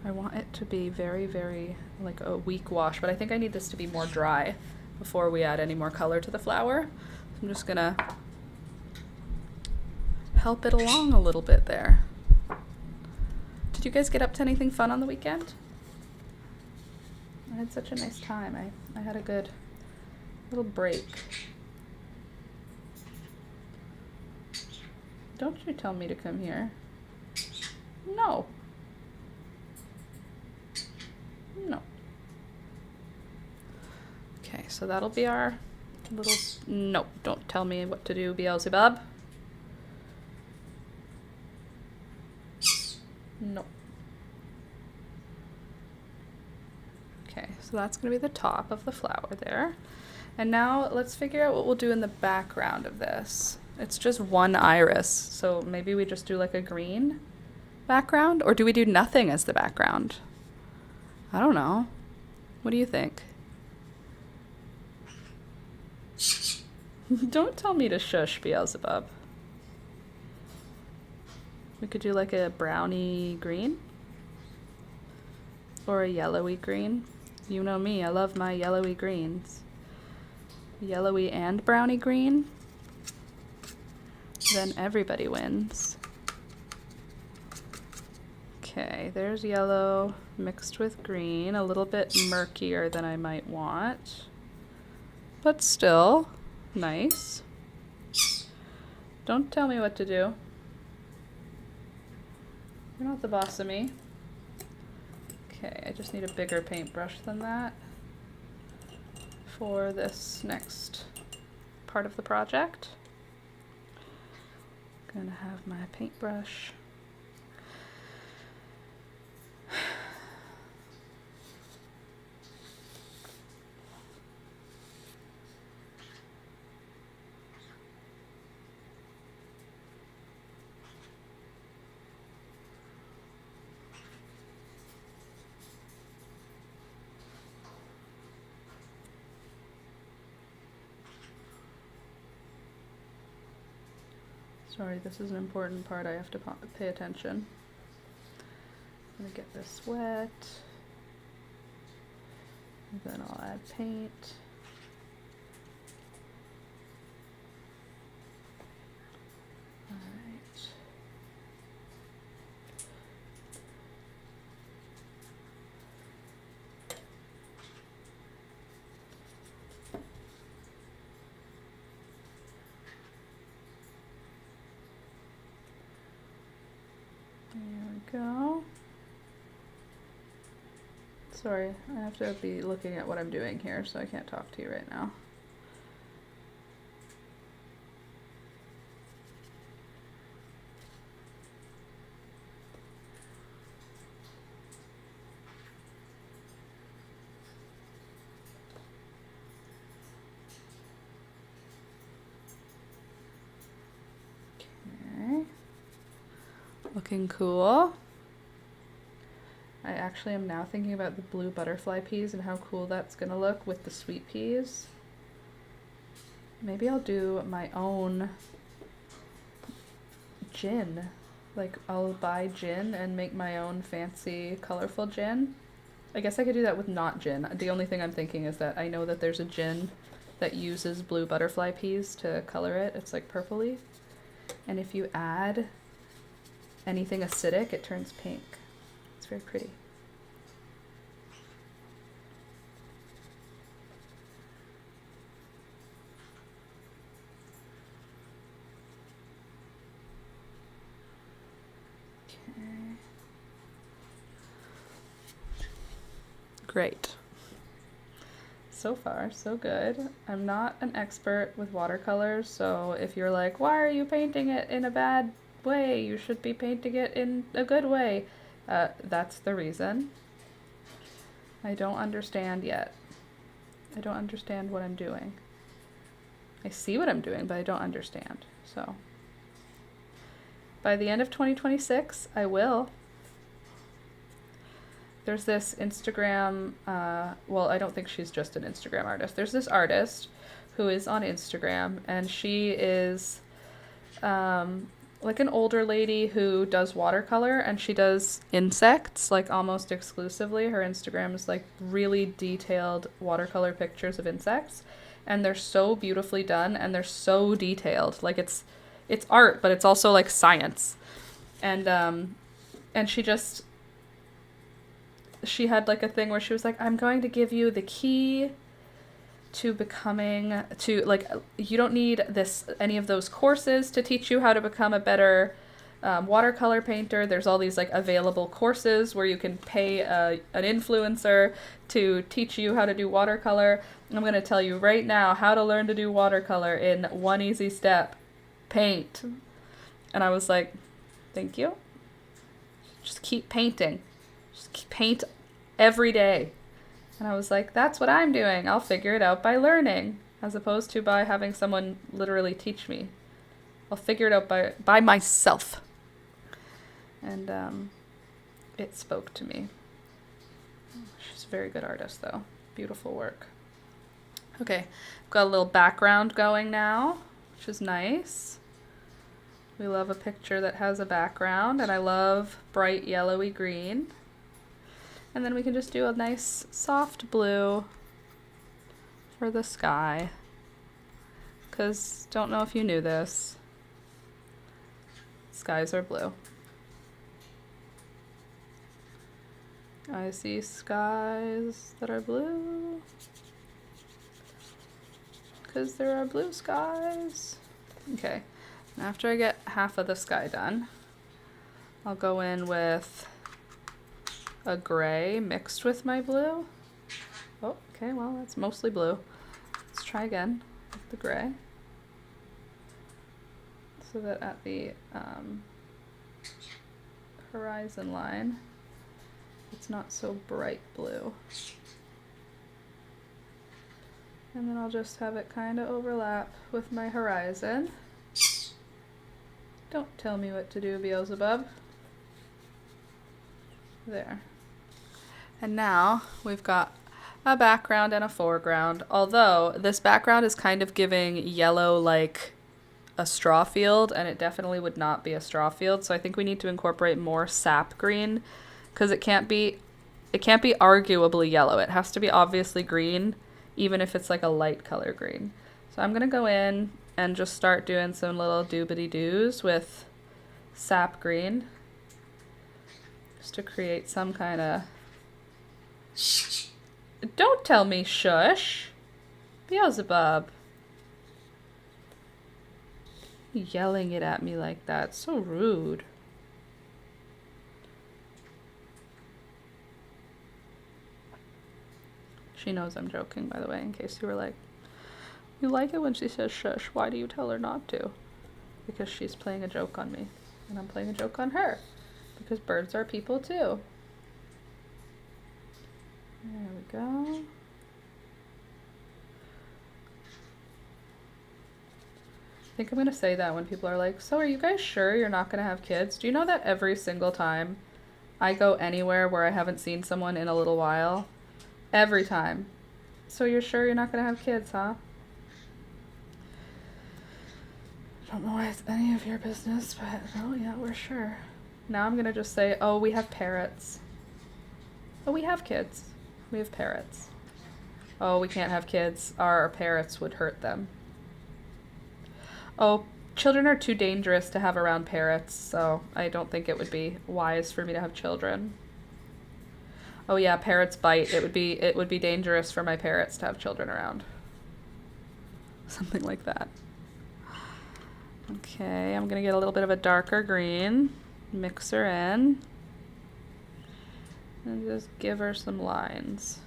I want it to be very, very like a weak wash, but I think I need this to be more dry before we add any more color to the flower. So I'm just gonna help it along a little bit there. Did you guys get up to anything fun on the weekend? I had such a nice time. I had a good little break. Don't you tell me to come here. No. No. Okay, so that'll be our little... No, don't tell me what to do, Beelzebub. No. Okay, so that's going to be the top of the flower there. And now let's figure out what we'll do in the background of this. It's just one iris, so maybe we just do like a green background? Or do we do nothing as the background? I don't know. What do you think? Don't tell me to shush, Beelzebub. We could do like a browny green. Or a yellowy green. You know me, I love my yellowy greens. Yellowy and browny green. Then everybody wins. Okay, there's yellow mixed with green, a little bit murkier than I might want, but still nice. Don't tell me what to do. You're not the boss of me. Okay, I just need a bigger paintbrush than that for this next part of the project. Gonna have my paintbrush. Sorry, this is an important part. I have to pay attention. I'm gonna get this wet. And then I'll add paint. Alright. There we go. Sorry, I have to be looking at what I'm doing here, so I can't talk to you right now. Okay. Looking cool. I actually am now thinking about the blue butterfly peas and how cool that's gonna look with the sweet peas. Maybe I'll do my own gin. Like, I'll buy gin and make my own fancy, colorful gin. I guess I could do that with not gin. The only thing I'm thinking is that I know that there's a gin that uses blue butterfly peas to color it. It's like purpley. And if you add anything acidic, it turns pink. It's very pretty. Great. So far, so good. I'm not an expert with watercolors, so if you're like, why are you painting it in a bad way? You should be painting it in a good way. That's the reason. I don't understand yet. I don't understand what I'm doing. I see what I'm doing, but I don't understand. So by the end of 2026, I will. There's this Instagram, well, I don't think she's just an Instagram artist. There's this artist who is on Instagram, and she is like an older lady who does watercolor, and she does insects, like almost exclusively. Her Instagram is like really detailed watercolor pictures of insects, and they're so beautifully done, and they're so detailed. Like it's art, but it's also like science. And she had like a thing where she was like, I'm going to give you the key to becoming, to like, you don't need any of those courses to teach you how to become a better watercolor painter. There's all these like available courses where you can pay an influencer to teach you how to do watercolor. And I'm going to tell you right now how to learn to do watercolor in one easy step: paint. And I was like, thank you. Just keep painting. Just paint every day. And I was like, that's what I'm doing. I'll figure it out by learning, as opposed to by having someone literally teach me. I'll figure it out by myself. And it spoke to me. She's a very good artist, though. Beautiful work. Okay, I've got a little background going now, which is nice. We love a picture that has a background, and I love bright yellowy green. And then we can just do a nice soft blue for the sky. Because, don't know if you knew this, skies are blue. I see skies that are blue because there are blue skies. Okay, and after I get half of the sky done, I'll go in with a gray mixed with my blue. Oh, okay, well, that's mostly blue. Let's try again with the gray. So that at the horizon line, it's not so bright blue. And then I'll just have it kind of overlap with my horizon. Don't tell me what to do, Beelzebub. There. And now we've got a background and a foreground, although this background is kind of giving yellow like a straw field, and it definitely would not be a straw field, so I think we need to incorporate more sap green, because it can't be arguably yellow. It has to be obviously green, even if it's like a light color green. So I'm gonna go in and just start doing some little doobity-doos with sap green, just to create some kind of... Don't tell me shush! Beelzebub. Yelling it at me like that. So rude. She knows I'm joking, by the way, in case you were like, you like it when she says shush, why do you tell her not to? Because she's playing a joke on me, and I'm playing a joke on her. Because birds are people too. There we go. I think I'm going to say that when people are like, so are you guys sure you're not going to have kids? Do you know that every single time I go anywhere where I haven't seen someone in a little while, every time, so you're sure you're not going to have kids, huh? I don't know why it's any of your business, but oh yeah, we're sure. Now I'm gonna just say, oh, we have parrots. Oh, we have kids. We have parrots. Oh, we can't have kids. Our parrots would hurt them. Oh, children are too dangerous to have around parrots, so I don't think it would be wise for me to have children. Oh yeah, parrots bite. It would be dangerous for my parrots to have children around. Something like that. Okay, I'm gonna get a little bit of a darker green, mix her in, and just give her some lines.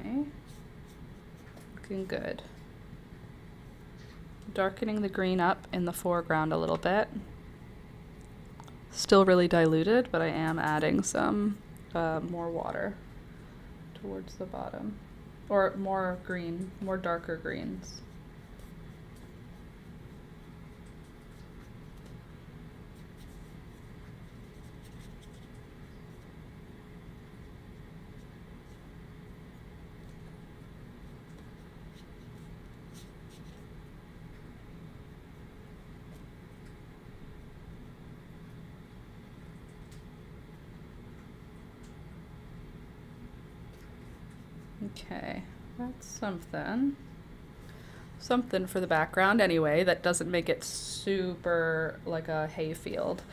Okay, looking good. Darkening the green up in the foreground a little bit. Still really diluted, but I am adding some more water towards the bottom. Or more green, more darker greens. Okay, that's something. Something for the background anyway, that doesn't make it super like a hayfield.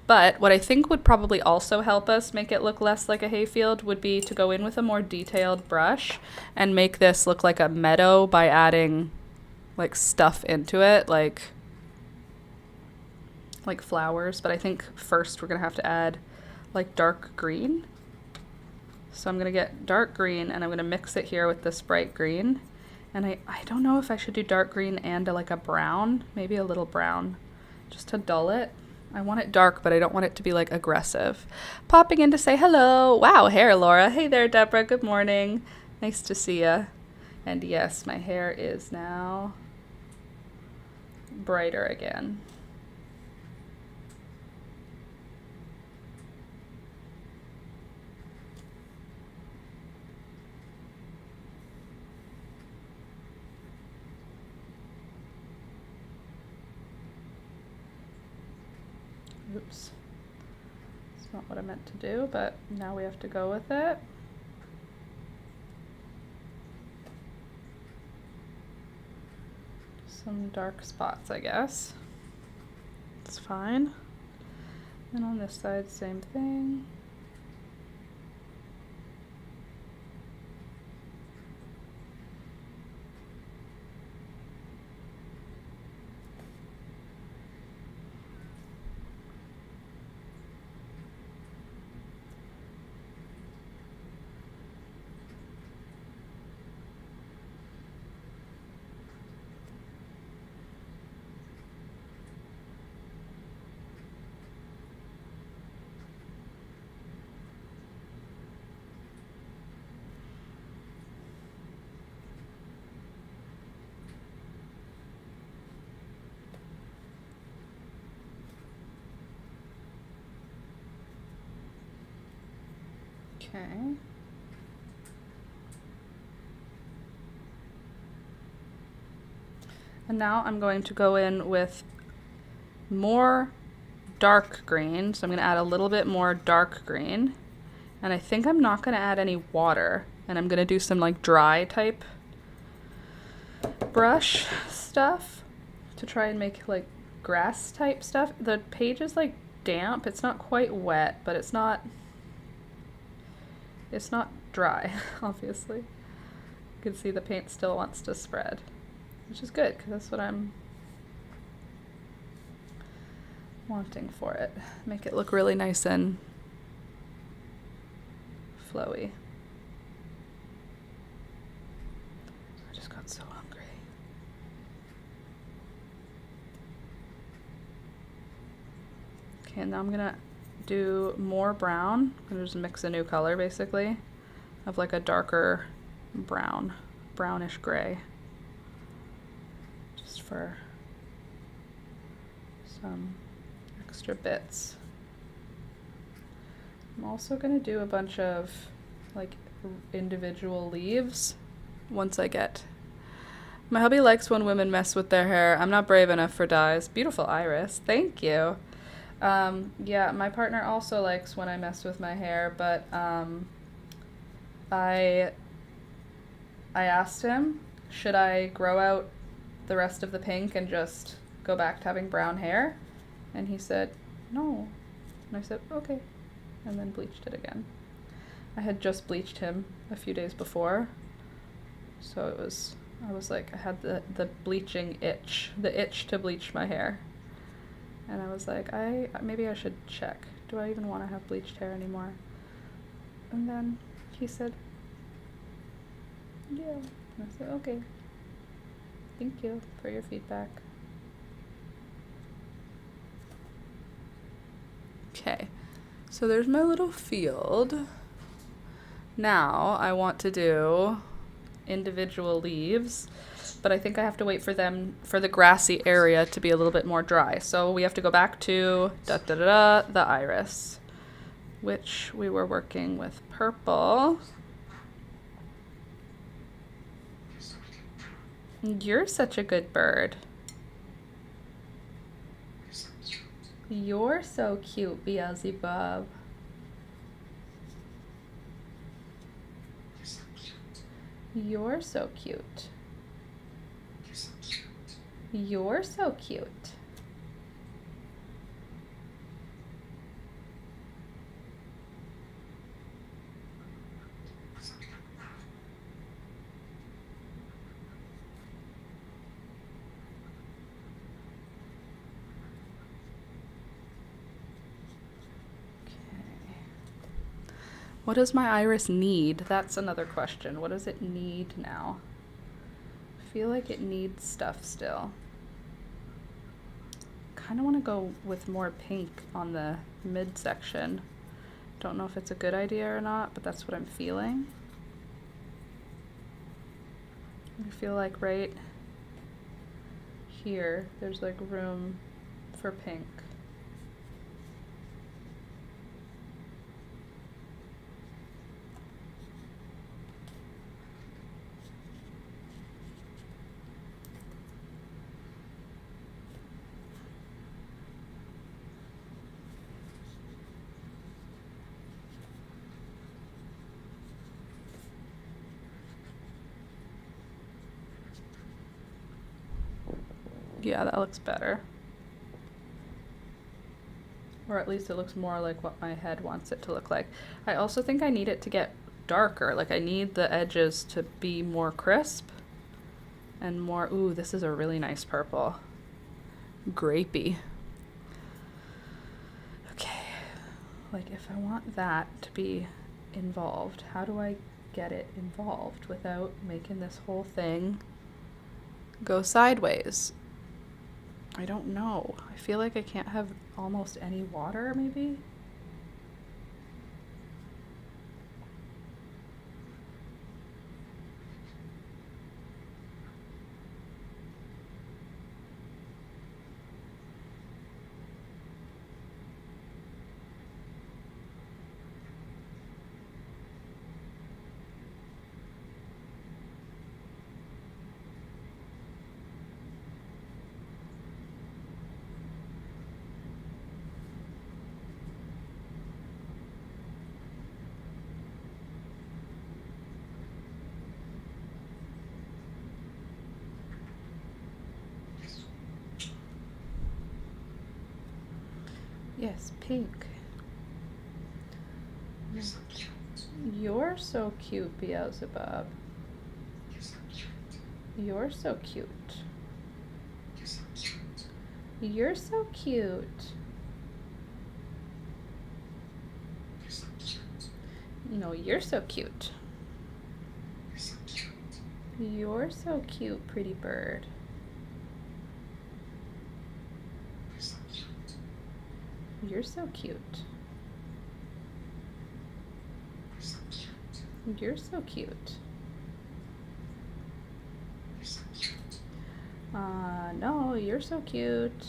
But what I think would probably also help us make it look less like a hayfield would be to go in with a more detailed brush and make this look like a meadow by adding like stuff into it, like flowers. But I think first we're gonna have to add like dark green. So I'm gonna get dark green and I'm gonna mix it here with this bright green. And I don't know if I should do dark green and like a brown, maybe a little brown, just to dull it. I want it dark, but I don't want it to be like aggressive. Popping in to say hello. Wow, hair, Laura. Hey there, Deborah. Good morning. Nice to see ya. And yes, my hair is now brighter again. Oops, that's not what I meant to do, but now we have to go with it. Some dark spots, I guess. It's fine. And on this side, same thing. Okay. And now I'm going to go in with more dark green. So I'm going to add a little bit more dark green. And I think I'm not going to add any water. And I'm gonna do some like dry type brush stuff to try and make like grass type stuff. The page is like damp. It's not quite wet, but it's not dry, obviously. You can see the paint still wants to spread, which is good because that's what I'm wanting for it. Make it look really nice and flowy. I just got so hungry. Okay, now I'm gonna do more brown. I'm gonna just mix a new color basically of like a darker brown, brownish gray, just for some extra bits. I'm also gonna do a bunch of like individual leaves once I get. My hubby likes when women mess with their hair. I'm not brave enough for dyes. Beautiful iris, thank you. Yeah, my partner also likes when I mess with my hair, but I asked him, should I grow out the rest of the pink and just go back to having brown hair? And he said, no. And I said, okay. And then bleached it again. I had just bleached him a few days before. So I was like, I had the bleaching itch, the itch to bleach my hair. And I was like, maybe I should check. Do I even want to have bleached hair anymore? And then he said, yeah. And I said, okay. Thank you for your feedback. Okay, so there's my little field. Now I want to do individual leaves, but I think I have to wait for the grassy area to be a little bit more dry. So we have to go back to the iris, which we were working with purple. You're such a good bird. You're so cute, Beelzebub. You're so cute. You're so cute. What does my iris need? That's another question. What does it need now? I feel like it needs stuff still. Kind of want to go with more pink on the midsection. Don't know if it's a good idea or not, but that's what I'm feeling. I feel like right here, there's like room for pink. Yeah, that looks better. Or at least it looks more like what my head wants it to look like. I also think I need it to get darker. Like I need the edges to be more crisp and more, ooh, this is a really nice purple. Grapey. Okay, like if I want that to be involved, how do I get it involved without making this whole thing go sideways? I don't know. I feel like I can't have almost any water, maybe? Yes, pink. You're so cute. You're so cute, Beelzebub. You're so cute. You're so cute. You're so cute. You're so cute. You're so cute. No, you're so cute. You're so cute. You're so cute, pretty bird. You're so cute. You're so cute. You're so cute. You're so cute. You're so cute. No, you're so cute.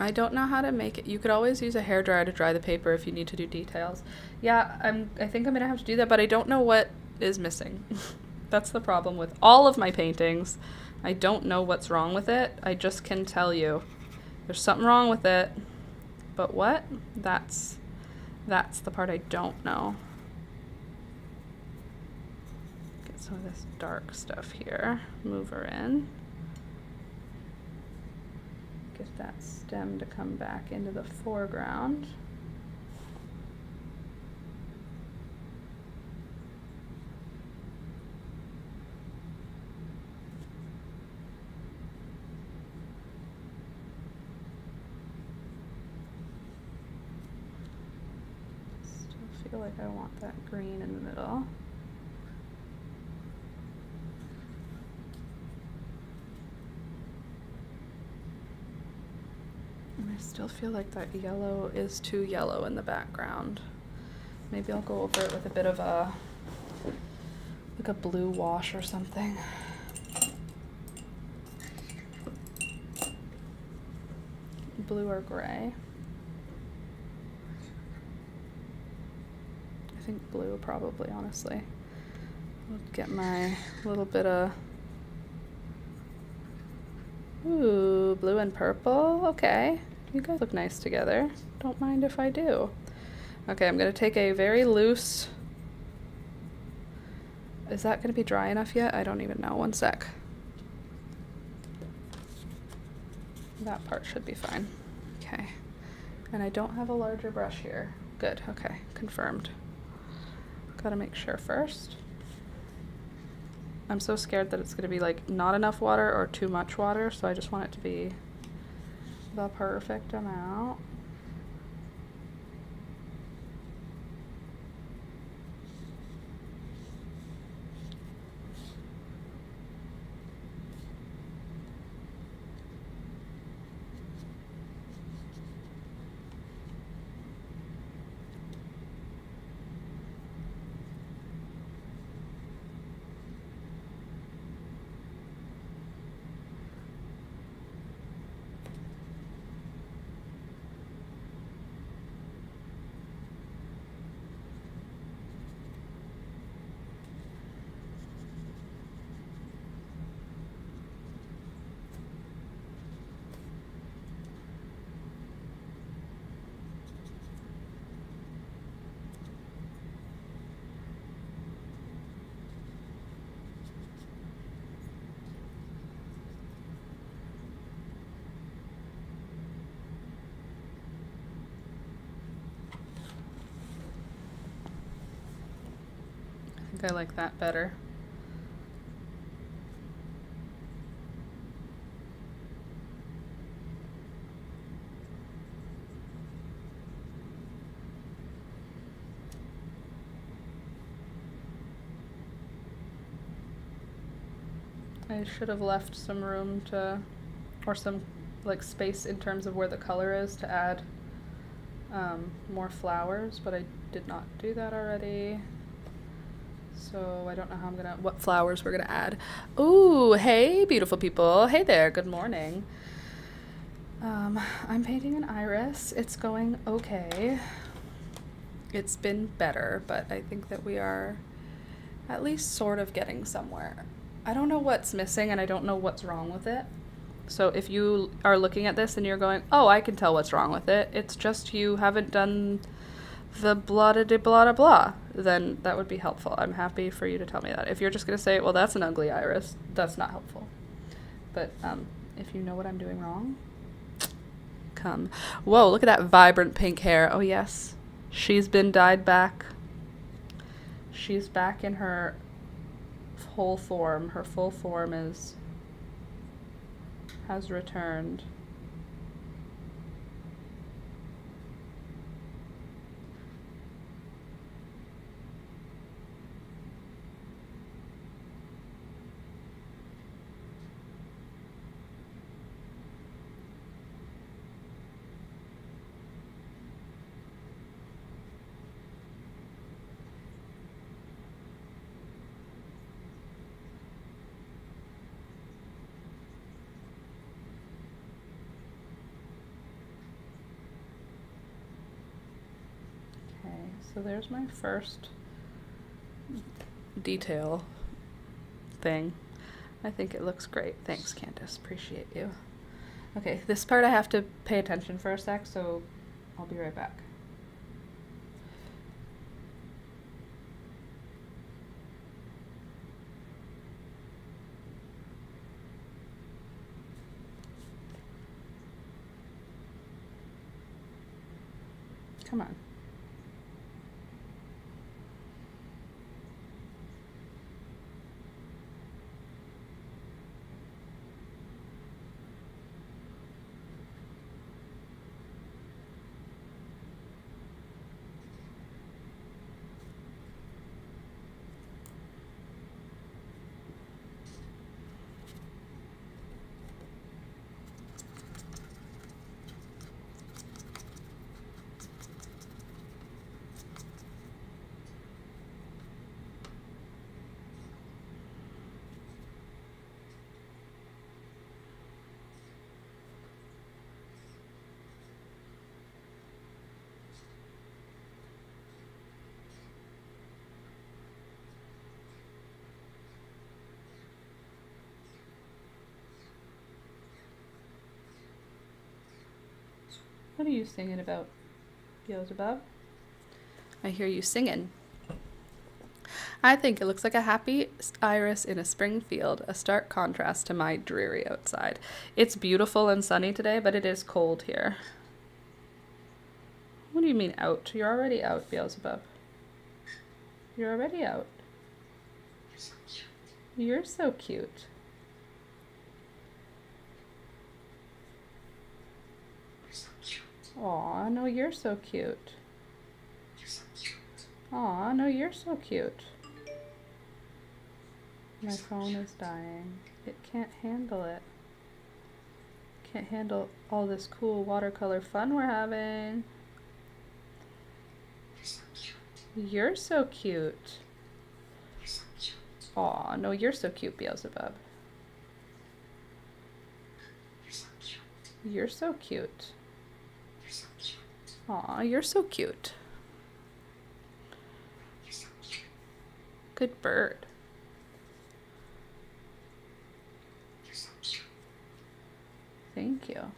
I don't know how to make it. You could always use a hairdryer to dry the paper if you need to do details. Yeah, I think I'm gonna have to do that, but I don't know what is missing. That's the problem with all of my paintings. I don't know what's wrong with it. I just can tell you there's something wrong with it. But what? That's the part I don't know. Get some of this dark stuff here. Move her in. Get that stem to come back into the foreground. Still feel like I want that green in the middle. And I still feel like that yellow is too yellow in the background. Maybe I'll go over it with a bit of like a blue wash or something. Blue or gray. I think blue probably, honestly. I'll get my little bit of, ooh, blue and purple. Okay, you guys look nice together. Don't mind if I do. Okay, I'm gonna take a very loose, is that gonna be dry enough yet? I don't even know, 1 sec. That part should be fine. Okay, and I don't have a larger brush here. Good, okay, confirmed. Gotta make sure first. I'm so scared that it's gonna be like not enough water or too much water, so I just want it to be the perfect amount. I think I like that better. I should have left some room to, or some like space in terms of where the color is to add more flowers, but I did not do that already. So I don't know how what flowers we're gonna add. Ooh, hey beautiful people. Hey there, good morning. I'm painting an iris. It's going okay. It's been better, but I think that we are at least sort of getting somewhere. I don't know what's missing and I don't know what's wrong with it. So if you are looking at this and you're going, oh, I can tell what's wrong with it, it's just you haven't done the blah da blah da blah, then that would be helpful. I'm happy for you to tell me that. If you're just gonna say, well, that's an ugly iris, that's not helpful. But if you know what I'm doing wrong, come. Whoa, look at that vibrant pink hair. Oh yes, she's been dyed back. She's back in her whole form. Her full form has returned. So there's my first detail thing. I think it looks great. Thanks, Candace. Appreciate you. Okay, this part I have to pay attention for a sec, so I'll be right back. Come on. What are you singing about, Beelzebub? I hear you singing. I think it looks like a happy iris in a spring field, a stark contrast to my dreary outside. It's beautiful and sunny today, but it is cold here. What do you mean out? You're already out, Beelzebub. You're already out. You're so cute. Aw, no, you're so cute. Aw, no, you're so cute. My phone is dying. It can't handle it. Can't handle all this cool watercolor fun we're having. You're so cute. Aw, no, you're so cute, Beelzebub. You're so cute. Aw, you're so cute. Good bird. Thank you.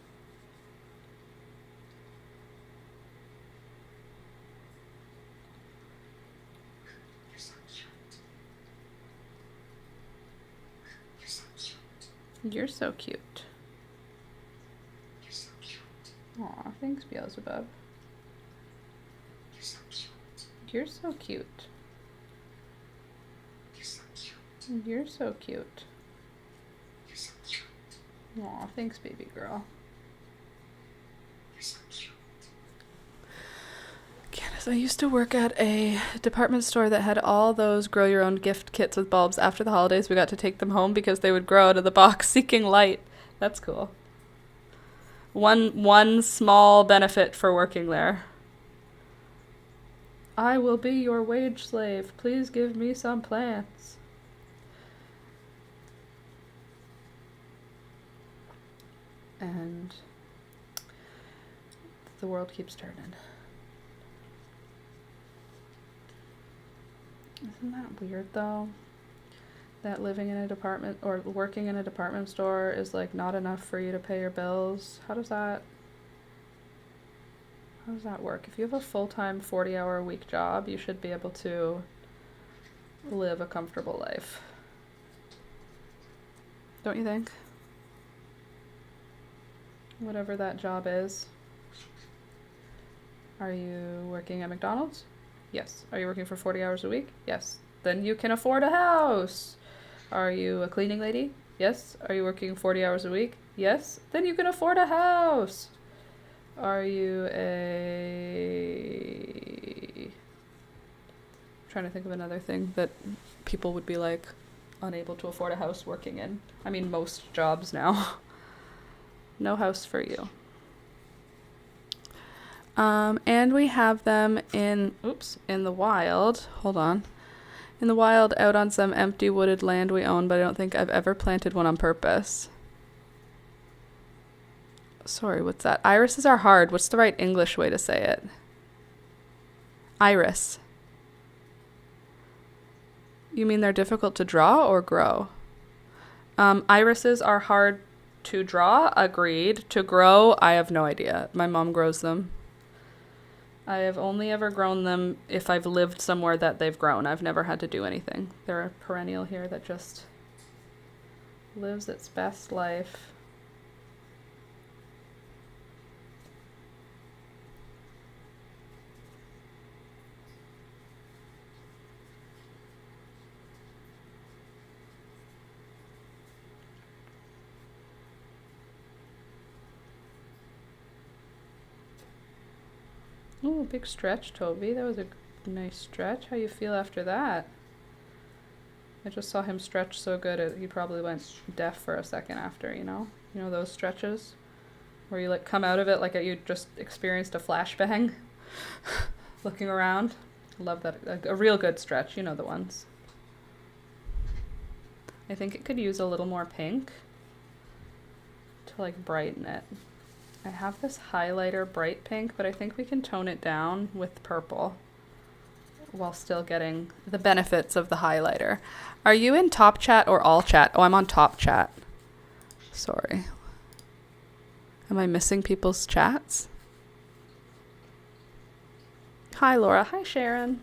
You're so cute. Aw, thanks, Beelzebub. You're so cute. You're so cute. Aw, thanks, baby girl. Candace, I used to work at a department store that had all those grow your own gift kits with bulbs. After the holidays, we got to take them home because they would grow out of the box seeking light. That's cool. One small benefit for working there. I will be your wage slave. Please give me some plants. And the world keeps turning. Isn't that weird though? That living in a department or working in a department store is like not enough for you to pay your bills. How does that How does that work? If you have a full-time 40-hour-a-week job, you should be able to live a comfortable life. Don't you think? Whatever that job is. Are you working at McDonald's? Yes. Are you working for 40 hours a week? Yes. Then you can afford a house. Are you a cleaning lady? Yes. Are you working 40 hours a week? Yes. Then you can afford a house. Are you a... I'm trying to think of another thing that people would be like unable to afford a house working in. I mean, most jobs now. No house for you. And we have them in the wild. Hold on. In the wild, out on some empty wooded land we own, but I don't think I've ever planted one on purpose. Sorry, what's that? Irises are hard. What's the right English way to say it? Iris. You mean they're difficult to draw or grow? Irises are hard to draw, agreed. To grow, I have no idea. My mom grows them. I have only ever grown them if I've lived somewhere that they've grown. I've never had to do anything. They're a perennial here that just lives its best life. Oh, big stretch, Toby. That was a nice stretch. How you feel after that? I just saw him stretch so good, he probably went deaf for a second after, you know? You know those stretches? Where you like come out of it like you just experienced a flashbang? Looking around. Love that. A real good stretch, you know the ones. I think it could use a little more pink to like brighten it. I have this highlighter bright pink, but I think we can tone it down with purple while still getting the benefits of the highlighter. Are you in top chat or all chat? Oh, I'm on top chat. Sorry. Am I missing people's chats? Hi, Laura. Hi, Sharon.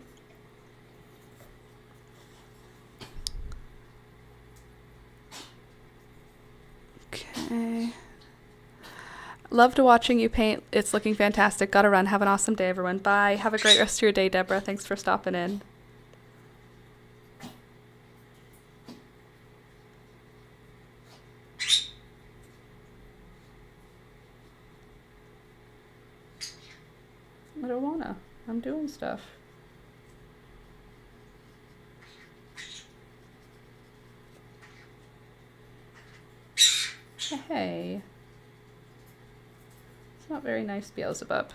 Okay. Loved watching you paint. It's looking fantastic. Gotta run. Have an awesome day, everyone. Bye. Have a great rest of your day, Deborah. Thanks for stopping in. I don't wanna. I'm doing stuff. Hey. It's not very nice, Beelzebub.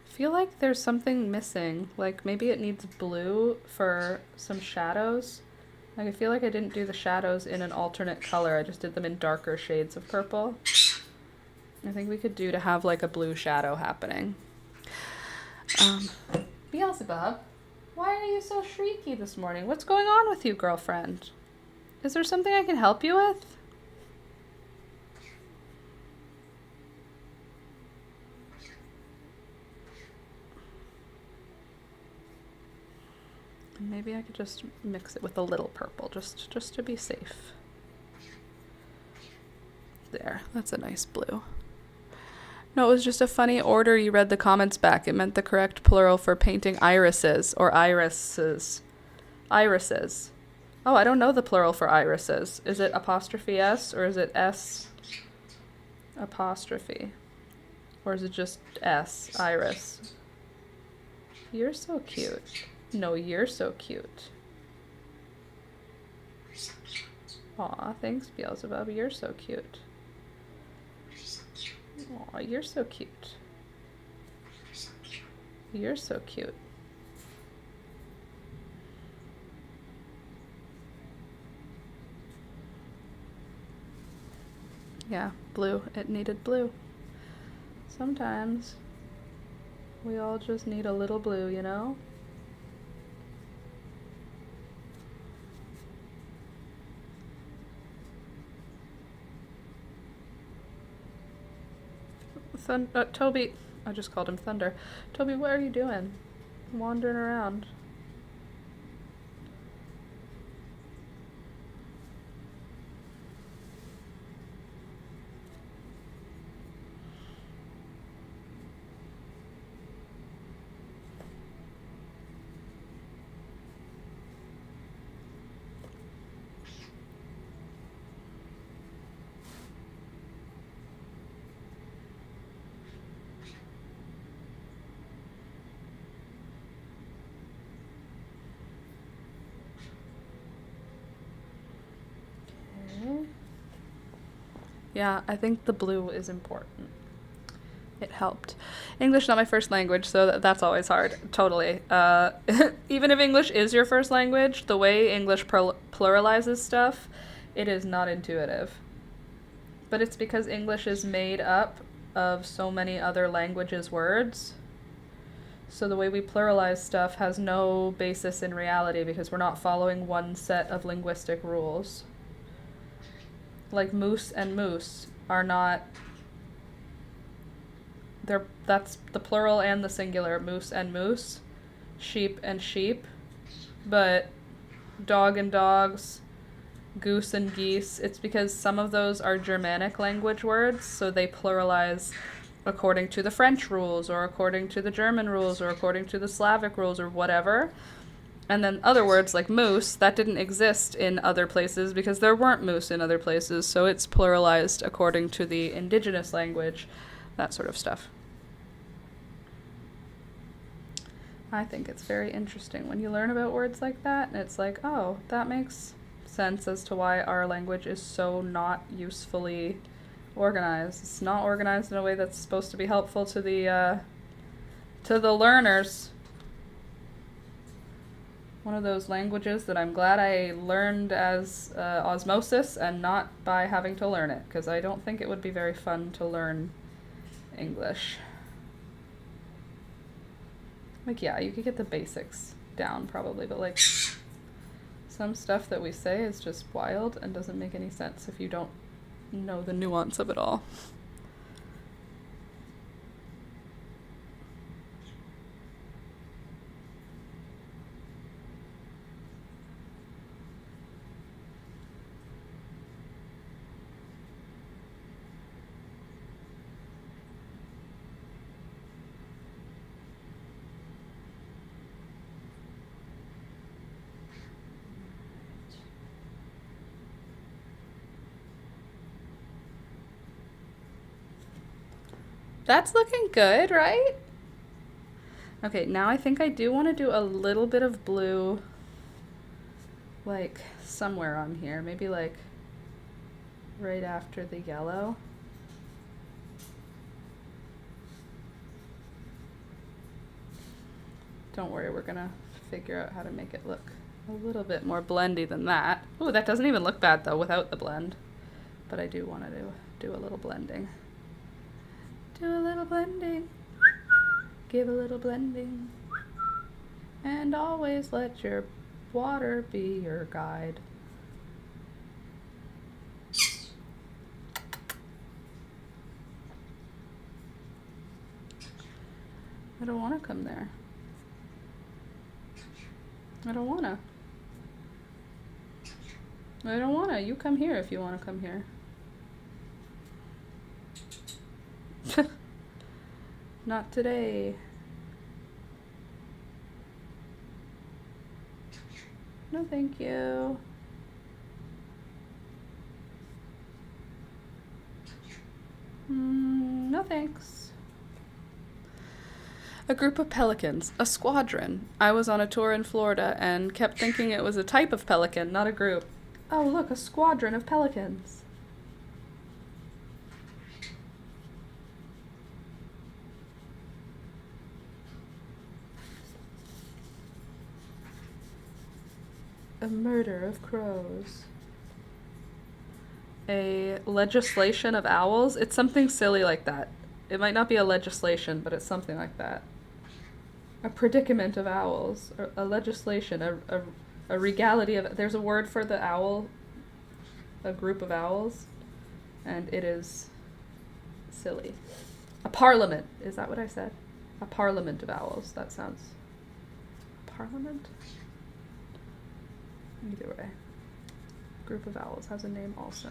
I feel like there's something missing. Like maybe it needs blue for some shadows. Like I feel like I didn't do the shadows in an alternate color. I just did them in darker shades of purple. I think we could do to have like a blue shadow happening. Beelzebub, why are you so shrieky this morning? What's going on with you, girlfriend? Is there something I can help you with? Maybe I could just mix it with a little purple, just to be safe. There, that's a nice blue. No, it was just a funny order you read the comments back. It meant the correct plural for painting irises, or irises. Irises. Oh, I don't know the plural for irises. Is it apostrophe S, or is it S apostrophe? Or is it just S, iris? You're so cute. No, you're so cute. Aw, thanks, Beelzebub. You're so cute. Aw, you're so cute. You're so cute. Yeah, blue. It needed blue. Sometimes we all just need a little blue, you know? Toby, I just called him Thunder. Toby, what are you doing? Wandering around. Yeah, I think the blue is important. It helped. English not my first language, so that's always hard. Totally. Even if English is your first language, the way English pluralizes stuff, it is not intuitive. But it's because English is made up of so many other languages' words. So the way we pluralize stuff has no basis in reality because we're not following one set of linguistic rules. Like moose and moose are not, that's the plural and the singular, moose and moose, sheep and sheep, but dog and dogs, goose and geese, it's because some of those are Germanic language words, so they pluralize according to the French rules or according to the German rules or according to the Slavic rules or whatever. And then other words like moose, that didn't exist in other places because there weren't moose in other places, so it's pluralized according to the indigenous language, that sort of stuff. I think it's very interesting when you learn about words like that, and it's like, oh, that makes sense as to why our language is so not usefully organized. It's not organized in a way that's supposed to be helpful to the learners. One of those languages that I'm glad I learned as osmosis and not by having to learn it, because I don't think it would be very fun to learn English. Like, yeah, you could get the basics down probably, but like some stuff that we say is just wild and doesn't make any sense if you don't know the nuance of it all. That's looking good, right? Okay, now I think I do want to do a little bit of blue, like somewhere on here, maybe like right after the yellow. Don't worry, we're gonna figure out how to make it look a little bit more blendy than that. Ooh, that doesn't even look bad though without the blend, but I do want to do a little blending. Do a little blending, give a little blending, and always let your water be your guide. I don't want to come there. I don't want to. I don't want to. You come here if you want to come here. Not today. No, thank you. No, thanks. A group of pelicans. A squadron. I was on a tour in Florida and kept thinking it was a type of pelican, not a group. Oh, look, a squadron of pelicans. A murder of crows. A legislation of owls? It's something silly like that. It might not be a legislation, but it's something like that. A predicament of owls, or a legislation, a regality of. There's a word for the owl, a group of owls, and it is silly. A parliament. Is that what I said? A parliament of owls. That sounds. Parliament? Either way. Group of owls has a name also.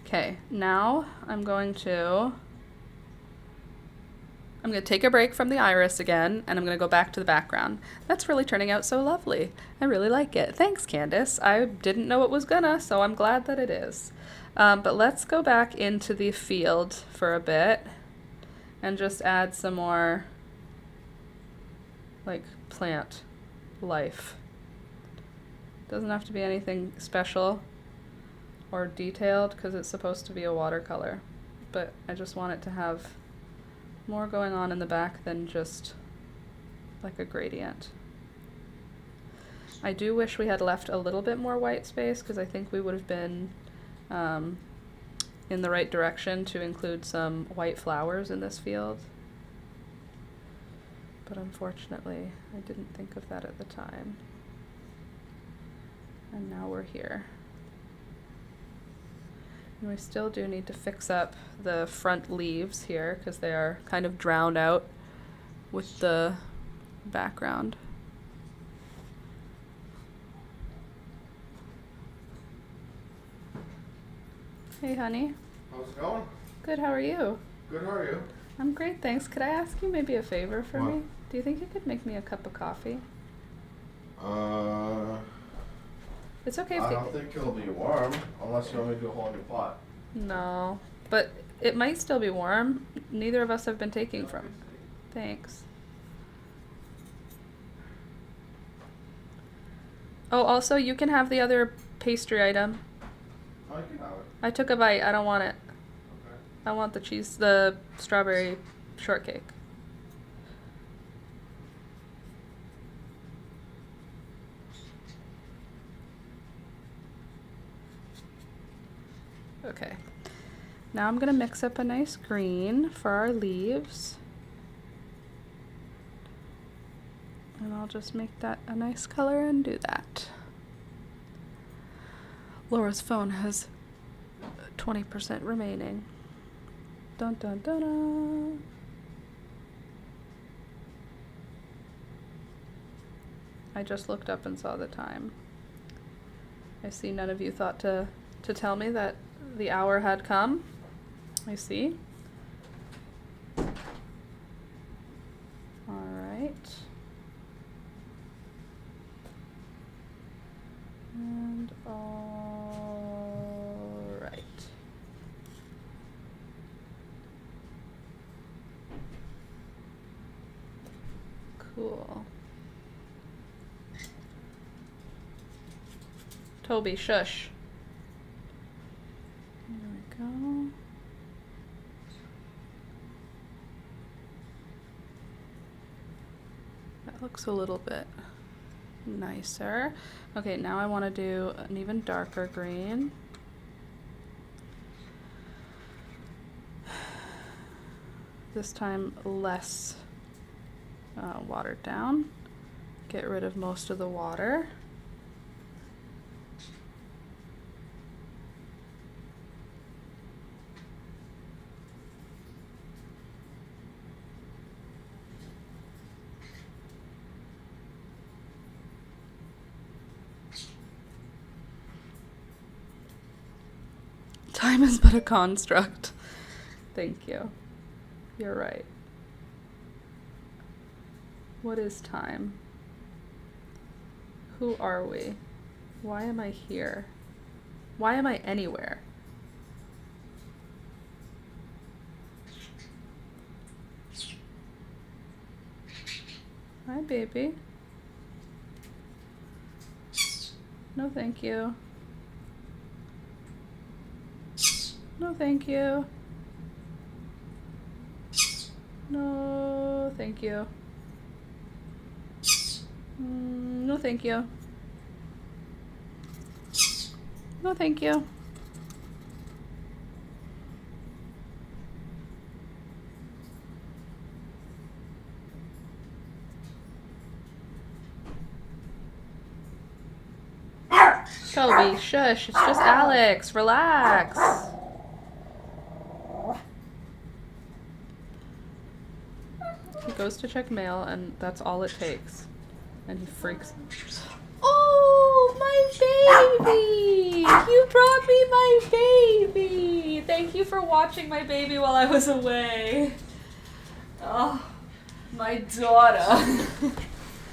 Okay, now I'm going to take a break from the iris again, and I'm going to go back to the background. That's really turning out so lovely. I really like it. Thanks, Candace. I didn't know it was gonna, so I'm glad that it is. But let's go back into the field for a bit and just add some more, like, plant life. Doesn't have to be anything special or detailed because it's supposed to be a watercolor, but I just want it to have more going on in the back than just like a gradient. I do wish we had left a little bit more white space because I think we would have been in the right direction to include some white flowers in this field. But unfortunately, I didn't think of that at the time. And now we're here. And we still do need to fix up the front leaves here because they are kind of drowned out with the background. Hey, honey. How's it going? Good, how are you? Good, how are you? I'm great, thanks. Could I ask you maybe a favor for What? me? Do you think you could make me a cup of coffee? It's okay if I you... don't think it'll be warm, unless you want me to do a whole new pot. No, but it might still be warm. Neither of us have been taking from. Thanks. Oh, also, you can have the other pastry item. Oh, you can have it. I took a bite. I don't want it. Okay. I want the strawberry shortcake. Okay. Now I'm gonna mix up a nice green for our leaves. And I'll just make that a nice color and do that. Laura's phone has 20% remaining. Dun dun dun dun. I just looked up and saw the time. I see none of you thought to tell me that the hour had come. I see. All right. And all right. Cool. Toby, shush. There we go. That looks a little bit nicer. Okay, now I want to do an even darker green. This time less watered down. Get rid of most of the water. Time is but a construct. Thank you. You're right. What is time? Who are we? Why am I here? Why am I anywhere? Hi, baby. No, thank you. No, thank you. No, thank you. No, thank you. No, thank you. Kobe, shush. It's just Alex. Relax. He goes to check mail, and that's all it takes. And he freaks. Oh, my baby! You brought me my baby! Thank you for watching my baby while I was away. Oh, my daughter.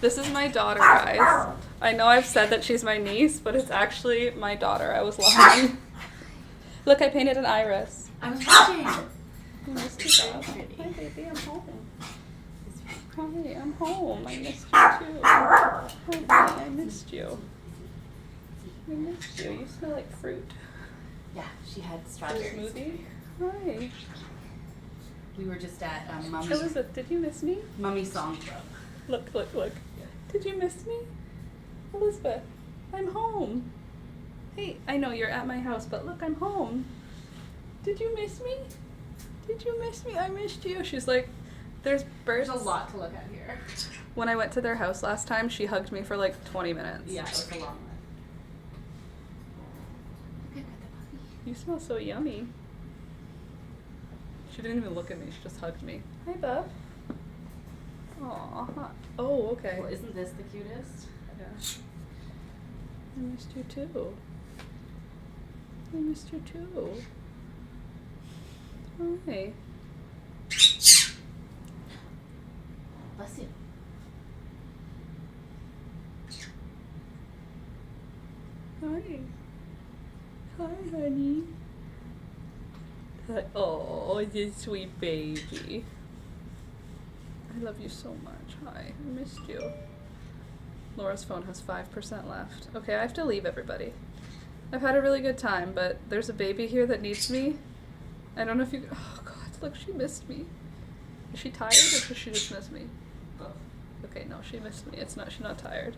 This is my daughter, guys. I know I've said that she's my niece, but it's actually my daughter. I was lying. Look, I painted an iris. I was watching. I missed you, Bob. Hi, baby, I'm home. Hi, I'm home. I missed you too. Hi, I missed you. I missed you. You smell like fruit. Yeah, she had For a strawberries. smoothie. Hi. We were just at Elizabeth, did you miss me? Mummy Song Club. Look, look, look. Did you miss me? Elizabeth, I'm home. Hey, I know you're at my house, but look, I'm home. Did you miss me? Did you miss me? I missed you. She's like, there's birds. There's a lot to look at here. When I went to their house last time, she hugged me for like 20 minutes. Yeah, it was a long one. You smell so yummy. She didn't even look at me. She just hugged me. Hi, bub. Aw. Oh, okay. Well, isn't this the cutest? Yeah. I missed you too. I missed you too. Hi. Bless you. Hi. Hi, honey. Hi. Oh, you sweet baby. I love you so much. Hi. I missed you. Laura's phone has 5% left. Okay, I have to leave, everybody. I've had a really good time, but there's a baby here that needs me. I don't know if you... Oh, God. Look, she missed me. Is she tired or does she just miss me? Both. Okay, no, she missed me. She's not tired.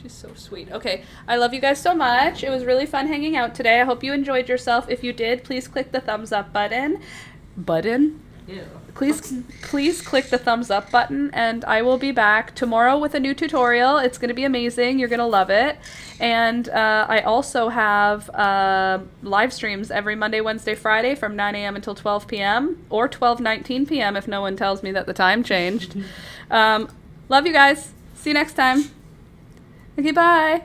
She's so sweet. Okay, I love you guys so much. It was really fun hanging out today. I hope you enjoyed yourself. If you did, please click the thumbs up button. Ew. Please click the thumbs up button, and I will be back tomorrow with a new tutorial. It's going to be amazing. You're going to love it. And I also have live streams every Monday, Wednesday, Friday from 9 a.m. until 12 p.m. or 12:19 p.m. if no one tells me that the time changed. Love you guys. See you next time. Okay, bye.